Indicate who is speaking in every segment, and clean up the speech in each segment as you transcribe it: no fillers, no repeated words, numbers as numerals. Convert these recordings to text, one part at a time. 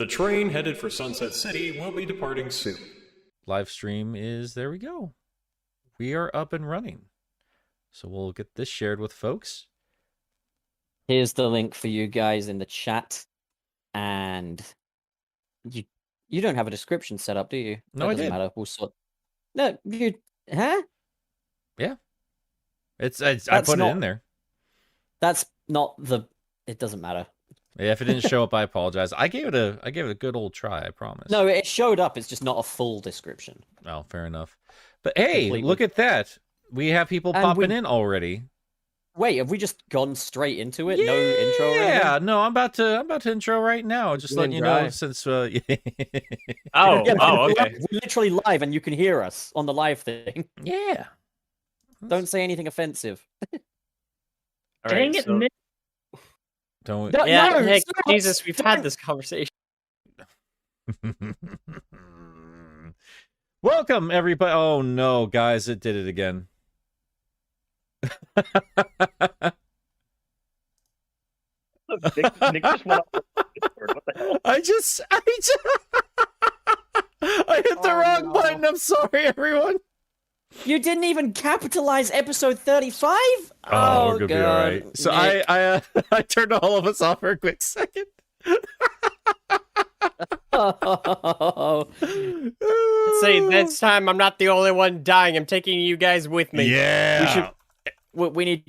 Speaker 1: The train headed for Sunset City will be departing soon.
Speaker 2: Live stream is, there we go. We are up and running. So we'll get this shared with folks.
Speaker 3: Here's the link for you guys in the chat. And you don't have a description set up, do you?
Speaker 2: No, I did.
Speaker 3: Doesn't matter. We'll sort. No, you. Huh?
Speaker 2: Yeah. I put it in there.
Speaker 3: That's not the. It doesn't matter.
Speaker 2: Yeah, if it didn't show up, I apologize. I gave it a good old try, I promise.
Speaker 3: No, it showed up. It's just not a full description.
Speaker 2: Oh, fair enough. But hey,
Speaker 3: Completely.
Speaker 2: Look at that. We have people popping in already.
Speaker 3: Wait, have we just gone straight into it? No intro or anything?
Speaker 2: Yeah, no, I'm about to intro right now. Just letting you know since
Speaker 3: Okay.
Speaker 4: Okay.
Speaker 3: We're literally live and you can hear us on the live thing.
Speaker 2: Yeah.
Speaker 3: Don't say anything offensive.
Speaker 4: Dang it, Nick.
Speaker 2: Don't.
Speaker 3: No,
Speaker 4: Yeah,
Speaker 3: no,
Speaker 4: Nick,
Speaker 3: stop,
Speaker 4: Jesus, we've
Speaker 3: stop.
Speaker 4: had this conversation.
Speaker 2: Welcome, everybody. Oh, no, guys, it did it again.
Speaker 4: Nick just went off the Discord. What the hell?
Speaker 2: I hit the wrong button. I'm sorry, everyone.
Speaker 3: You didn't even capitalize episode 35?
Speaker 2: Oh, we're gonna be all
Speaker 3: God.
Speaker 2: right. So
Speaker 3: Nick.
Speaker 2: I turned all of us off for a quick second.
Speaker 4: Say next time I'm not the only one dying. I'm taking you guys with me.
Speaker 2: Yeah.
Speaker 3: We need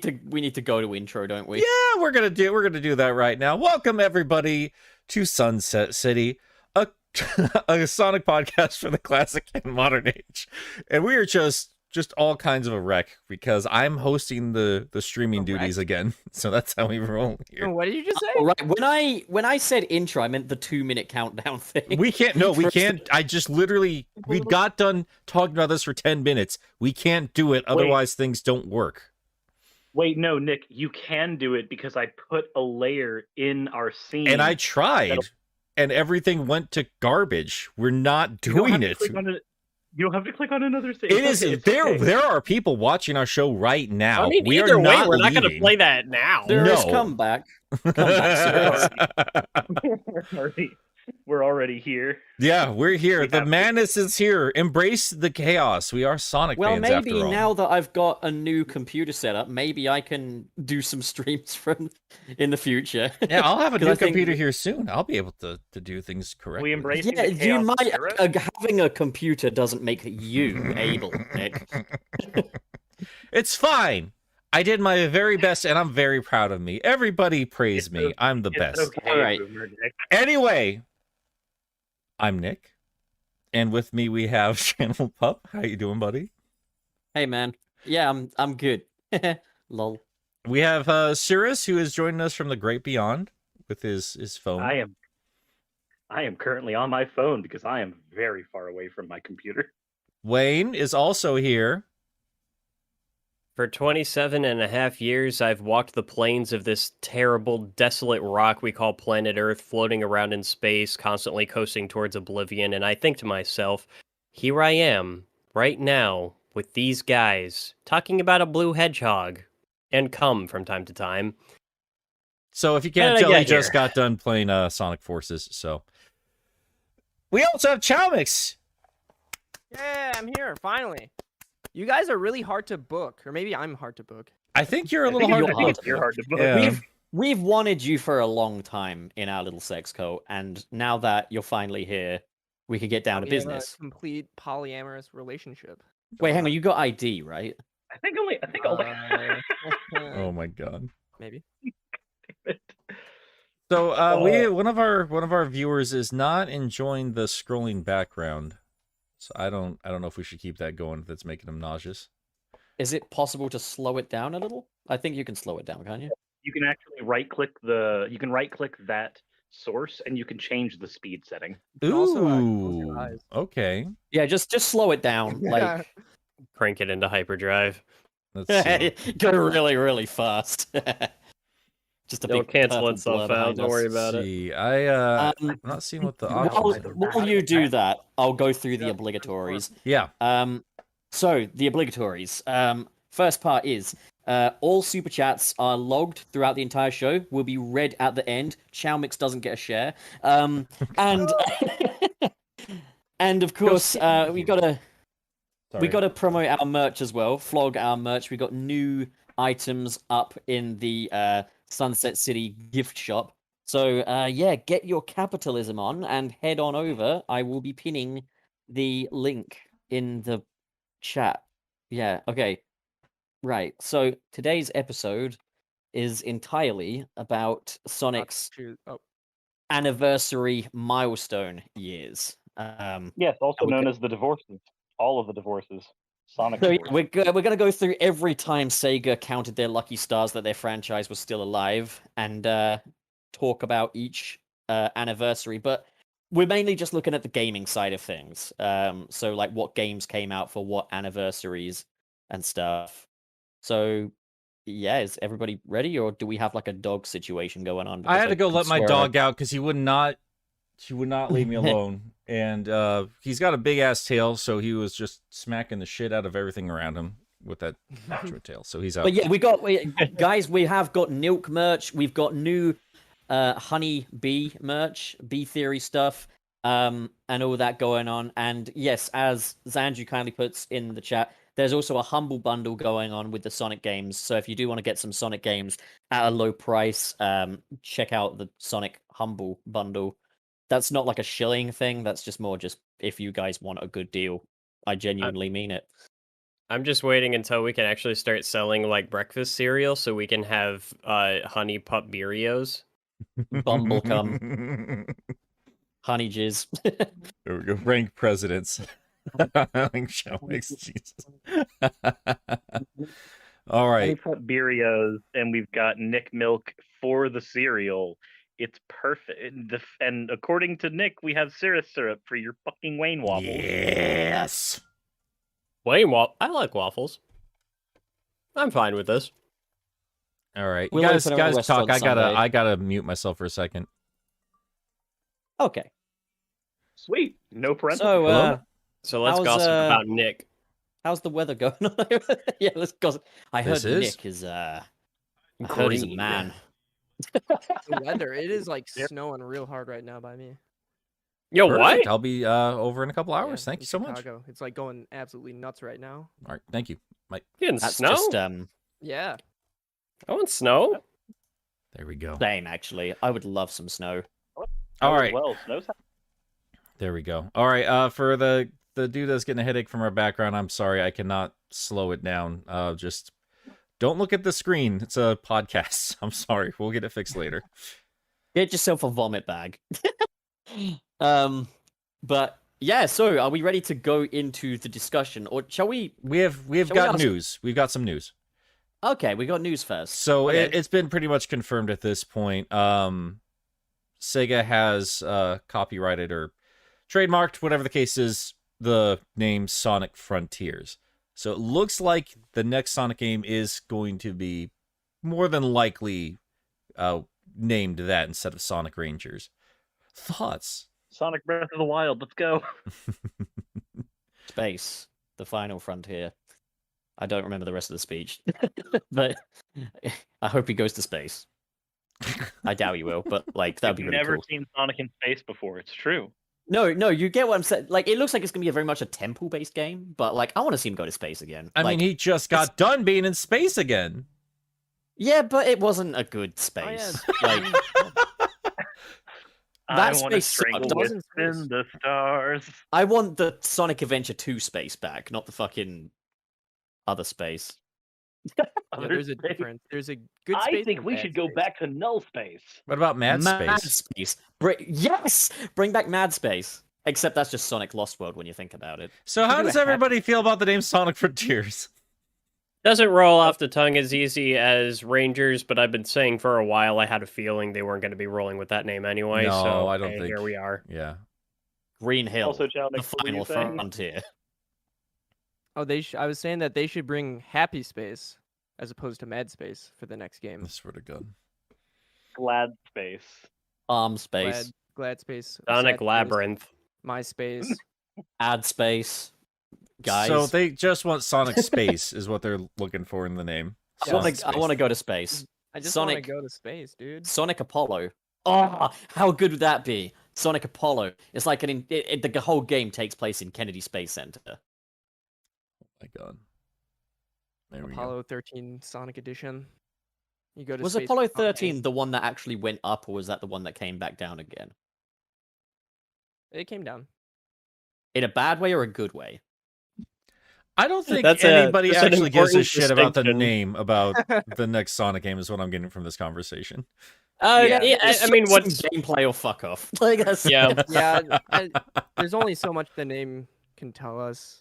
Speaker 3: to go to intro, don't we?
Speaker 2: Yeah, we're gonna do that right now. Welcome everybody to Sunset City, a Sonic podcast for the classic and modern age, and we are just all kinds of a wreck because I'm hosting the streaming duties again. So that's how we roll here.
Speaker 4: What did you just say?
Speaker 3: All right. When I said intro, I meant the 2-minute countdown thing.
Speaker 2: We can't. No, we can't. I just literally we got done talking about this for 10 minutes. We can't do it, otherwise things don't work.
Speaker 5: Wait, no, Nick, you can do it because I put a layer in our scene.
Speaker 2: And I tried, and everything went to garbage. We're not doing it.
Speaker 5: You don't have to click on another scene.
Speaker 2: It is there. There are people watching our show right now.
Speaker 4: I mean,
Speaker 2: we
Speaker 4: either
Speaker 2: are
Speaker 4: way,
Speaker 2: not
Speaker 4: we're not going to
Speaker 2: leaving.
Speaker 4: play that now.
Speaker 3: There is
Speaker 2: No.
Speaker 3: comeback. Comeback
Speaker 5: We're already here.
Speaker 2: Yeah, we're here. The
Speaker 5: have to.
Speaker 2: madness is here. Embrace the chaos. We are Sonic
Speaker 3: Well,
Speaker 2: fans after
Speaker 3: maybe
Speaker 2: all.
Speaker 3: now that I've got a new computer set up, maybe I can do some streams from in the future.
Speaker 2: Yeah, I'll have a
Speaker 3: 'Cause
Speaker 2: new
Speaker 3: I think-
Speaker 2: computer here soon. I'll be able to do things correctly.
Speaker 5: We embrace
Speaker 3: Yeah,
Speaker 5: the
Speaker 3: you
Speaker 5: chaos
Speaker 3: might.
Speaker 5: era.
Speaker 3: Having a computer doesn't make you able, Nick.
Speaker 2: It's fine. I did my very best, and I'm very proud of me. Everybody praise me. I'm the
Speaker 5: It's
Speaker 2: best.
Speaker 5: okay,
Speaker 3: All right.
Speaker 5: Boomer Nick.
Speaker 2: Anyway, I'm Nick, and with me we have Channel Pup. How you doing, buddy?
Speaker 3: Hey, man. Yeah, I'm good. Lol.
Speaker 2: We have Cirrus, who is joining us from the great beyond with his phone.
Speaker 5: I am currently on my phone because I am very far away from my computer.
Speaker 2: Wayne is also here.
Speaker 4: For 27 and a half years, I've walked the plains of this terrible, desolate rock we call planet Earth, floating around in space, constantly coasting towards oblivion, and I think to myself, here I am, right now, with these guys, talking about a blue hedgehog, and cum from time to time.
Speaker 2: So if you
Speaker 4: How
Speaker 2: can't
Speaker 4: did I
Speaker 2: tell, he
Speaker 4: get
Speaker 2: just
Speaker 4: here?
Speaker 2: got done playing Sonic Forces. So we also have chaomix.
Speaker 6: Yeah, I'm here, finally. You guys are really hard to book, or maybe I'm hard to book.
Speaker 2: I think you're a
Speaker 5: I
Speaker 2: little
Speaker 5: think
Speaker 2: hard
Speaker 5: I
Speaker 2: to
Speaker 5: think
Speaker 2: book.
Speaker 5: you're hard to book.
Speaker 2: Yeah.
Speaker 3: We've wanted you for a long time in our little sex co, and now that you're finally here, we could get down to
Speaker 6: We have
Speaker 3: business.
Speaker 6: a complete polyamorous relationship.
Speaker 3: Wait, hang on. You got ID, right?
Speaker 5: I think only.
Speaker 2: Oh my god.
Speaker 6: Maybe.
Speaker 2: So one of our viewers is not enjoying the scrolling background. So I don't know if we should keep that going if it's making him nauseous.
Speaker 3: Is it possible to slow it down a little? I think you can slow it down, can't you?
Speaker 5: You can actually right click that source and you can change the speed setting.
Speaker 6: You can also, close your
Speaker 2: Ooh.
Speaker 6: eyes.
Speaker 2: Okay.
Speaker 3: Yeah, just slow it down. Like
Speaker 4: Crank it into hyperdrive.
Speaker 2: Let's see.
Speaker 3: go really, really fast. Just a
Speaker 4: Don't
Speaker 3: big
Speaker 4: cancel
Speaker 3: purple
Speaker 4: itself
Speaker 3: blur
Speaker 4: out.
Speaker 3: behind
Speaker 4: Don't
Speaker 3: us.
Speaker 4: worry about it.
Speaker 2: See. I'm
Speaker 3: Um,
Speaker 2: not seeing what the
Speaker 3: while,
Speaker 2: options are.
Speaker 3: while you do that, I'll go through the obligatories.
Speaker 2: Yeah.
Speaker 3: So the obligatories. First part is All super chats are logged throughout the entire show. Will be read at the end. Chaomix doesn't get a share. And and of course, we gotta promote our merch as well. Flog our merch. We got new items up in the Sunset City gift shop. So yeah, get your capitalism on and head on over. I will be pinning the link in the chat. Yeah, okay. Right. So today's episode is entirely about Sonic's anniversary milestone years.
Speaker 5: Yes, also
Speaker 3: we
Speaker 5: known
Speaker 3: ca-
Speaker 5: as the divorces. All of the divorces. Sonic
Speaker 3: So yeah,
Speaker 5: divorces.
Speaker 3: we're gonna go through every time Sega counted their lucky stars that their franchise was still alive and talk about each anniversary. But we're mainly just looking at the gaming side of things. So like what games came out for what anniversaries and stuff. So yeah, is everybody ready, or do we have like a dog situation going on?
Speaker 2: I had to go
Speaker 3: could
Speaker 2: let my
Speaker 3: swear
Speaker 2: dog out because she would not leave me alone. And he's got a big ass tail, so he was just smacking the shit out of everything around him with that macho tail. So he's out.
Speaker 3: But yeah, guys, we have got Nilk merch. We've got new honey bee merch, bee theory stuff, and all that going on. And yes, as Zanju kindly puts in the chat, there's also a humble bundle going on with the Sonic games. So if you do want to get some Sonic games at a low price, check out the Sonic Humble bundle. That's not like a shilling thing. That's just more just if you guys want a good deal. I genuinely mean it.
Speaker 4: I'm just waiting until we can actually start selling like breakfast cereal so we can have honey pup Beerios.
Speaker 3: Bumblecum. Honey jizz.
Speaker 2: There we go. Rank presidents. Jesus. All right.
Speaker 5: We've got Beerios and we've got Nick Milk for the cereal. It's perfect. And according to Nick, we have syrup for your fucking Wayne waffles.
Speaker 2: Yes.
Speaker 4: I like waffles. I'm fine with this.
Speaker 2: All right.
Speaker 3: We'll
Speaker 2: You guys
Speaker 3: open a
Speaker 2: talk.
Speaker 3: restaurant
Speaker 2: I gotta mute myself for a second.
Speaker 3: Okay.
Speaker 5: Sweet. No parental.
Speaker 3: So,
Speaker 2: Hello?
Speaker 4: So let's
Speaker 3: how's,
Speaker 4: gossip about Nick.
Speaker 3: how's the weather going on? Yeah, let's gossip. I heard
Speaker 2: This is
Speaker 3: Nick is I heard he's a
Speaker 4: Green.
Speaker 3: man.
Speaker 6: The weather, it is like snowing real hard right now by me.
Speaker 4: Yo,
Speaker 2: Perfect.
Speaker 4: what?
Speaker 2: I'll be over in a couple hours.
Speaker 6: Yeah,
Speaker 2: Thank
Speaker 6: in
Speaker 2: you so much.
Speaker 6: Chicago. It's like going absolutely nuts right now.
Speaker 2: All right. Thank you. Mike.
Speaker 4: Getting
Speaker 3: That's
Speaker 4: snow?
Speaker 3: just
Speaker 6: Yeah.
Speaker 4: I want snow.
Speaker 2: There we go.
Speaker 3: same actually. I would love some snow.
Speaker 2: All right.
Speaker 5: Well, snow's
Speaker 2: There we go. All right. For the dude that's getting a headache from our background, I'm sorry. I cannot slow it down. Just don't look at the screen. It's a podcast. I'm sorry. We'll get it fixed later.
Speaker 3: Get yourself a vomit bag. But yeah, so are we ready to go into the discussion, or shall we?
Speaker 2: We've
Speaker 3: Shall we
Speaker 2: got
Speaker 3: ask-
Speaker 2: news. We've got some news.
Speaker 3: Okay, we got news first.
Speaker 2: So
Speaker 3: Okay.
Speaker 2: it's been pretty much confirmed at this point. Sega has copyrighted or trademarked, whatever the case is, the name Sonic Frontiers. So it looks like the next Sonic game is going to be more than likely named that instead of Sonic Rangers. Thoughts?
Speaker 5: Sonic Breath of the Wild. Let's go.
Speaker 3: Space, the final frontier. I don't remember the rest of the speech, but I hope he goes to space. I doubt he will, but like that'd be
Speaker 5: I've
Speaker 3: really
Speaker 5: never
Speaker 3: cool.
Speaker 5: seen Sonic in space before. It's true.
Speaker 3: No, you get what I'm saying. Like it looks like it's gonna be a very much a temple-based game, but like I want to see him go to space again.
Speaker 2: I
Speaker 3: Like,
Speaker 2: mean, he just got done being in space again.
Speaker 3: yeah, but it wasn't a good space. Like
Speaker 5: I
Speaker 3: That
Speaker 5: want to
Speaker 3: space
Speaker 5: strangle
Speaker 3: sucked.
Speaker 5: within the stars.
Speaker 3: I want the Sonic Adventure 2 space back, not the fucking other space.
Speaker 6: Yeah,
Speaker 5: Other
Speaker 6: there's a
Speaker 5: space.
Speaker 6: difference. There's a good
Speaker 5: I
Speaker 6: space.
Speaker 5: think
Speaker 6: and
Speaker 5: we
Speaker 6: bad
Speaker 5: should go
Speaker 6: space.
Speaker 5: back to null space.
Speaker 2: What about Mad Space?
Speaker 3: Space. Yes! Bring back Mad Space. Except that's just Sonic Lost World when you think about it.
Speaker 2: So how
Speaker 6: do
Speaker 2: does
Speaker 6: a happy-
Speaker 2: everybody feel about the name Sonic Frontiers?
Speaker 4: Doesn't roll off the tongue as easy as Rangers, but I've been saying for a while I had a feeling they weren't going to be rolling with that name anyway.
Speaker 2: No,
Speaker 4: so
Speaker 2: I don't
Speaker 4: hey,
Speaker 2: think-
Speaker 4: here we are.
Speaker 2: Yeah.
Speaker 3: Green Hill.
Speaker 5: Also, Chow,
Speaker 3: the
Speaker 5: Nick, what were you
Speaker 3: final
Speaker 5: saying?
Speaker 3: frontier.
Speaker 6: Oh, I was saying that they should bring Happy Space as opposed to Mad Space for the next game.
Speaker 2: I swear to God.
Speaker 5: Glad space.
Speaker 3: Space.
Speaker 6: Glad Space.
Speaker 4: Sonic
Speaker 6: Sad Space,
Speaker 4: Labyrinth.
Speaker 6: My Space.
Speaker 3: Add Space. Guys.
Speaker 2: So they just want Sonic Space is what they're looking for in the name.
Speaker 3: I want to go to space.
Speaker 6: I just want to
Speaker 3: Sonic-
Speaker 6: go to space, dude.
Speaker 3: Sonic Apollo. Oh, how good would that be? Sonic Apollo. It's like the whole game takes place in Kennedy Space Center.
Speaker 2: Oh my god. There we go.
Speaker 6: Apollo 13 Sonic Edition. You go to
Speaker 3: Was
Speaker 6: space
Speaker 3: Apollo
Speaker 6: with Tom
Speaker 3: 13
Speaker 6: Hanks.
Speaker 3: the one that actually went up, or was that the one that came back down again?
Speaker 6: It came down.
Speaker 3: In a bad way or a good way?
Speaker 2: I don't think
Speaker 4: That's
Speaker 2: anybody
Speaker 4: that's an
Speaker 2: actually gives a
Speaker 4: important
Speaker 2: shit about the
Speaker 4: distinction.
Speaker 2: name about the next Sonic game is what I'm getting from this conversation.
Speaker 4: Yeah,
Speaker 3: It's
Speaker 4: I mean,
Speaker 3: some
Speaker 4: what's
Speaker 3: gameplay or fuck off? Like that's
Speaker 4: yeah.
Speaker 6: Yeah, there's only so much the name can tell us.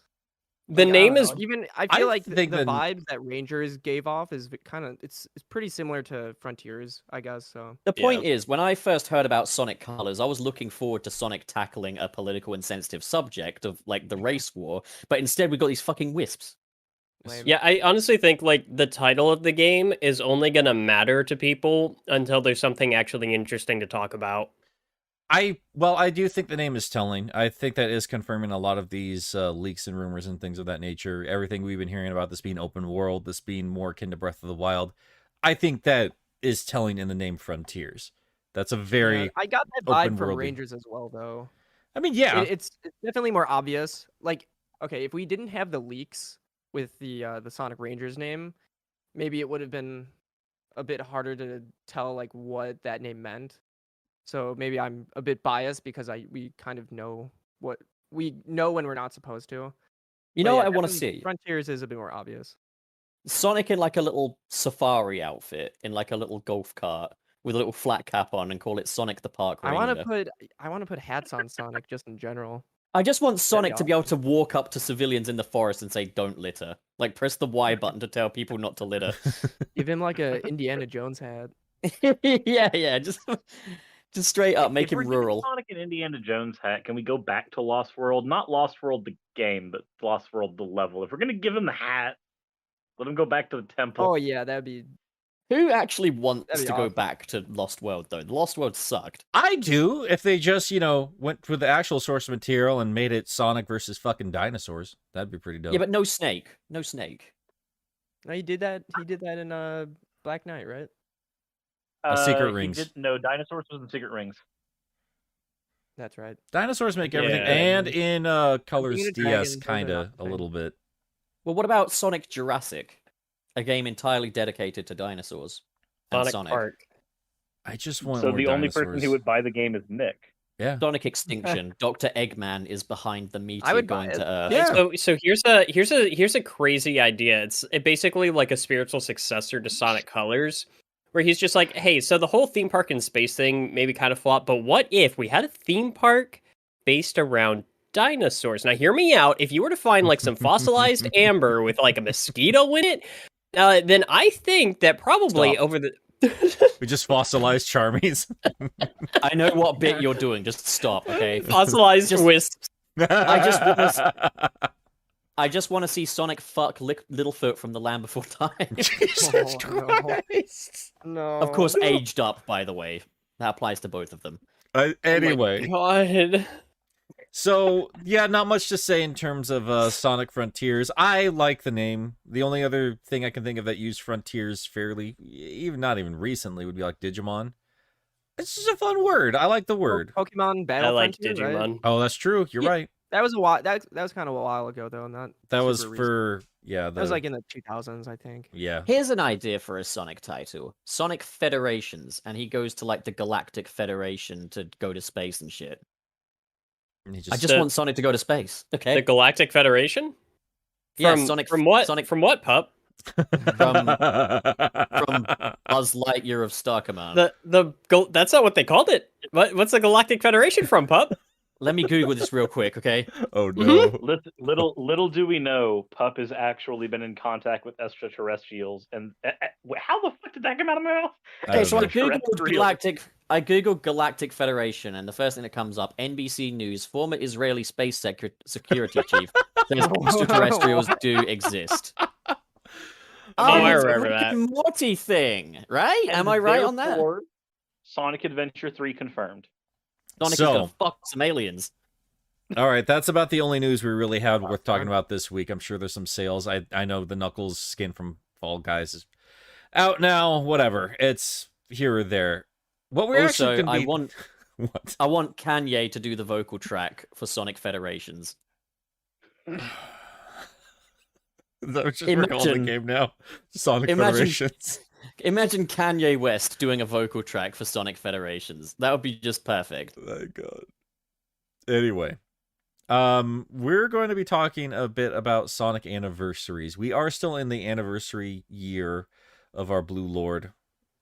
Speaker 4: The
Speaker 6: Like, I
Speaker 4: name
Speaker 6: don't
Speaker 4: is
Speaker 6: know. Even I
Speaker 2: I
Speaker 6: feel like the
Speaker 2: think that-
Speaker 6: vibes that Rangers gave off is kind of it's pretty similar to Frontiers, I guess. So
Speaker 3: The point is, when I first heard about Sonic Colors, I was looking forward to Sonic tackling a political and sensitive subject of like the race war, but instead we got these fucking wisps.
Speaker 6: lame.
Speaker 4: Yeah, I honestly think like the title of the game is only gonna matter to people until there's something actually interesting to talk about.
Speaker 2: I do think the name is telling. I think that is confirming a lot of these leaks and rumors and things of that nature. Everything we've been hearing about this being open world, this being more akin to Breath of the Wild. I think that is telling in the name Frontiers. That's a very
Speaker 6: Yeah, I got that
Speaker 2: open
Speaker 6: vibe from
Speaker 2: world-y.
Speaker 6: Rangers as well, though.
Speaker 2: I mean, yeah.
Speaker 6: It's definitely more obvious. Like, okay, if we didn't have the leaks with the Sonic Rangers name, maybe it would have been a bit harder to tell like what that name meant. So maybe I'm a bit biased because we kind of know what we know when we're not supposed to.
Speaker 3: You
Speaker 6: But
Speaker 3: know
Speaker 6: yeah,
Speaker 3: what I want to
Speaker 6: definitely
Speaker 3: see?
Speaker 6: Frontiers is a bit more obvious.
Speaker 3: Sonic in like a little safari outfit, in like a little golf cart with a little flat cap on, and call it Sonic the Park
Speaker 6: I
Speaker 3: Ranger.
Speaker 6: want to put hats on Sonic just in general.
Speaker 3: I just want Sonic to
Speaker 6: awesome.
Speaker 3: be able to walk up to civilians in the forest and say, "Don't litter." Like press the Y button to tell people not to litter.
Speaker 6: Give him like a Indiana Jones hat.
Speaker 3: yeah, just straight up make
Speaker 5: If we're
Speaker 3: him
Speaker 5: giving
Speaker 3: rural.
Speaker 5: Sonic and Indiana Jones hat, can we go back to Lost World? Not Lost World the game, but Lost World the level. If we're gonna give him the hat, let him go back to the temple.
Speaker 6: Oh yeah, that'd be
Speaker 3: Who actually wants
Speaker 6: That'd
Speaker 3: to
Speaker 6: be
Speaker 3: go
Speaker 6: awesome.
Speaker 3: back to Lost World though? The Lost World sucked.
Speaker 2: I do if they just, went with the actual source material and made it Sonic versus fucking dinosaurs. That'd be pretty dope.
Speaker 3: Yeah, but no Snake. No Snake.
Speaker 6: No, he did that. He did that in Black Knight, right?
Speaker 2: Secret
Speaker 5: He
Speaker 2: Rings.
Speaker 5: No, Dinosaurs was in Secret Rings.
Speaker 6: That's right.
Speaker 2: Dinosaurs make everything,
Speaker 4: Yeah.
Speaker 2: and in Colors
Speaker 6: Being a
Speaker 2: DS,
Speaker 6: dragon, those are
Speaker 2: kind
Speaker 6: not
Speaker 2: of,
Speaker 6: the
Speaker 2: a
Speaker 6: same.
Speaker 2: little bit.
Speaker 3: Well, what about Sonic Jurassic? A game entirely dedicated to dinosaurs and
Speaker 4: Sonic
Speaker 3: Sonic.
Speaker 4: Park.
Speaker 2: I just want
Speaker 5: So
Speaker 2: more
Speaker 5: the only
Speaker 2: dinosaurs.
Speaker 5: person who would buy the game is Nick.
Speaker 2: Yeah.
Speaker 3: Sonic Extinction. Dr. Eggman is behind the meteor
Speaker 6: I would buy
Speaker 3: going
Speaker 6: it.
Speaker 3: to Earth.
Speaker 2: Yeah.
Speaker 4: So here's a crazy idea. It's basically like a spiritual successor to Sonic Colors, where he's just like, hey, so the whole theme park and space thing maybe kind of flopped, but what if we had a theme park based around dinosaurs? Now hear me out. If you were to find like some fossilized amber with like a mosquito in it, then I think that probably
Speaker 3: Stop.
Speaker 4: over the
Speaker 2: We just fossilized Charmies.
Speaker 3: I know what bit you're doing. Just stop, okay?
Speaker 4: fossilized
Speaker 3: Just-
Speaker 4: wisps.
Speaker 3: I just want to see Sonic fuck Littlefoot from The Land Before Time.
Speaker 2: Jesus
Speaker 6: Oh, no.
Speaker 2: Christ.
Speaker 6: No.
Speaker 3: Of course, aged up, by the way. That applies to both of them.
Speaker 2: Anyway,
Speaker 4: God.
Speaker 2: so yeah, not much to say in terms of Sonic Frontiers. I like the name. The only other thing I can think of that used Frontiers fairly, not even recently, would be like Digimon. It's just a fun word. I like the word.
Speaker 6: Pokemon
Speaker 4: I
Speaker 6: Battle
Speaker 4: like
Speaker 6: Frontier, right?
Speaker 4: Digimon.
Speaker 2: Oh, that's true. You're
Speaker 6: Yeah.
Speaker 2: right.
Speaker 6: That was a while. That was kind of a while ago, though. Not
Speaker 2: That was
Speaker 6: super recent.
Speaker 2: for
Speaker 6: That was like in the 2000s, I think.
Speaker 2: yeah.
Speaker 3: Here's an idea for a Sonic title. Sonic Federations, and he goes to like the Galactic Federation to go to space and shit.
Speaker 2: And he
Speaker 3: I
Speaker 2: just
Speaker 3: just
Speaker 4: The-
Speaker 3: want Sonic to go to space, okay?
Speaker 4: The Galactic Federation?
Speaker 3: Yeah,
Speaker 4: From,
Speaker 3: Sonic-
Speaker 4: from what?
Speaker 3: Sonic-
Speaker 4: From what, pup?
Speaker 3: from Buzz Lightyear of Star Command.
Speaker 4: That's not what they called it. What's the Galactic Federation from, pup?
Speaker 3: Let me Google this real quick, okay?
Speaker 2: Oh no.
Speaker 5: Little do we know, Pup has actually been in contact with extraterrestrials. And how the fuck did that come out of my mouth?
Speaker 2: I
Speaker 3: Okay,
Speaker 2: don't
Speaker 3: so I
Speaker 2: know.
Speaker 3: googled Galactic Federation, and the first thing that comes up: NBC News, former Israeli space security chief says extraterrestrials do exist.
Speaker 4: I
Speaker 3: it's a
Speaker 4: remember
Speaker 3: Rick
Speaker 4: that.
Speaker 3: and Morty thing, right? Am I right on that?
Speaker 5: Therefore, Sonic Adventure 3 confirmed.
Speaker 3: Sonic
Speaker 2: So-
Speaker 3: is gonna fuck some aliens.
Speaker 2: All right, that's about the only news we really had worth talking about this week. I'm sure there's some sales. I know the Knuckles skin from Fall Guys is out now. Whatever. It's here or there. What we're
Speaker 3: Also,
Speaker 2: actually going to be...
Speaker 3: what?
Speaker 2: What?
Speaker 3: I want Kanye to do the vocal track for Sonic Federations.
Speaker 2: That's just we're calling the
Speaker 3: Imagine-
Speaker 2: game now. Sonic
Speaker 3: imagine-
Speaker 2: Federations.
Speaker 3: Imagine Kanye West doing a vocal track for Sonic Federations. That would be just perfect.
Speaker 2: My God. Anyway, we're going to be talking a bit about Sonic Anniversaries. We are still in the anniversary year of our Blue Lord,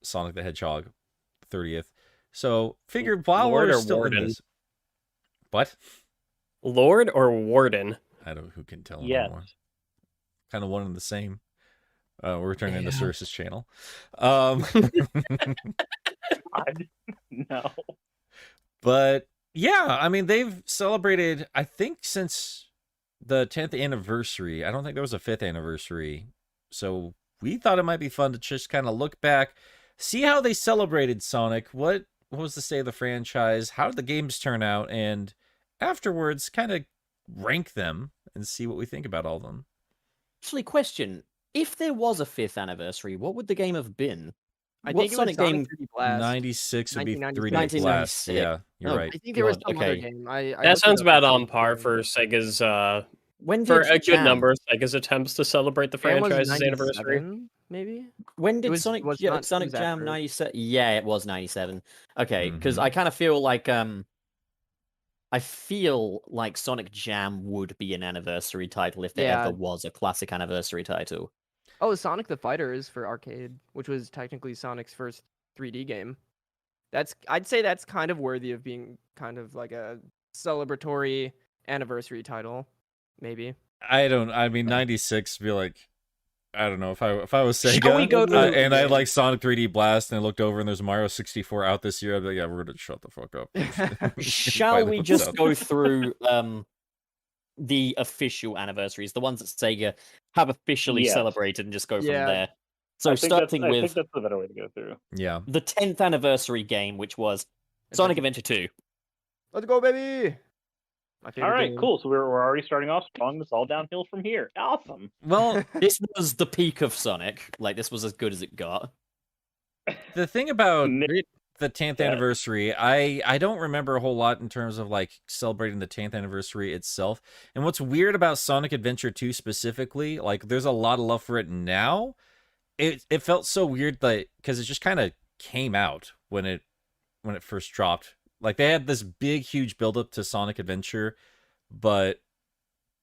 Speaker 2: Sonic the Hedgehog, 30th. So figured while
Speaker 4: Lord
Speaker 2: we're
Speaker 4: or
Speaker 2: still
Speaker 4: Warden?
Speaker 2: in this, what?
Speaker 4: Lord or Warden?
Speaker 2: I don't. Who can tell
Speaker 5: Yes.
Speaker 2: anymore? Kind of one and the same. We're returning to
Speaker 3: Yeah.
Speaker 2: Cirrus's channel.
Speaker 5: God, no.
Speaker 2: But yeah, I mean, they've celebrated, I think, since the 10th anniversary. I don't think there was a 5th anniversary. So we thought it might be fun to just kind of look back, see how they celebrated Sonic. What was the state of the franchise? How did the games turn out? And afterwards, kind of rank them and see what we think about all of them.
Speaker 3: Actually, question: if there was a 5th anniversary, what would the game have been?
Speaker 6: I
Speaker 3: What
Speaker 6: think it was Sonic 3D Blast.
Speaker 2: 96 would be 3D
Speaker 6: 1996.
Speaker 2: Blast. Yeah, you're
Speaker 3: Oh,
Speaker 2: right.
Speaker 6: I think there was
Speaker 3: God,
Speaker 6: some other
Speaker 3: okay.
Speaker 6: game. I
Speaker 4: That
Speaker 6: looked it
Speaker 4: sounds
Speaker 6: up
Speaker 4: about
Speaker 6: and
Speaker 4: on
Speaker 6: it
Speaker 4: par
Speaker 6: was-
Speaker 4: for Sega's
Speaker 3: When did
Speaker 4: for a good
Speaker 3: Jam-
Speaker 4: number of Sega's attempts to celebrate the
Speaker 6: Jam was
Speaker 4: franchise's anniversary.
Speaker 6: 97, maybe.
Speaker 3: When did
Speaker 6: was-
Speaker 3: Sonic
Speaker 6: was
Speaker 3: yeah,
Speaker 6: not- it
Speaker 3: Sonic
Speaker 6: was
Speaker 3: Jam
Speaker 6: after.
Speaker 3: 97? Yeah, it was 97. Okay, because
Speaker 2: Mhm.
Speaker 3: I kind of feel like I feel like Sonic Jam would be an anniversary title if there
Speaker 6: Yeah.
Speaker 3: ever was a classic anniversary title.
Speaker 6: Oh, Sonic the Fighters for arcade, which was technically Sonic's first 3D game. I'd say that's kind of worthy of being kind of like a celebratory anniversary title, maybe.
Speaker 2: I mean, 96 be like, I don't know, if I was Sega
Speaker 3: Shall we go to-
Speaker 2: and I like Sonic 3D Blast and I looked over and there's Mario 64 out this year, I'd be like, yeah, we're gonna shut the fuck up.
Speaker 3: Shall
Speaker 2: Finally
Speaker 3: we
Speaker 2: put
Speaker 3: just
Speaker 2: this out.
Speaker 3: go through the official anniversaries, the ones that Sega have officially
Speaker 5: Yes.
Speaker 3: celebrated, and just go from
Speaker 6: Yeah.
Speaker 3: there? So
Speaker 5: I think
Speaker 3: starting
Speaker 5: I think
Speaker 3: with
Speaker 5: that's the better way to go through.
Speaker 2: Yeah.
Speaker 3: the 10th anniversary game, which was Sonic Adventure 2.
Speaker 6: Let's go, baby! My favorite
Speaker 5: All right,
Speaker 6: game.
Speaker 5: cool. So we're already starting off strong. It's all downhill from here. Awesome.
Speaker 2: Well,
Speaker 3: This was the peak of Sonic. Like, this was as good as it got.
Speaker 2: the thing about
Speaker 5: Nick-
Speaker 2: the 10th
Speaker 5: Yeah.
Speaker 2: anniversary, I don't remember a whole lot in terms of like celebrating the 10th anniversary itself. And what's weird about Sonic Adventure 2 specifically, like there's a lot of love for it now. It felt so weird that because it just kind of came out when it first dropped. Like they had this big huge build up to Sonic Adventure, but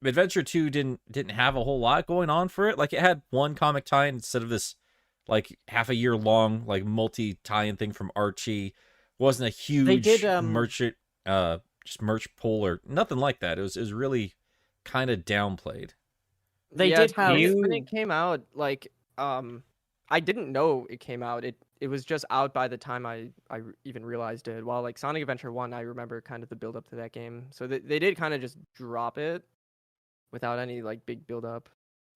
Speaker 2: Adventure 2 didn't have a whole lot going on for it. Like it had one comic tie-in instead of this like half a year long like multi tie-in thing from Archie. Wasn't a huge
Speaker 3: did,
Speaker 2: merchant just merch pull or nothing like that. It was really kind of downplayed.
Speaker 3: They
Speaker 6: Yeah,
Speaker 3: did have.
Speaker 6: when it came out, like I didn't know it came out. It was just out by the time I even realized it. While like Sonic Adventure 1, I remember kind of the build up to that game. So they did kind of just drop it without any like big build up.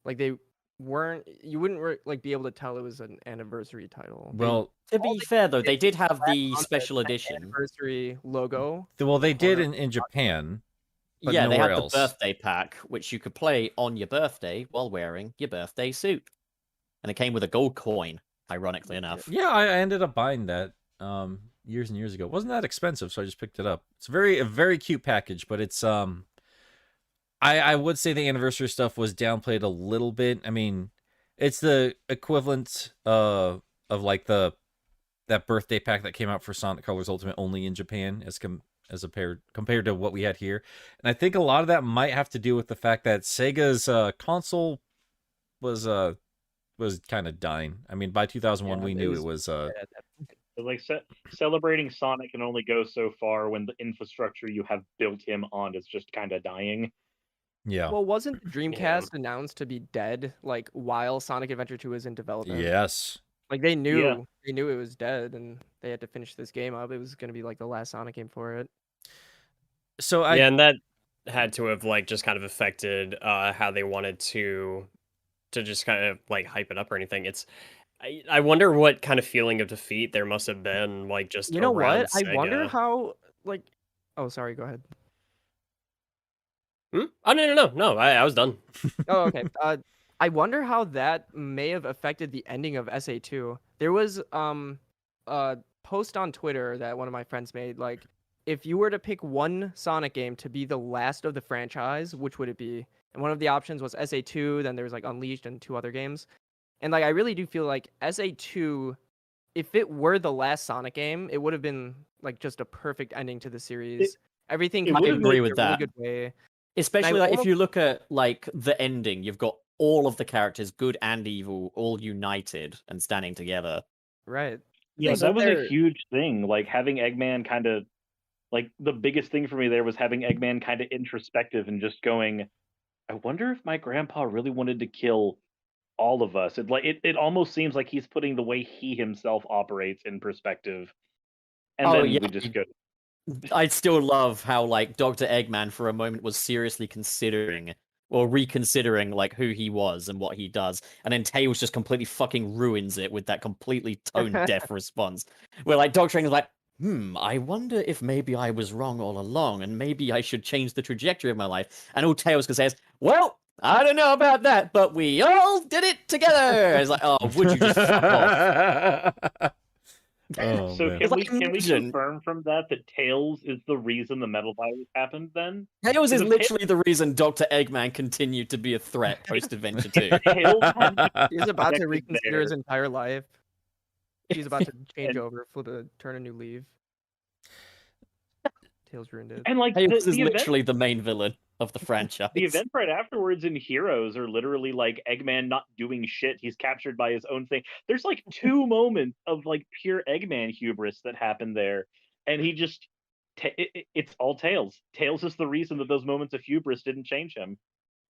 Speaker 6: Like you wouldn't like be able to tell it was an anniversary title.
Speaker 2: Well,
Speaker 3: To be fair, though, they did have the
Speaker 6: on the
Speaker 3: special
Speaker 6: 10th
Speaker 3: edition.
Speaker 6: anniversary logo.
Speaker 2: they did
Speaker 6: corner.
Speaker 2: in Japan. But
Speaker 3: Yeah, they
Speaker 2: nowhere
Speaker 3: had
Speaker 2: else.
Speaker 3: the birthday pack, which you could play on your birthday while wearing your birthday suit. And it came with a gold coin, ironically enough.
Speaker 2: Yeah, I ended up buying that years and years ago. It wasn't that expensive, so I just picked it up. It's a very cute package, but it's I would say the anniversary stuff was downplayed a little bit. I mean, it's the equivalent of like that birthday pack that came out for Sonic Colors Ultimate only in Japan as compared to what we had here. And I think a lot of that might have to do with the fact that Sega's console was kind of dying. I mean, by 2001
Speaker 6: Yeah,
Speaker 2: we
Speaker 6: it
Speaker 2: knew
Speaker 6: was-
Speaker 2: it was
Speaker 5: But like celebrating Sonic can only go so far when the infrastructure you have built him on is just kind of dying.
Speaker 2: yeah.
Speaker 6: Well, wasn't the Dreamcast announced to be dead like while Sonic Adventure 2 was in development?
Speaker 2: Yes.
Speaker 6: Like they knew it was dead and they had to finish this game up. It was going to be like the last Sonic game for it.
Speaker 2: So
Speaker 4: Yeah, and that had to have like just kind of affected how they wanted to just kind of like hype it up or anything. I wonder what kind of feeling of defeat there must have been, like just
Speaker 6: You know
Speaker 4: around
Speaker 6: what? I wonder
Speaker 4: Sega.
Speaker 6: how like oh sorry, go ahead.
Speaker 4: Hmm? Oh no, I was done.
Speaker 6: Oh, okay. I wonder how that may have affected the ending of SA2. There was a post on Twitter that one of my friends made, like, if you were to pick one Sonic game to be the last of the franchise, which would it be? And one of the options was SA2, then there was like Unleashed and 2 other games. And like I really do feel like SA2, if it were the last Sonic game, it would have been like just a perfect ending to the series. Everything
Speaker 5: it
Speaker 3: I
Speaker 5: would've
Speaker 3: agree
Speaker 5: been
Speaker 3: with
Speaker 6: in a really
Speaker 3: that.
Speaker 6: good way.
Speaker 3: Especially
Speaker 6: I
Speaker 3: like if
Speaker 6: almost-
Speaker 3: you look at like the ending, you've got all of the characters, good and evil, all united and standing together.
Speaker 6: Right.
Speaker 5: Yeah,
Speaker 3: So
Speaker 5: that was
Speaker 3: there-
Speaker 5: a huge thing. Like having Eggman kind of like the biggest thing for me there was having Eggman kind of introspective and just going, I wonder if my grandpa really wanted to kill all of us. It almost seems like he's putting the way he himself operates in perspective. And
Speaker 3: Oh,
Speaker 5: then
Speaker 3: yeah.
Speaker 5: we just go
Speaker 3: I still love how like Dr. Eggman for a moment was seriously considering or reconsidering like who he was and what he does, and then Tails just completely fucking ruins it with that completely tone deaf response. Where like Dr. Eggman's like, I wonder if maybe I was wrong all along, and maybe I should change the trajectory of my life. And all Tails can say is, well, I don't know about that, but we all did it together. It's like, oh, would you just fuck off?
Speaker 2: Oh,
Speaker 5: so
Speaker 2: man.
Speaker 5: can we
Speaker 3: imagine-
Speaker 5: confirm from that Tails is the reason the metal virus happened then?
Speaker 3: Tails is
Speaker 5: Because if
Speaker 3: literally the reason Dr. Eggman continued to be a threat post Adventure 2.
Speaker 5: Tails had
Speaker 6: He's about to
Speaker 5: connected
Speaker 6: reconsider
Speaker 5: there.
Speaker 6: his entire life. He's about to change
Speaker 5: And-
Speaker 6: over, turn a new leaf. Tails ruined it.
Speaker 5: And like
Speaker 3: Tails is
Speaker 5: the event
Speaker 3: literally the main villain of the franchise.
Speaker 5: the event right afterwards in Heroes are literally like Eggman not doing shit. He's captured by his own thing. There's like 2 moments of like pure Eggman hubris that happen there, and he just it's all Tails. Tails is the reason that those moments of hubris didn't change him.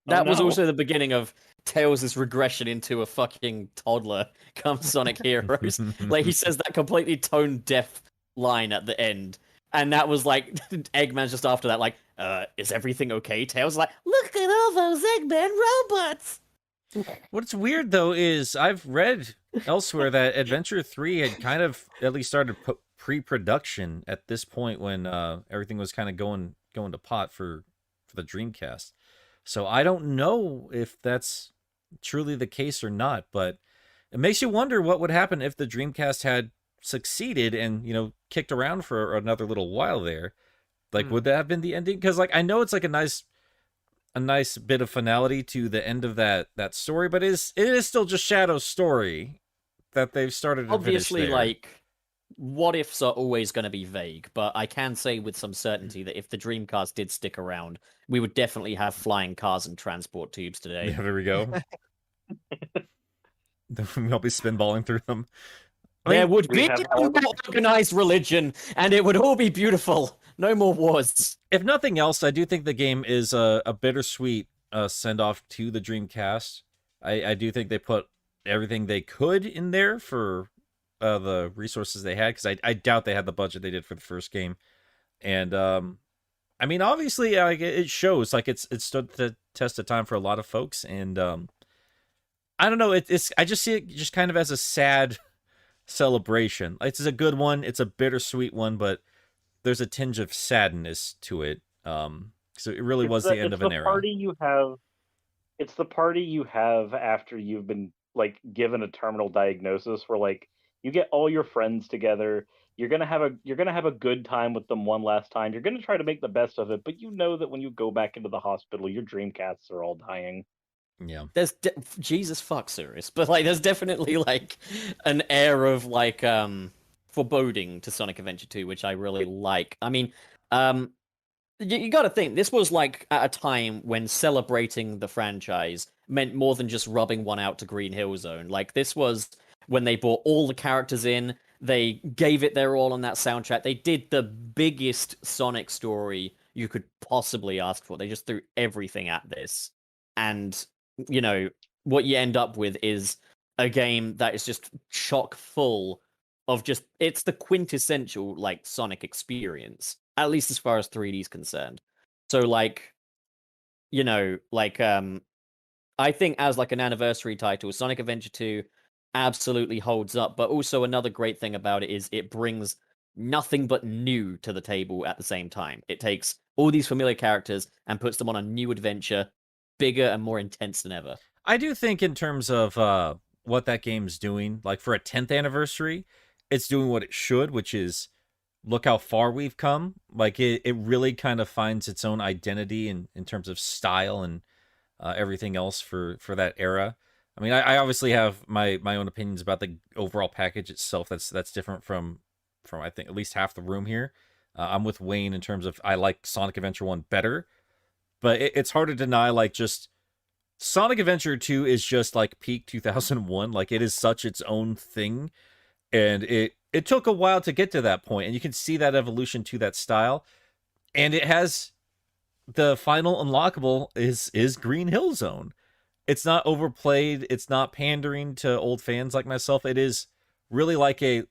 Speaker 3: That
Speaker 5: Oh,
Speaker 3: was
Speaker 5: no.
Speaker 3: also the beginning of Tails' regression into a fucking toddler come Sonic Heroes. Like, he says that completely tone-deaf line at the end. And that was like, Eggman's just after that, like, is everything okay? Tails is like, look at all those Eggman robots!
Speaker 2: What's weird though is I've read elsewhere that Adventure 3 had kind of at least started pre-production at this point when everything was kind of going to pot for the Dreamcast. So I don't know if that's truly the case or not, but it makes you wonder what would happen if the Dreamcast had succeeded and, you know, kicked around for another little while there. Like, would that have been the ending? Because, like, I know it's like a nice bit of finality to the end of that story, but it is still just Shadow's story that they've started to
Speaker 3: Obviously,
Speaker 2: finish there.
Speaker 3: like, what ifs are always going to be vague, but I can say with some certainty that if the Dreamcast did stick around, we would definitely have flying cars and transport tubes today.
Speaker 2: Yeah, there we go. We'll be spinballing through them. I
Speaker 3: There
Speaker 2: mean,
Speaker 3: would
Speaker 5: we
Speaker 3: be
Speaker 5: have
Speaker 3: no
Speaker 5: all
Speaker 3: more organized religion, and it would all be beautiful. No more wars.
Speaker 2: if nothing else, I do think the game is a bittersweet send-off to the Dreamcast. I do think they put everything they could in there for the resources they had, because I doubt they had the budget they did for the first game. And I mean, obviously, it shows. Like, it stood the test of time for a lot of folks, and I don't know. I just see it just kind of as a sad celebration. It's a good one. It's a bittersweet one, but there's a tinge of sadness to it. So it really was the end of an era.
Speaker 5: It's the party you have after you've been like given a terminal diagnosis, where like you get all your friends together. You're gonna have a good time with them one last time. You're gonna try to make the best of it, but you know that when you go back into the hospital, your Dreamcasts are all dying.
Speaker 2: Yeah.
Speaker 3: There's Jesus fuck serious, but like there's definitely like an air of like foreboding to Sonic Adventure 2, which I really like. I mean, you got to think this was like at a time when celebrating the franchise meant more than just rubbing one out to Green Hill Zone. Like, this was when they brought all the characters in, they gave it their all on that soundtrack. They did the biggest Sonic story you could possibly ask for. They just threw everything at this. And, you know, what you end up with is a game that is just chock full of just, it's the quintessential, like, Sonic experience, at least as far as 3D is concerned. So, like, you know, like, I think as, like, an anniversary title, Sonic Adventure 2 absolutely holds up, but also another great thing about it is it brings nothing but new to the table at the same time. It takes all these familiar characters and puts them on a new adventure, bigger and more intense than ever.
Speaker 2: I do think in terms of what that game's doing, like for a 10th anniversary, it's doing what it should, which is look how far we've come. Like it really kind of finds its own identity in terms of style and everything else for that era. I mean, I obviously have my own opinions about the overall package itself. That's different from I think at least half the room here. I'm with Wayne in terms of I like Sonic Adventure 1 better, but it's hard to deny like just Sonic Adventure 2 is just like peak 2001. Like it is such its own thing, and it took a while to get to that point, and you can see that evolution to that style. And it has the final unlockable is Green Hill Zone. It's not overplayed. It's not pandering to old fans like myself. It is really like a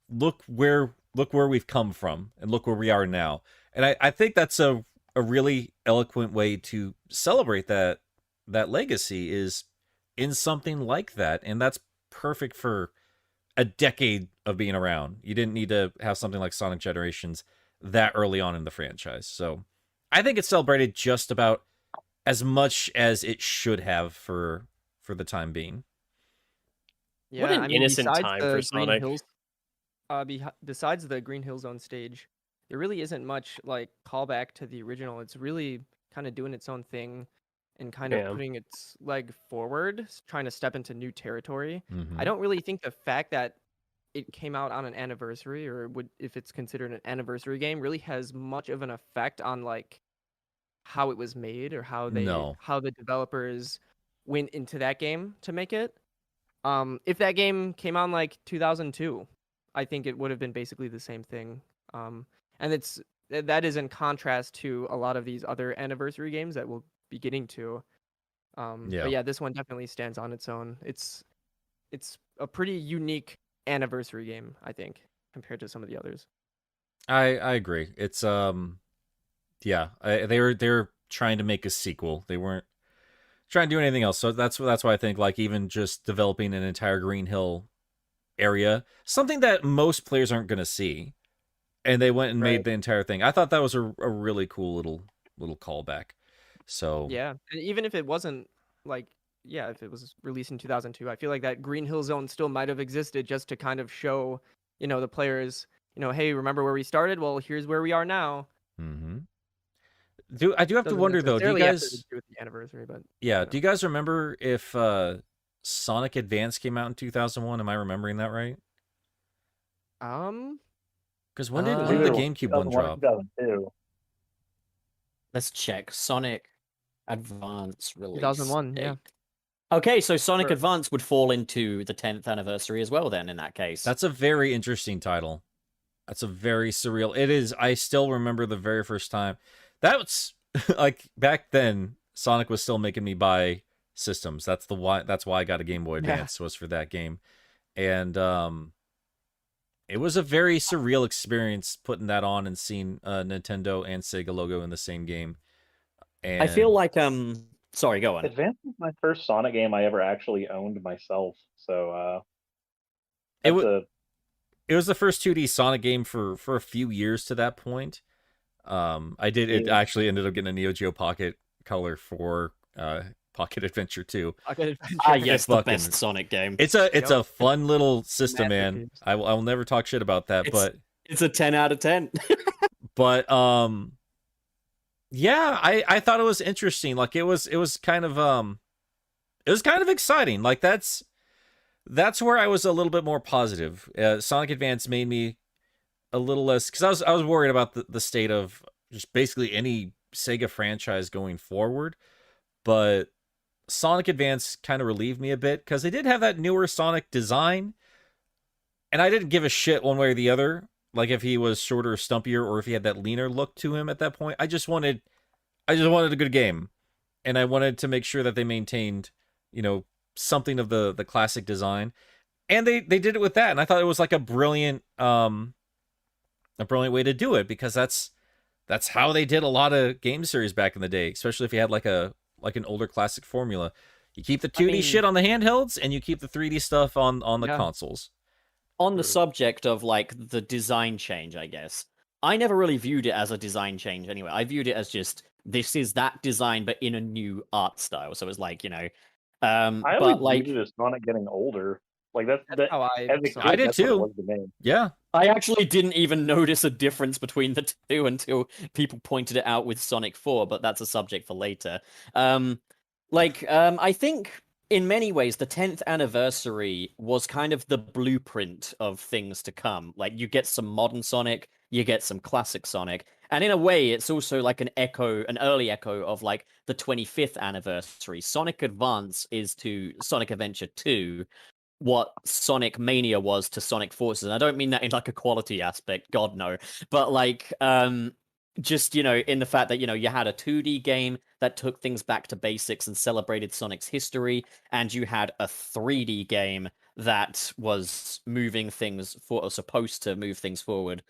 Speaker 2: look where we've come from and look where we are now. And I think that's a really eloquent way to celebrate that legacy is in something like that. And that's perfect for a decade of being around. You didn't need to have something like Sonic Generations that early on in the franchise. So I think it's celebrated just about as much as it should have for the time being.
Speaker 6: Yeah,
Speaker 4: What an
Speaker 6: I mean,
Speaker 4: innocent
Speaker 6: besides
Speaker 4: time
Speaker 6: the
Speaker 4: for
Speaker 6: Green
Speaker 4: Sonic.
Speaker 6: Hills, besides the Green Hill Zone stage, there really isn't much like callback to the original. It's really kind of doing its own thing and kind of
Speaker 4: Yeah.
Speaker 6: putting its leg forward, trying to step into new territory.
Speaker 2: Mhm.
Speaker 6: I don't really think the fact that it came out on an anniversary, or would if it's considered an anniversary game, really has much of an effect on like how it was made or
Speaker 2: No.
Speaker 6: how the developers went into that game to make it. If that game came out in like 2002, I think it would have been basically the same thing. And that is in contrast to a lot of these other anniversary games that we'll be getting to.
Speaker 2: Yeah.
Speaker 6: But yeah, this one definitely stands on its own. It's a pretty unique anniversary game, I think, compared to some of the others.
Speaker 2: I agree. It's yeah, they were trying to make a sequel. They weren't trying to do anything else. So that's why I think like even just developing an entire Green Hill area, something that most players aren't going to see, and they went and made
Speaker 6: Right.
Speaker 2: the entire thing. I thought that was a really cool little callback. So
Speaker 6: Yeah, and even if it wasn't like, yeah, if it was released in 2002, I feel like that Green Hill Zone still might have existed just to kind of show, the players, hey, remember where we started? Well, here's where we are now.
Speaker 2: mhm. I do have to
Speaker 6: Doesn't
Speaker 2: wonder though, do you
Speaker 6: necessarily have to
Speaker 2: guys
Speaker 6: do with the anniversary, but
Speaker 2: yeah,
Speaker 6: you
Speaker 2: do
Speaker 6: know.
Speaker 2: you guys remember if Sonic Advance came out in 2001? Am I remembering that right?
Speaker 6: Um,
Speaker 2: Because
Speaker 5: It was
Speaker 2: when did the
Speaker 5: either
Speaker 2: GameCube one
Speaker 5: 2001 or
Speaker 2: drop?
Speaker 5: 2002.
Speaker 3: Let's check. Sonic Advance release
Speaker 6: 2001, yeah.
Speaker 3: date. Okay, so Sonic
Speaker 6: Sure.
Speaker 3: Advance would fall into the 10th anniversary as well then in that case.
Speaker 2: That's a very interesting title. That's a very surreal. It is. I still remember the very first time. That was like back then. Sonic was still making me buy systems. That's why I got a Game Boy
Speaker 6: Yeah.
Speaker 2: Advance was for that game, and it was a very surreal experience putting that on and seeing Nintendo and Sega logo in the same game. And
Speaker 3: I feel like sorry, go on.
Speaker 5: Advance was my first Sonic game I ever actually owned myself. So
Speaker 2: it
Speaker 5: that's
Speaker 2: was
Speaker 5: a
Speaker 2: it was the first 2D Sonic game for a few years to that point. It
Speaker 5: Yeah.
Speaker 2: actually ended up getting a Neo Geo Pocket Color for Pocket Adventure 2.
Speaker 6: Pocket Adventure.
Speaker 3: Ah, yes, the
Speaker 2: fucking-
Speaker 3: best Sonic game.
Speaker 2: It's a
Speaker 6: Yep.
Speaker 2: fun little system, man.
Speaker 6: Masterpiece.
Speaker 2: I will never talk shit about that,
Speaker 3: It's- It's a 10 out of 10.
Speaker 2: but yeah, I thought it was interesting. Like it was kind of exciting. Like that's where I was a little bit more positive. Sonic Advance made me a little less, because I was worried about the state of just basically any Sega franchise going forward, but Sonic Advance kind of relieved me a bit because they did have that newer Sonic design, and I didn't give a shit one way or the other, like if he was shorter or stumpier or if he had that leaner look to him at that point. I just wanted a good game, and I wanted to make sure that they maintained, something of the classic design, and they did it with that, and I thought it was like a brilliant way to do it, because that's how they did a lot of game series back in the day, especially if you had like an older classic formula. You keep the 2D shit on the handhelds, and you keep the 3D stuff on the
Speaker 6: Yeah.
Speaker 2: consoles.
Speaker 3: On the
Speaker 6: True.
Speaker 3: subject of like the design change, I guess, I never really viewed it as a design change anyway. I viewed it as just, this is that design but in a new art style. So it's like,
Speaker 5: I
Speaker 3: But
Speaker 5: always
Speaker 3: like,
Speaker 5: viewed it as Sonic getting older. Like that's
Speaker 6: That's how I
Speaker 5: as a
Speaker 6: saw
Speaker 5: kid,
Speaker 2: I
Speaker 6: it.
Speaker 2: did
Speaker 5: that's what it
Speaker 2: too.
Speaker 5: was to me.
Speaker 2: Yeah.
Speaker 3: I actually didn't even notice a difference between the two until people pointed it out with Sonic 4, but that's a subject for later. I think in many ways the 10th anniversary was kind of the blueprint of things to come. Like you get some modern Sonic, you get some classic Sonic, and in a way it's also like an early echo of like the 25th anniversary. Sonic Advance is to Sonic Adventure 2 what Sonic Mania was to Sonic Forces. And I don't mean that in like a quality aspect, God no. But like just, in the fact that, you had a 2D game that took things back to basics and celebrated Sonic's history, and you had a 3D game that was moving things or supposed to move things forward.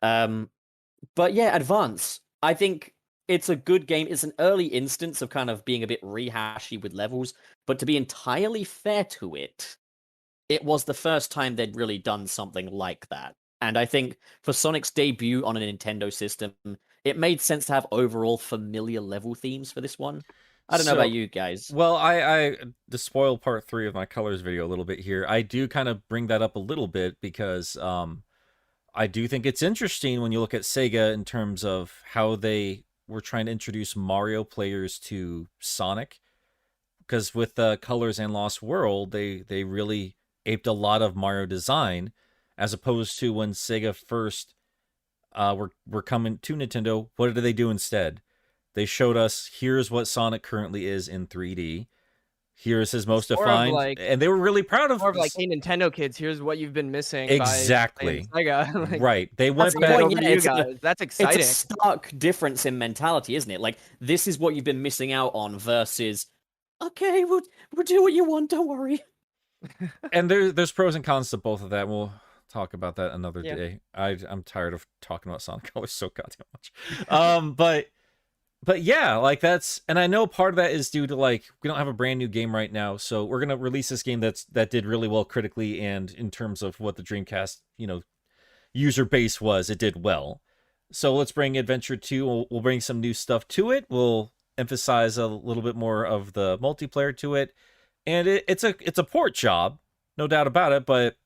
Speaker 3: But yeah, Advance. I think it's a good game. It's an early instance of kind of being a bit rehashy with levels, but to be entirely fair to it was the first time they'd really done something like that. And I think for Sonic's debut on a Nintendo system, it made sense to have overall familiar level themes for this one. I don't know about you guys.
Speaker 2: Well, I to spoil part 3 of my colors video a little bit here, I do kind of bring that up a little bit because I do think it's interesting when you look at Sega in terms of how they were trying to introduce Mario players to Sonic. Because with Colors and Lost World, they really aped a lot of Mario design, as opposed to when Sega first were coming to Nintendo. What did they do instead? They showed us, here's what Sonic currently is in 3D. Here's his most defined, and they were really proud of.
Speaker 6: More of like, hey, Nintendo kids, here's what you've been missing.
Speaker 2: Exactly.
Speaker 6: By Sega. Like,
Speaker 2: Right. They went
Speaker 3: the
Speaker 2: back.
Speaker 3: point,
Speaker 6: over
Speaker 3: yeah,
Speaker 6: to you guys. That's exciting.
Speaker 3: It's a stark difference in mentality, isn't it? Like, this is what you've been missing out on versus, okay, we'll do what you want, don't worry.
Speaker 2: And there's pros and cons to both of that. We'll talk about that another
Speaker 6: Yeah.
Speaker 2: day. I'm tired of talking about Sonic Colors so goddamn much. But yeah, like that's, and I know part of that is due to like we don't have a brand new game right now, so we're gonna release this game that did really well critically and in terms of what the Dreamcast user base was, it did well. So let's bring Adventure 2. We'll bring some new stuff to it. We'll emphasize a little bit more of the multiplayer to it, and it's a port job, no doubt about it. But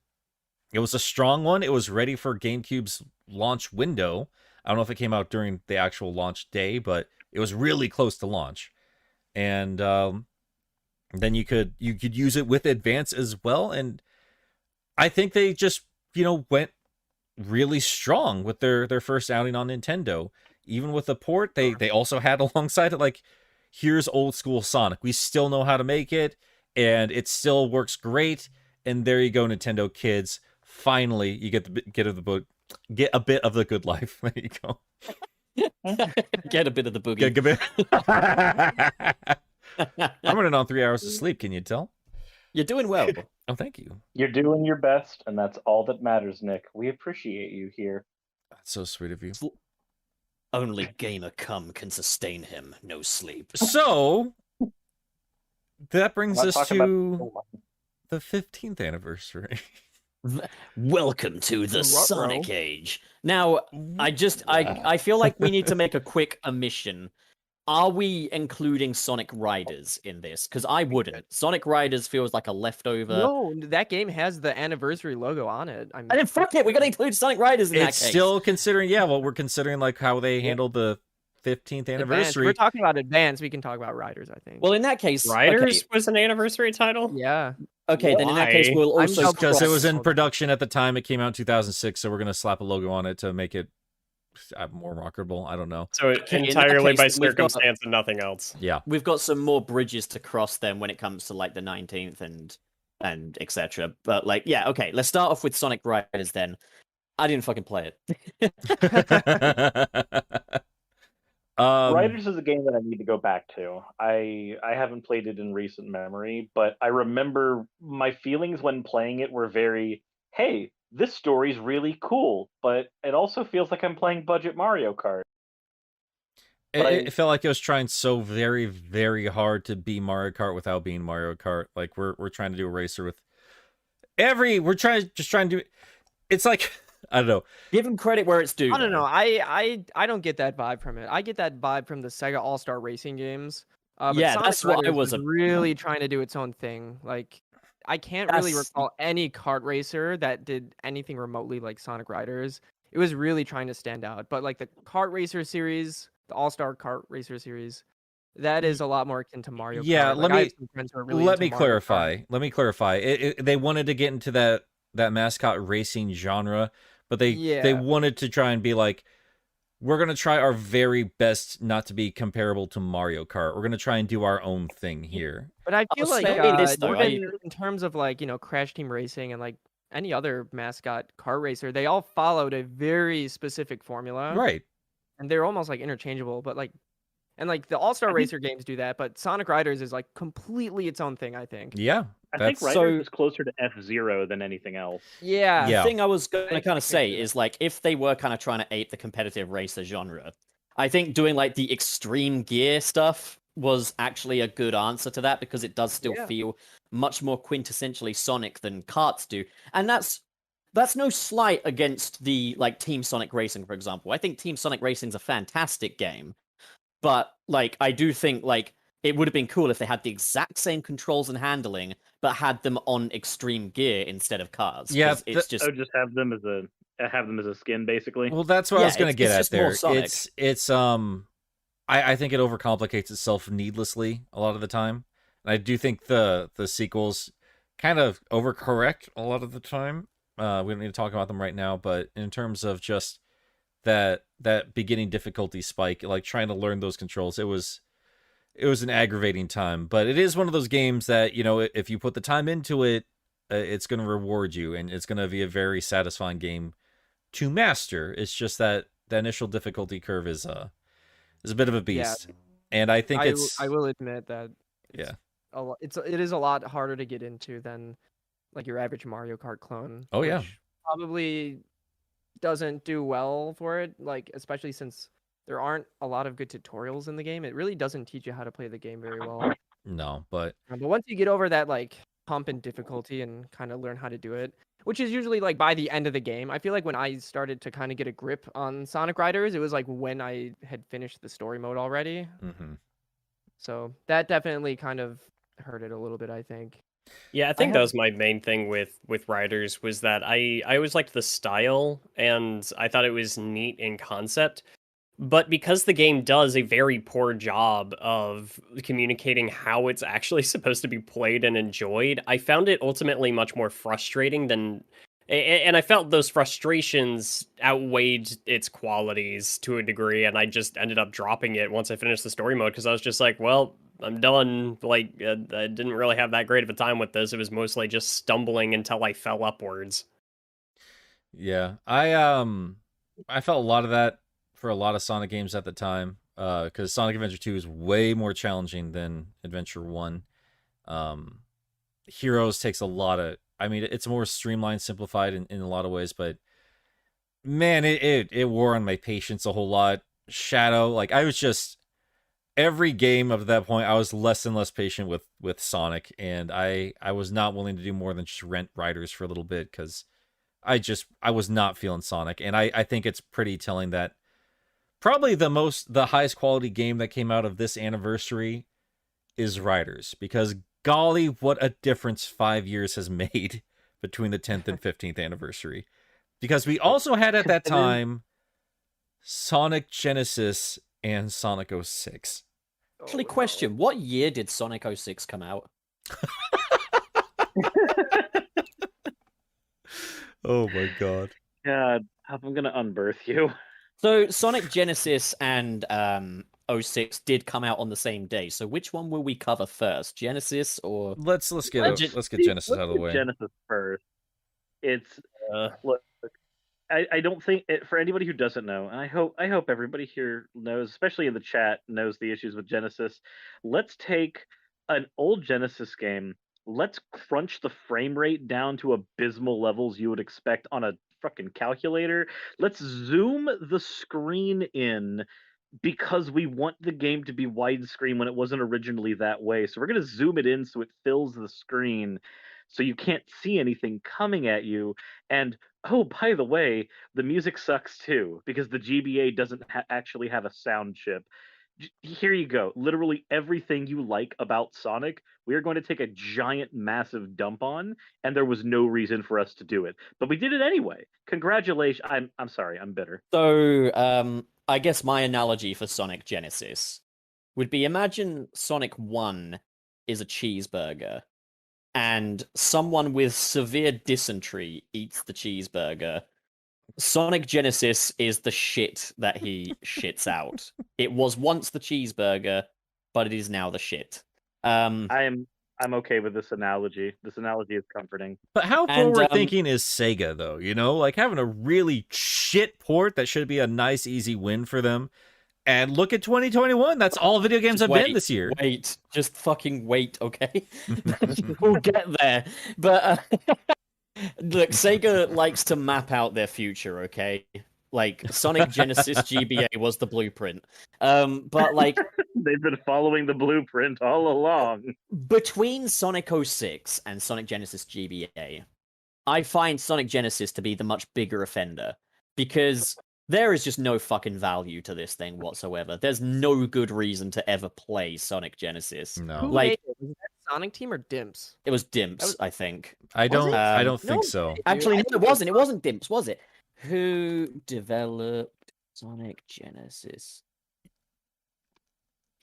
Speaker 2: it was a strong one. It was ready for GameCube's launch window. I don't know if it came out during the actual launch day, but it was really close to launch. And then you could use it with Advance as well. And I think they just went really strong with their first outing on Nintendo. Even with the port, they also had alongside it like, here's old school Sonic. We still know how to make it, and it still works great. And there you go, Nintendo kids. Finally, you get a bit of the good life. There you go.
Speaker 3: Get a bit of the boogie.
Speaker 2: Get a bit. I'm running on 3 hours of sleep. Can you tell?
Speaker 3: You're doing well.
Speaker 2: Oh, thank you.
Speaker 5: You're doing your best, and that's all that matters, Nick. We appreciate you here.
Speaker 2: That's so sweet of you.
Speaker 3: Only gamer cum can sustain him. No sleep.
Speaker 2: So that brings
Speaker 5: I'm not
Speaker 2: us
Speaker 5: talking
Speaker 2: to
Speaker 5: about-
Speaker 2: the 15th anniversary.
Speaker 3: Welcome to the
Speaker 6: Ruh-roh.
Speaker 3: Sonic Age. Now, I feel like we need to make a quick omission. Are we including Sonic Riders in this? Because I wouldn't. Sonic Riders feels like a leftover.
Speaker 6: No, that game has the anniversary logo on it.
Speaker 3: And then fuck it, we gotta include Sonic Riders in that
Speaker 2: It's
Speaker 3: case.
Speaker 2: still considering, we're considering like how they handled the 15th anniversary.
Speaker 6: We're talking about Advance. We can talk about Riders, I think.
Speaker 3: Well, in that case,
Speaker 4: Riders was an anniversary title?
Speaker 6: yeah.
Speaker 3: Okay, then in that case,
Speaker 4: Why?
Speaker 3: we'll
Speaker 6: I'm
Speaker 3: also
Speaker 6: so
Speaker 2: Because it was in
Speaker 6: Cross-
Speaker 2: production at the time. It came out in 2006, so we're going to slap a logo on it to make it more rockable. I don't know.
Speaker 4: So
Speaker 3: Okay, in that
Speaker 4: entirely by
Speaker 3: case, we've got-
Speaker 4: circumstance and nothing else.
Speaker 2: Yeah.
Speaker 3: We've got some more bridges to cross then when it comes to like the 19th and etc. But like, yeah, okay, let's start off with Sonic Riders then. I didn't fucking play it.
Speaker 5: Riders is a game that I need to go back to. I haven't played it in recent memory, but I remember my feelings when playing it were very, hey, this story's really cool, but it also feels like I'm playing budget Mario Kart.
Speaker 2: It felt like it was trying so very, very hard to be Mario Kart without being Mario Kart. Like we're trying to do a racer with we're trying to do. It's like I don't know.
Speaker 3: Give him credit where it's due.
Speaker 6: I don't
Speaker 3: though.
Speaker 6: know. I don't get that vibe from it. I get that vibe from the Sega All-Star Racing games. But
Speaker 3: Yeah,
Speaker 6: Sonic
Speaker 3: that's what I
Speaker 6: Riders
Speaker 3: was
Speaker 6: was really trying to do its own thing. Like, I can't really
Speaker 3: That's-
Speaker 6: recall any kart racer that did anything remotely like Sonic Riders. It was really trying to stand out. But like the kart racer series, the All-Star Kart Racer series, that is a lot more akin to Mario
Speaker 2: Yeah,
Speaker 6: Kart. Like, I have some friends who are really
Speaker 2: let
Speaker 6: into
Speaker 2: me
Speaker 6: Mario Kart.
Speaker 2: clarify. Let me clarify. They wanted to get into that mascot racing genre, but they
Speaker 6: Yeah.
Speaker 2: wanted to try and be like, we're gonna try our very best not to be comparable to Mario Kart. We're gonna try and do our own thing here.
Speaker 6: But I feel like
Speaker 3: say this, though,
Speaker 6: even in terms of like, Crash Team Racing and like any other mascot car racer, they all followed a very specific formula.
Speaker 2: Right.
Speaker 6: And they're almost like interchangeable, but like and like the All-Star Racer games do that, but Sonic Riders is like completely its own thing, I think.
Speaker 2: Yeah.
Speaker 5: I think
Speaker 2: That's
Speaker 5: Riders is closer to F-Zero than anything else.
Speaker 6: Yeah.
Speaker 2: Yeah.
Speaker 3: The thing I was going to
Speaker 6: I
Speaker 3: kind of
Speaker 6: think
Speaker 3: say is like if they were kind of trying to ape the competitive racer genre, I think doing like the extreme gear stuff was actually a good answer to that because it does still
Speaker 6: Yeah.
Speaker 3: feel much more quintessentially Sonic than karts do, and that's no slight against the like Team Sonic Racing, for example. I think Team Sonic Racing's a fantastic game, but like I do think like it would have been cool if they had the exact same controls and handling, but had them on extreme gear instead of cars.
Speaker 2: Yeah,
Speaker 3: 'cause it's just
Speaker 5: Oh, just have them as a skin, basically.
Speaker 2: well, that's what I
Speaker 3: Yeah,
Speaker 2: was gonna
Speaker 3: it's
Speaker 2: get at
Speaker 3: just more
Speaker 2: there.
Speaker 3: Sonic.
Speaker 2: It's I think it overcomplicates itself needlessly a lot of the time. And I do think the sequels kind of overcorrect a lot of the time. We don't need to talk about them right now, but in terms of just that beginning difficulty spike, like trying to learn those controls, it was an aggravating time. But it is one of those games that, if you put the time into it, it's going to reward you, and it's going to be a very satisfying game to master. It's just that the initial difficulty curve is a bit of a beast. And I think
Speaker 6: I will admit that
Speaker 2: yeah.
Speaker 6: it is a lot harder to get into than like your average Mario Kart clone.
Speaker 2: Oh, yeah.
Speaker 6: which probably doesn't do well for it, like especially since there aren't a lot of good tutorials in the game. It really doesn't teach you how to play the game very well.
Speaker 2: No, but
Speaker 6: But once you get over that like hump in difficulty and kind of learn how to do it, which is usually like by the end of the game. I feel like when I started to kind of get a grip on Sonic Riders, it was like when I had finished the story mode already.
Speaker 2: mhm.
Speaker 6: So that definitely kind of hurt it a little bit, I think.
Speaker 4: Yeah, I think
Speaker 6: have-
Speaker 4: that was my main thing with Riders was that I always liked the style and I thought it was neat in concept. But because the game does a very poor job of communicating how it's actually supposed to be played and enjoyed, I found it ultimately much more frustrating than. And I felt those frustrations outweighed its qualities to a degree, and I just ended up dropping it once I finished the story mode because I was just like, well, I'm done. Like, I didn't really have that great of a time with this. It was mostly just stumbling until I fell upwards.
Speaker 2: Yeah. I felt a lot of that for a lot of Sonic games at the time, because Sonic Adventure 2 is way more challenging than Adventure 1. Heroes takes a lot of, I mean, it's more streamlined, simplified in a lot of ways, but man, it wore on my patience a whole lot. Shadow, like I was just, every game up to that point, I was less and less patient with Sonic, and I was not willing to do more than just rent Riders for a little bit, because I was not feeling Sonic, and I think it's pretty telling that probably the highest quality game that came out of this anniversary is Riders, because golly, what a difference 5 years has made between the 10th and 15th anniversary. Because we also had at that time Sonic Genesis and Sonic 06.
Speaker 3: Actually, question: what year did Sonic 06 come out?
Speaker 2: Oh my god.
Speaker 5: God, I'm gonna unbirth you.
Speaker 3: So Sonic Genesis and 06 did come out on the same day. So which one will we cover first, Genesis or?
Speaker 2: Let's get Genesis out of the way.
Speaker 5: Genesis first. It's
Speaker 4: Uh,
Speaker 5: look. I don't think for anybody who doesn't know, and I hope everybody here knows, especially in the chat, knows the issues with Genesis. Let's take an old Genesis game. Let's crunch the frame rate down to abysmal levels you would expect on a fucking calculator. Let's zoom the screen in because we want the game to be widescreen when it wasn't originally that way. So we're going to zoom it in so it fills the screen so you can't see anything coming at you. And oh, by the way, the music sucks too because the GBA doesn't actually have a sound chip. Here you go. Literally everything you like about Sonic, we are going to take a giant, massive dump on, and there was no reason for us to do it, but we did it anyway. Congratulations. I'm sorry. I'm bitter.
Speaker 3: So, I guess my analogy for Sonic Genesis would be imagine Sonic 1 is a cheeseburger, and someone with severe dysentery eats the cheeseburger. Sonic Genesis is the shit that he shits out. It was once the cheeseburger, but it is now the shit.
Speaker 5: I'm okay with this analogy. This analogy is comforting.
Speaker 2: But how
Speaker 3: And,
Speaker 2: forward thinking is Sega though? You know, like having a really shit port that should be a nice, easy win for them. And look at 2021. That's all video games have been this year.
Speaker 3: Wait, just fucking wait, okay? We'll get there. But look, Sega likes to map out their future, okay? Like Sonic Genesis GBA was the blueprint. But like
Speaker 5: They've been following the blueprint all along.
Speaker 3: between Sonic 06 and Sonic Genesis GBA, I find Sonic Genesis to be the much bigger offender because there is just no fucking value to this thing whatsoever. There's no good reason to ever play Sonic Genesis.
Speaker 6: Who
Speaker 2: No,
Speaker 3: Like-
Speaker 6: made it? Was that Sonic Team or Dimps?
Speaker 3: It was Dimps,
Speaker 6: That was-
Speaker 3: I think.
Speaker 2: I don't.
Speaker 3: it?
Speaker 2: I don't
Speaker 6: No,
Speaker 2: think so.
Speaker 3: Actually,
Speaker 6: I
Speaker 3: no,
Speaker 6: think
Speaker 3: it wasn't. It wasn't Dimps, was it? Who developed Sonic Genesis?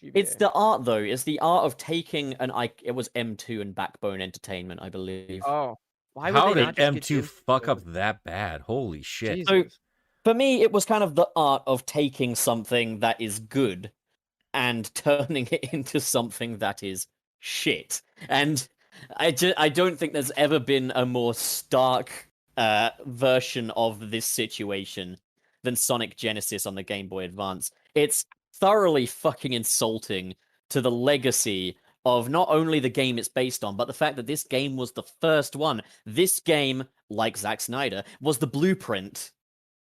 Speaker 3: It's
Speaker 6: GBA.
Speaker 3: the art, though. It's the art of taking an. It was M2 and Backbone Entertainment, I believe.
Speaker 6: Oh, why would
Speaker 2: How
Speaker 6: they
Speaker 2: did
Speaker 6: not just get
Speaker 2: M2
Speaker 6: Dimps
Speaker 2: fuck
Speaker 6: to-
Speaker 2: up that bad? Holy shit!
Speaker 6: Jesus.
Speaker 3: For me, it was kind of the art of taking something that is good and turning it into something that is shit. And I don't think there's ever been a more stark version of this situation than Sonic Genesis on the Game Boy Advance. It's thoroughly fucking insulting to the legacy of not only the game it's based on, but the fact that this game was the first one. This game, like Zack Snyder, was the blueprint,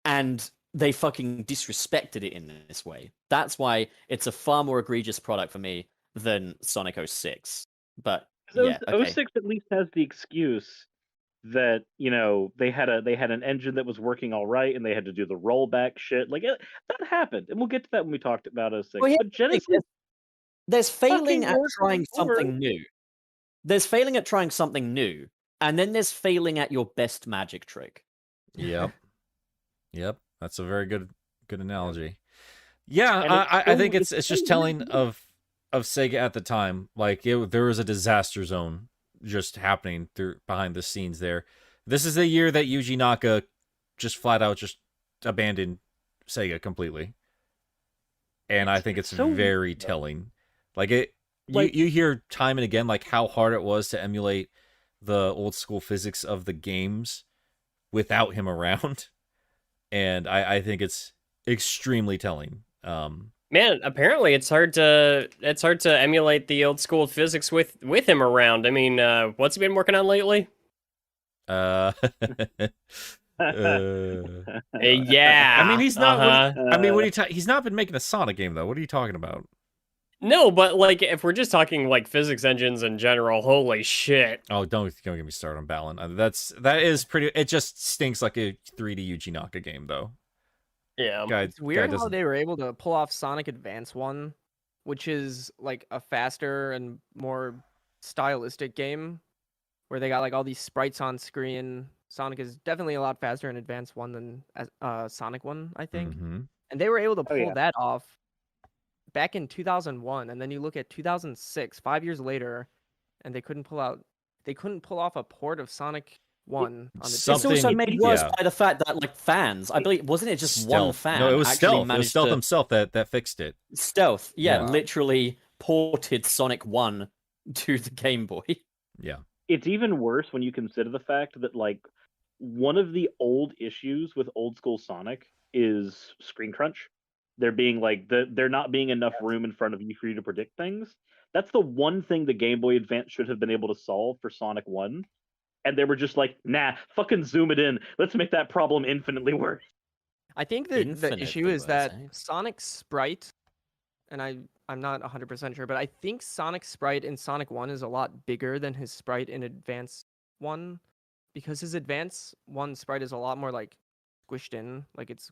Speaker 3: and they fucking disrespected it in this way. That's why it's a far more egregious product for me than Sonic 06. But yeah, okay.
Speaker 5: 06 at least has the excuse that they had an engine that was working all right, and they had to do the rollback shit. Like that happened, and we'll get to that when we talked about 06.
Speaker 3: Well, here's
Speaker 5: But
Speaker 3: the thing,
Speaker 5: Genesis,
Speaker 3: there's failing
Speaker 5: fucking
Speaker 3: at
Speaker 5: worked
Speaker 3: trying
Speaker 5: before.
Speaker 3: something new. There's failing at trying something new, and then there's failing at your best magic trick.
Speaker 2: Yep. Yep. That's a very good analogy. Yeah,
Speaker 5: And
Speaker 2: I think it's
Speaker 5: it's
Speaker 2: just
Speaker 5: so
Speaker 2: telling
Speaker 5: weird.
Speaker 2: of Sega at the time. Like there was a disaster zone just happening through behind the scenes there. This is the year that Yuji Naka just flat out just abandoned Sega completely. And I think it's
Speaker 5: so
Speaker 2: very
Speaker 5: weird, though.
Speaker 2: telling. Like it
Speaker 5: Like-
Speaker 2: you hear time and again like how hard it was to emulate the old school physics of the games without him around. And I think it's extremely telling.
Speaker 4: Man, apparently it's hard to emulate the old school physics with him around. I mean, what's he been working on lately?
Speaker 2: Uh,
Speaker 4: Yeah.
Speaker 2: I mean, he's not.
Speaker 4: Uh-huh.
Speaker 2: I mean, what are you he's not been making a Sonic game though. What are you talking about?
Speaker 4: No, but like if we're just talking like physics engines in general, holy shit.
Speaker 2: Oh, don't get me started on Balan. That is pretty. It just stinks like a 3D Yuji Naka game though.
Speaker 4: Yeah.
Speaker 6: It's weird how they were able to pull off Sonic Advance 1, which is like a faster and more stylistic game where they got like all these sprites on screen. Sonic is definitely a lot faster in Advance 1 than Sonic 1, I think.
Speaker 2: Mhm.
Speaker 6: And they were able to pull
Speaker 5: yeah.
Speaker 6: that off back in 2001, and then you look at 2006, 5 years later, and they couldn't pull off a port of Sonic 1 on the
Speaker 3: It's
Speaker 2: Something-
Speaker 3: also made worse
Speaker 2: yeah.
Speaker 3: by the fact that like fans, I believe, wasn't it just one
Speaker 2: Stealth.
Speaker 3: fan?
Speaker 2: No, it was
Speaker 3: actually
Speaker 2: Stealth. It was
Speaker 3: managed
Speaker 2: Stealth
Speaker 3: to-
Speaker 2: himself that fixed it.
Speaker 3: Stealth, yeah,
Speaker 2: Yeah.
Speaker 3: literally ported Sonic 1 to the Game Boy.
Speaker 2: Yeah.
Speaker 5: It's even worse when you consider the fact that like one of the old issues with old school Sonic is screen crunch. There being like there not being enough room in front of you for you to predict things. That's the one thing the Game Boy Advance should have been able to solve for Sonic 1. And they were just like, nah, fucking zoom it in. Let's make that problem infinitely worse.
Speaker 6: I think the
Speaker 3: Infinitely
Speaker 6: issue is
Speaker 3: worse,
Speaker 6: that
Speaker 3: eh?
Speaker 6: Sonic Sprite, and I'm not 100% sure, but I think Sonic Sprite in Sonic 1 is a lot bigger than his sprite in Advance 1, because his Advance 1 sprite is a lot more like squished in, like it's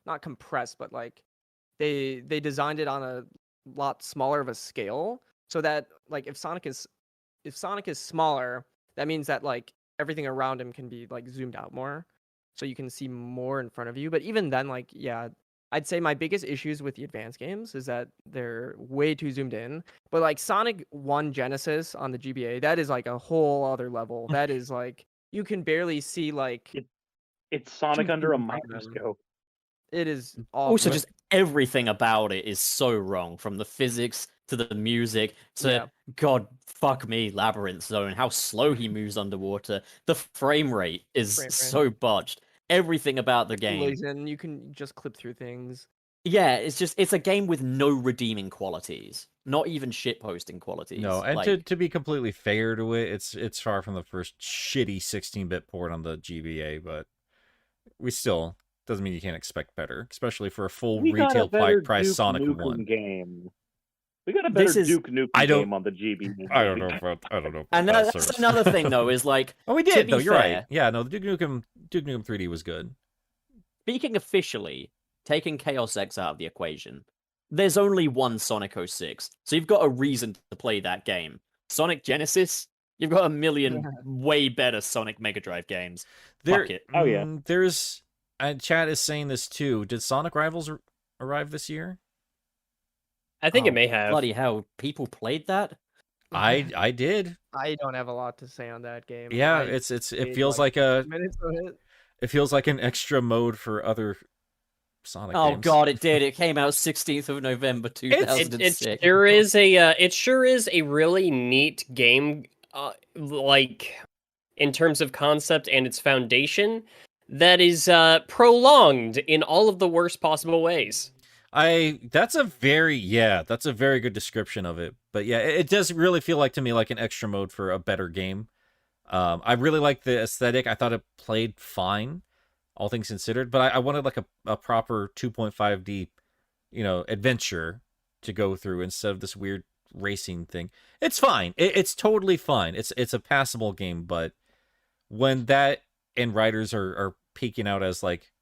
Speaker 6: not compressed, but like they designed it on a lot smaller of a scale, so that like if Sonic is smaller, that means that like everything around him can be like zoomed out more, so you can see more in front of you. But even then, like yeah, I'd say my biggest issues with the advanced games is that they're way too zoomed in. But like Sonic 1 Genesis on the GBA, that is like a whole other level. That is like you can barely see like
Speaker 5: It's
Speaker 6: 2
Speaker 5: Sonic
Speaker 6: feet
Speaker 5: under a
Speaker 6: in front of him.
Speaker 5: microscope.
Speaker 6: It is awful.
Speaker 3: Also, just everything about it is so wrong, from the physics to the music to
Speaker 6: Yeah.
Speaker 3: God fuck me, Labyrinth Zone. How slow he moves underwater. The frame rate is
Speaker 6: Frame rate.
Speaker 3: so botched. Everything about the game.
Speaker 6: Collision, you can just clip through things.
Speaker 3: Yeah, it's a game with no redeeming qualities. Not even shitposting qualities.
Speaker 2: No, and
Speaker 3: like,
Speaker 2: to be completely fair to it, it's far from the first shitty 16-bit port on the GBA, but we still doesn't mean you can't expect better, especially for a full
Speaker 5: We got a
Speaker 2: retail
Speaker 5: better
Speaker 2: price
Speaker 5: Duke
Speaker 2: Sonic
Speaker 5: Nukem
Speaker 2: 1.
Speaker 5: game. We got a
Speaker 3: This
Speaker 5: better
Speaker 3: is-
Speaker 5: Duke Nukem
Speaker 2: I don't-
Speaker 5: game on the GB.
Speaker 2: I don't know about
Speaker 3: and
Speaker 2: that,
Speaker 3: that's
Speaker 2: sir.
Speaker 3: another thing though, is like
Speaker 2: Oh, we
Speaker 3: to
Speaker 2: did
Speaker 3: be
Speaker 2: though. You're
Speaker 3: fair,
Speaker 2: right. Yeah, no, the Duke Nukem 3D was good.
Speaker 3: speaking officially, taking Chaos X out of the equation, there's only one Sonic 06, so you've got a reason to play that game. Sonic Genesis, you've got a million way better Sonic Mega Drive games. Fuck it.
Speaker 5: Oh, yeah.
Speaker 2: There's chat is saying this too. Did Sonic Rivals arrive this year?
Speaker 4: I think
Speaker 3: Oh,
Speaker 4: it may have.
Speaker 3: Bloody hell, people played that?
Speaker 2: I did.
Speaker 6: I don't have a lot to say on that game.
Speaker 2: Yeah,
Speaker 6: I
Speaker 2: it
Speaker 6: played,
Speaker 2: feels
Speaker 6: like,
Speaker 2: like
Speaker 6: 2 minutes of it.
Speaker 2: it feels like an extra mode for other Sonic
Speaker 3: Oh
Speaker 2: games.
Speaker 3: god, it did. It came out 16th of November
Speaker 4: It
Speaker 3: 2006.
Speaker 4: sure is a really neat game, like in terms of concept and its foundation, that is prolonged in all of the worst possible ways.
Speaker 2: That's a very good description of it. But yeah, it does really feel like to me like an extra mode for a better game. I really like the aesthetic. I thought it played fine, all things considered. But I wanted like a proper 2.5D, adventure to go through instead of this weird racing thing. It's fine. It's totally fine. It's a passable game. But when that and Riders are peeking out as like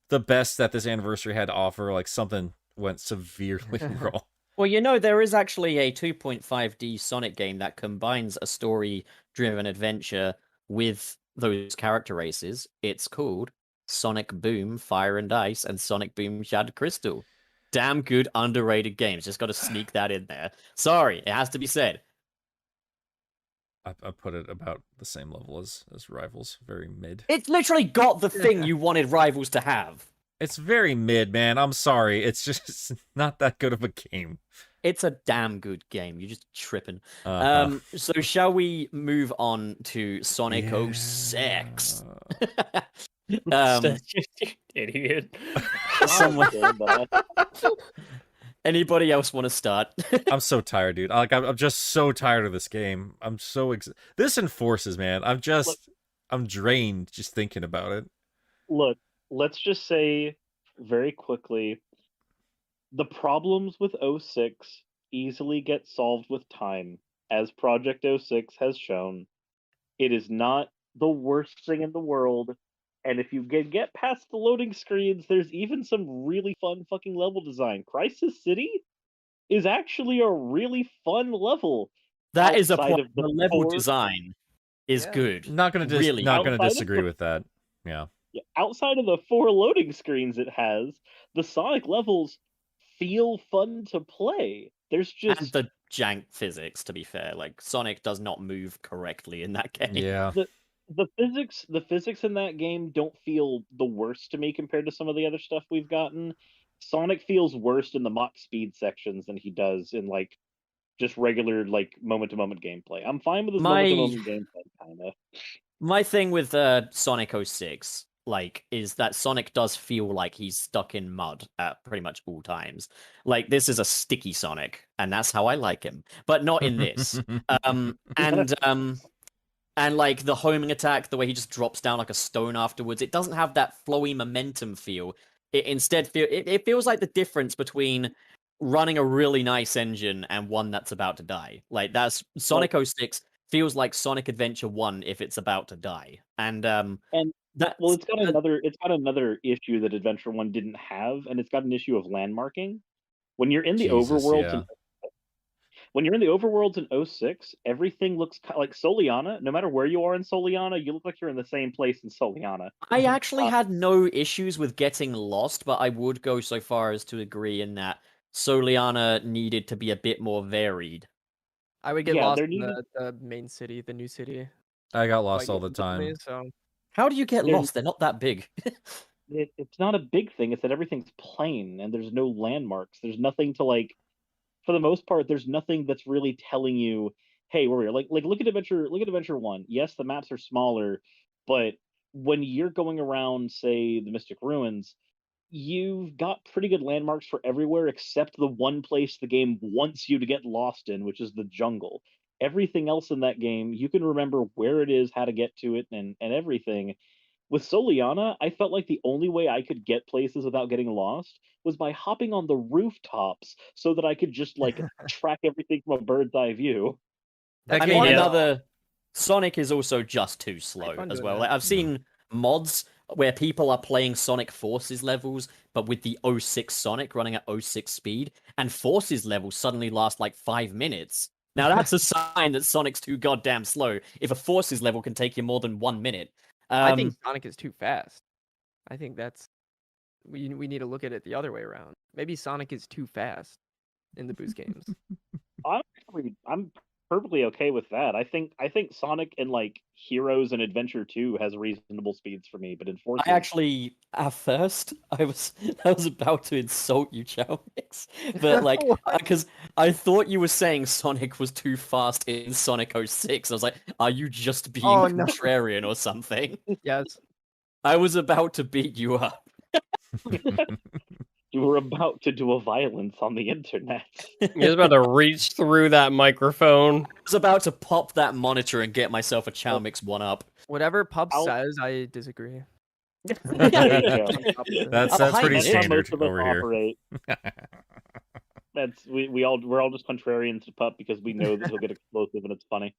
Speaker 2: the best that this anniversary had to offer, like something went severely wrong.
Speaker 3: Well, there is actually a 2.5D Sonic game that combines a story-driven adventure with those character races. It's called Sonic Boom Fire and Ice and Sonic Boom Shattered Crystal. Damn good, underrated games. Just got to sneak that in there. Sorry, it has to be said.
Speaker 2: I put it about the same level as Rivals. Very mid.
Speaker 3: It's literally got the thing you wanted Rivals to have.
Speaker 2: It's very mid, man. I'm sorry. It's just not that good of a game.
Speaker 3: It's a damn good game. You're just tripping.
Speaker 2: Uh-huh.
Speaker 3: So shall we move on to Sonic 06?
Speaker 4: Idiot.
Speaker 3: Someone... Anybody else want to start?
Speaker 2: I'm so tired, dude. I'm just so tired of this game. I'm so this Enforces, man. I'm drained just thinking about it.
Speaker 5: Look, let's just say very quickly, the problems with 06 easily get solved with time, as Project 06 has shown. It is not the worst thing in the world, and if you get past the loading screens, there's even some really fun fucking level design. Crisis City is actually a really fun level.
Speaker 3: That is a
Speaker 5: outside
Speaker 3: point.
Speaker 5: of
Speaker 3: The level
Speaker 5: four-
Speaker 3: design is
Speaker 6: Yeah.
Speaker 3: good.
Speaker 2: Not gonna
Speaker 3: Really?
Speaker 2: not gonna
Speaker 5: Outside of
Speaker 2: disagree
Speaker 5: the-
Speaker 2: with that. Yeah.
Speaker 5: Yeah, outside of the 4 loading screens it has, the Sonic levels feel fun to play. There's just
Speaker 3: And the jank physics, to be fair. Like, Sonic does not move correctly in that game.
Speaker 2: Yeah.
Speaker 5: the physics in that game don't feel the worst to me compared to some of the other stuff we've gotten. Sonic feels worse in the Mach speed sections than he does in like just regular like moment to moment gameplay. I'm fine with his moment to moment gameplay kind of.
Speaker 3: My thing with Sonic 06, is that Sonic does feel like he's stuck in mud at pretty much all times. Like, this is a sticky Sonic, and that's how I like him. But not in this. And like the homing attack, the way he just drops down like a stone afterwards, it doesn't have that flowy momentum feel. It instead it feels like the difference between running a really nice engine and one that's about to die. Like, that's Sonic 06 feels like Sonic Adventure 1 if it's about to die. And that
Speaker 5: Well, it's got another issue that Adventure 1 didn't have, and it's got an issue of landmarking. When you're in the
Speaker 2: Jesus,
Speaker 5: overworlds
Speaker 2: yeah.
Speaker 5: and when you're in the overworlds in 06, everything looks like Soliana. No matter where you are in Soliana, you look like you're in the same place in Soliana.
Speaker 3: I actually
Speaker 5: Uh,
Speaker 3: had no issues with getting lost, but I would go so far as to agree in that Soliana needed to be a bit more varied.
Speaker 6: I would get
Speaker 5: Yeah,
Speaker 6: lost
Speaker 5: there
Speaker 6: in
Speaker 5: needed
Speaker 6: the main city, the new city.
Speaker 2: I got
Speaker 6: Like
Speaker 2: lost all the
Speaker 6: instantly,
Speaker 2: time.
Speaker 6: so
Speaker 3: How do you get
Speaker 5: There-
Speaker 3: lost? They're not that big.
Speaker 5: it's not a big thing. It's that everything's plain and there's no landmarks. There's nothing to like. For the most part, there's nothing that's really telling you, hey, where we are. Like look at Adventure One. Yes, the maps are smaller, but when you're going around, say, the Mystic Ruins, you've got pretty good landmarks for everywhere except the one place the game wants you to get lost in, which is the jungle. Everything else in that game, you can remember where it is, how to get to it, and everything. With Soliana, I felt like the only way I could get places without getting lost was by hopping on the rooftops so that I could just like track everything from a bird's eye view.
Speaker 2: That
Speaker 3: I
Speaker 2: game
Speaker 3: mean,
Speaker 2: is-
Speaker 3: another Sonic is also just too slow
Speaker 6: fun
Speaker 3: as
Speaker 6: doing
Speaker 3: well.
Speaker 6: that.
Speaker 3: Like, I've seen mods where people are playing Sonic Forces levels, but with the 06 Sonic running at 06 speed, and Forces levels suddenly last like 5 minutes. Now that's a sign that Sonic's too goddamn slow. If a Forces level can take you more than 1 minute.
Speaker 6: I think Sonic is too fast. I think that's we need to look at it the other way around. Maybe Sonic is too fast in the boost games.
Speaker 5: I'm perfectly okay with that. I think Sonic and like Heroes and Adventure 2 has reasonable speeds for me, but in Forces,
Speaker 3: I actually, at first, I was about to insult you, chaomix, but like, because I thought you were saying Sonic was too fast in Sonic 06. I was like, are you just being
Speaker 6: Oh, no.
Speaker 3: contrarian or something?
Speaker 6: Yes.
Speaker 3: I was about to beat you up.
Speaker 5: you were about to do a violence on the internet.
Speaker 4: He was about to reach through that microphone.
Speaker 3: I was about to pop that monitor and get myself a chaomix 1-up.
Speaker 6: Whatever Pub
Speaker 5: I'll-
Speaker 6: says, I disagree.
Speaker 5: There you go.
Speaker 2: That's
Speaker 3: I'll hide
Speaker 2: pretty
Speaker 3: it.
Speaker 5: That's how
Speaker 2: standard
Speaker 5: most of us
Speaker 2: over here.
Speaker 5: operate. We're all just contrarians to Pup because we know that he'll get explosive and it's funny.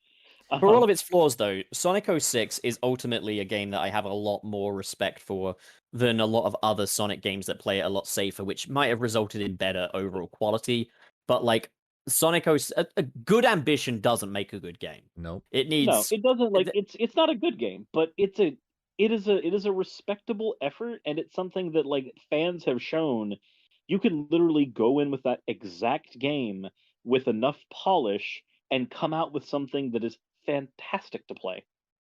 Speaker 3: For all of its flaws, though, Sonic 06 is ultimately a game that I have a lot more respect for than a lot of other Sonic games that play it a lot safer, which might have resulted in better overall quality. But, like, Sonic 06, a good ambition doesn't make a good game.
Speaker 2: Nope.
Speaker 3: It
Speaker 5: No,
Speaker 3: needs...
Speaker 5: it doesn't. Like it's not a good game, but it is a respectable effort, and it's something that like fans have shown. You can literally go in with that exact game with enough polish and come out with something that is fantastic to play.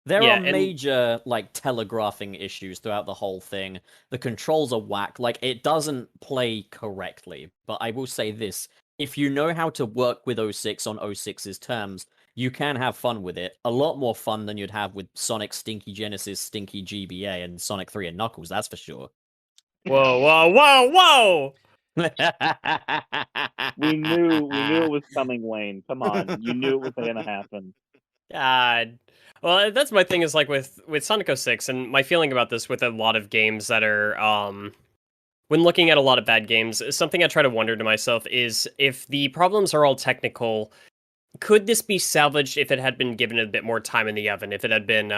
Speaker 3: There
Speaker 4: Yeah,
Speaker 3: are
Speaker 4: and-
Speaker 3: major, like, telegraphing issues throughout the whole thing. The controls are whack. Like, it doesn't play correctly. But I will say this. If you know how to work with 06 on 06's terms, you can have fun with it. A lot more fun than you'd have with Sonic Stinky Genesis, Stinky GBA, and Sonic 3 and Knuckles, that's for sure.
Speaker 4: Whoa, whoa, whoa, whoa!
Speaker 5: We knew it was coming, Wayne. Come on, you knew it was going to happen.
Speaker 4: God. Well, that's my thing is like with Sonic 06, and my feeling about this with a lot of games that are when looking at a lot of bad games, something I try to wonder to myself is if the problems are all technical, could this be salvaged if it had been given a bit more time in the oven, if it had been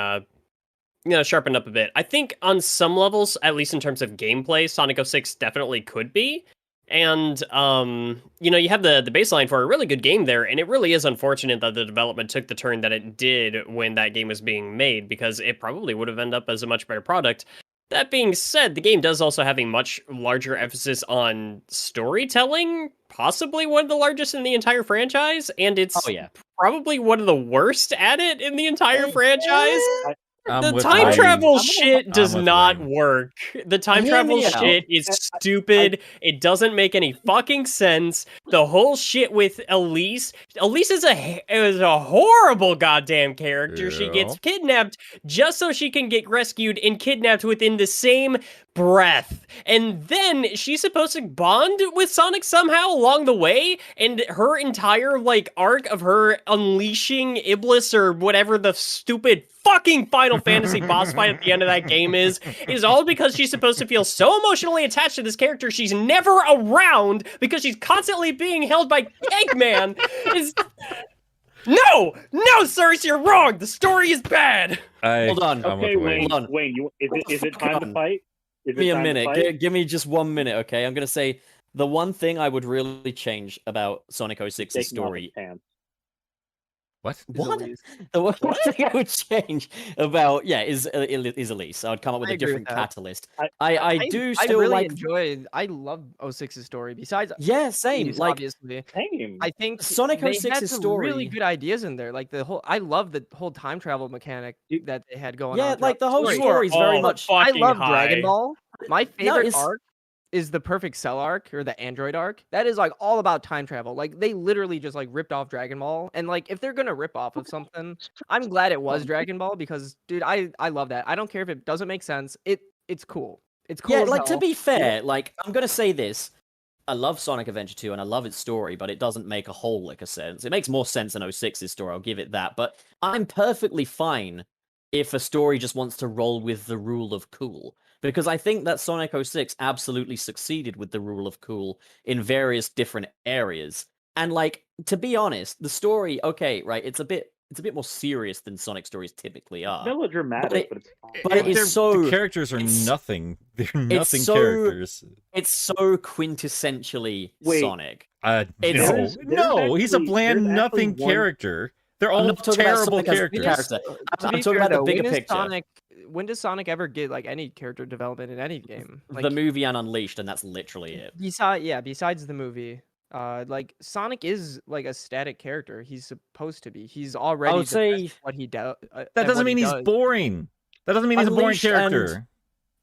Speaker 4: sharpened up a bit? I think on some levels, at least in terms of gameplay, Sonic 06 definitely could be. And, you have the baseline for a really good game there, and it really is unfortunate that the development took the turn that it did when that game was being made, because it probably would have ended up as a much better product. That being said, the game does also have a much larger emphasis on storytelling, possibly one of the largest in the entire franchise, and it's
Speaker 3: Oh, yeah.
Speaker 4: probably one of the worst at it in the entire franchise.
Speaker 2: I'm
Speaker 4: The
Speaker 2: with
Speaker 4: time
Speaker 2: Wayne.
Speaker 4: travel
Speaker 5: I'm
Speaker 4: shit does
Speaker 2: with
Speaker 4: not
Speaker 2: Wayne.
Speaker 4: work. The time
Speaker 3: Hear
Speaker 4: travel
Speaker 3: me out.
Speaker 4: shit is stupid. It doesn't make any fucking sense. The whole shit with Elise. Elise is a horrible goddamn character. She gets
Speaker 2: Yeah.
Speaker 4: kidnapped just so she can get rescued and kidnapped within the same breath. And then she's supposed to bond with Sonic somehow along the way, and her entire arc of her unleashing Iblis or whatever the stupid fucking Final Fantasy boss fight at the end of that game is all because she's supposed to feel so emotionally attached to this character she's never around because she's constantly being held by Eggman. No, sirs, you're wrong. The story is bad.
Speaker 3: Hold on.
Speaker 2: I'm
Speaker 5: Okay,
Speaker 2: with
Speaker 5: Wayne.
Speaker 3: Hold on.
Speaker 5: Wayne, is it time to
Speaker 3: on.
Speaker 5: fight? Is
Speaker 3: Give me
Speaker 5: it
Speaker 3: a
Speaker 5: time to
Speaker 3: minute.
Speaker 5: fight?
Speaker 3: Give me just 1 minute, okay? I'm gonna say The one thing I would really change about Sonic 06's
Speaker 5: Taking off his
Speaker 3: story.
Speaker 5: pants.
Speaker 2: What?
Speaker 6: Is
Speaker 3: What?
Speaker 6: Elise.
Speaker 3: The one thing I would change about is Elise. I would come up with
Speaker 6: I
Speaker 3: a
Speaker 6: agree with
Speaker 3: different
Speaker 6: that.
Speaker 3: catalyst. I do
Speaker 6: I
Speaker 3: still
Speaker 6: really
Speaker 3: like.
Speaker 6: enjoyed. I love 06's story. Besides,
Speaker 3: Yeah, same.
Speaker 6: Elise,
Speaker 3: Like
Speaker 6: obviously,
Speaker 5: Same.
Speaker 6: I think
Speaker 3: Sonic
Speaker 6: they
Speaker 3: 06's
Speaker 6: had some really
Speaker 3: story.
Speaker 6: good ideas in there. Like the whole, I love the whole time travel mechanic
Speaker 5: You-
Speaker 6: that they had going
Speaker 3: Yeah,
Speaker 6: on.
Speaker 3: like the whole
Speaker 6: story.
Speaker 4: You are
Speaker 3: story is very
Speaker 4: all
Speaker 3: much.
Speaker 6: I
Speaker 4: fucking
Speaker 6: love
Speaker 4: high.
Speaker 6: Dragon Ball. My
Speaker 3: No,
Speaker 6: favorite
Speaker 3: it's
Speaker 6: arc is the Perfect Cell arc or the Android arc. That is like all about time travel. Like they literally just like ripped off Dragon Ball. And like if they're gonna rip off of something, I'm glad it was Dragon Ball because dude, I love that. I don't care if it doesn't make sense. It's cool. It's cool.
Speaker 3: Yeah,
Speaker 6: as
Speaker 3: like to
Speaker 6: hell.
Speaker 3: be fair, like I'm gonna say this. I love Sonic Adventure 2 and I love its story, but it doesn't make a whole lick of sense. It makes more sense than 06's story, I'll give it that. But I'm perfectly fine if a story just wants to roll with the rule of cool. Because I think that Sonic 06 absolutely succeeded with the rule of cool in various different areas. And like, to be honest, the story, okay, right, it's a bit more serious than Sonic stories typically are.
Speaker 5: Melodramatic,
Speaker 3: But
Speaker 5: but it's fine.
Speaker 3: But it is
Speaker 2: They're-
Speaker 3: so
Speaker 2: the characters are
Speaker 3: it's-
Speaker 2: nothing. They're nothing
Speaker 3: so-
Speaker 2: characters.
Speaker 3: It's so quintessentially
Speaker 5: Wait.
Speaker 3: Sonic.
Speaker 2: No,
Speaker 3: It's-
Speaker 5: There's
Speaker 2: he's a
Speaker 5: actually-
Speaker 2: bland
Speaker 5: there's
Speaker 2: nothing
Speaker 5: actually one-
Speaker 2: character. They're
Speaker 3: I'm
Speaker 2: all
Speaker 3: not talking about
Speaker 2: terrible
Speaker 3: Sonic as a
Speaker 2: characters.
Speaker 3: character.
Speaker 6: To
Speaker 3: I'm
Speaker 6: be
Speaker 3: talking
Speaker 6: fair,
Speaker 3: about the
Speaker 6: though,
Speaker 3: bigger picture.
Speaker 6: When does Sonic ever get like any character development in any game?
Speaker 3: The movie and Unleashed, and that's literally it.
Speaker 6: Besides the movie, like Sonic is like a static character. He's supposed to be. He's already
Speaker 3: I would
Speaker 6: the best
Speaker 3: say
Speaker 6: at what he does.
Speaker 2: That doesn't mean he's boring. That doesn't mean he's a boring
Speaker 3: Unleashed and-
Speaker 2: character.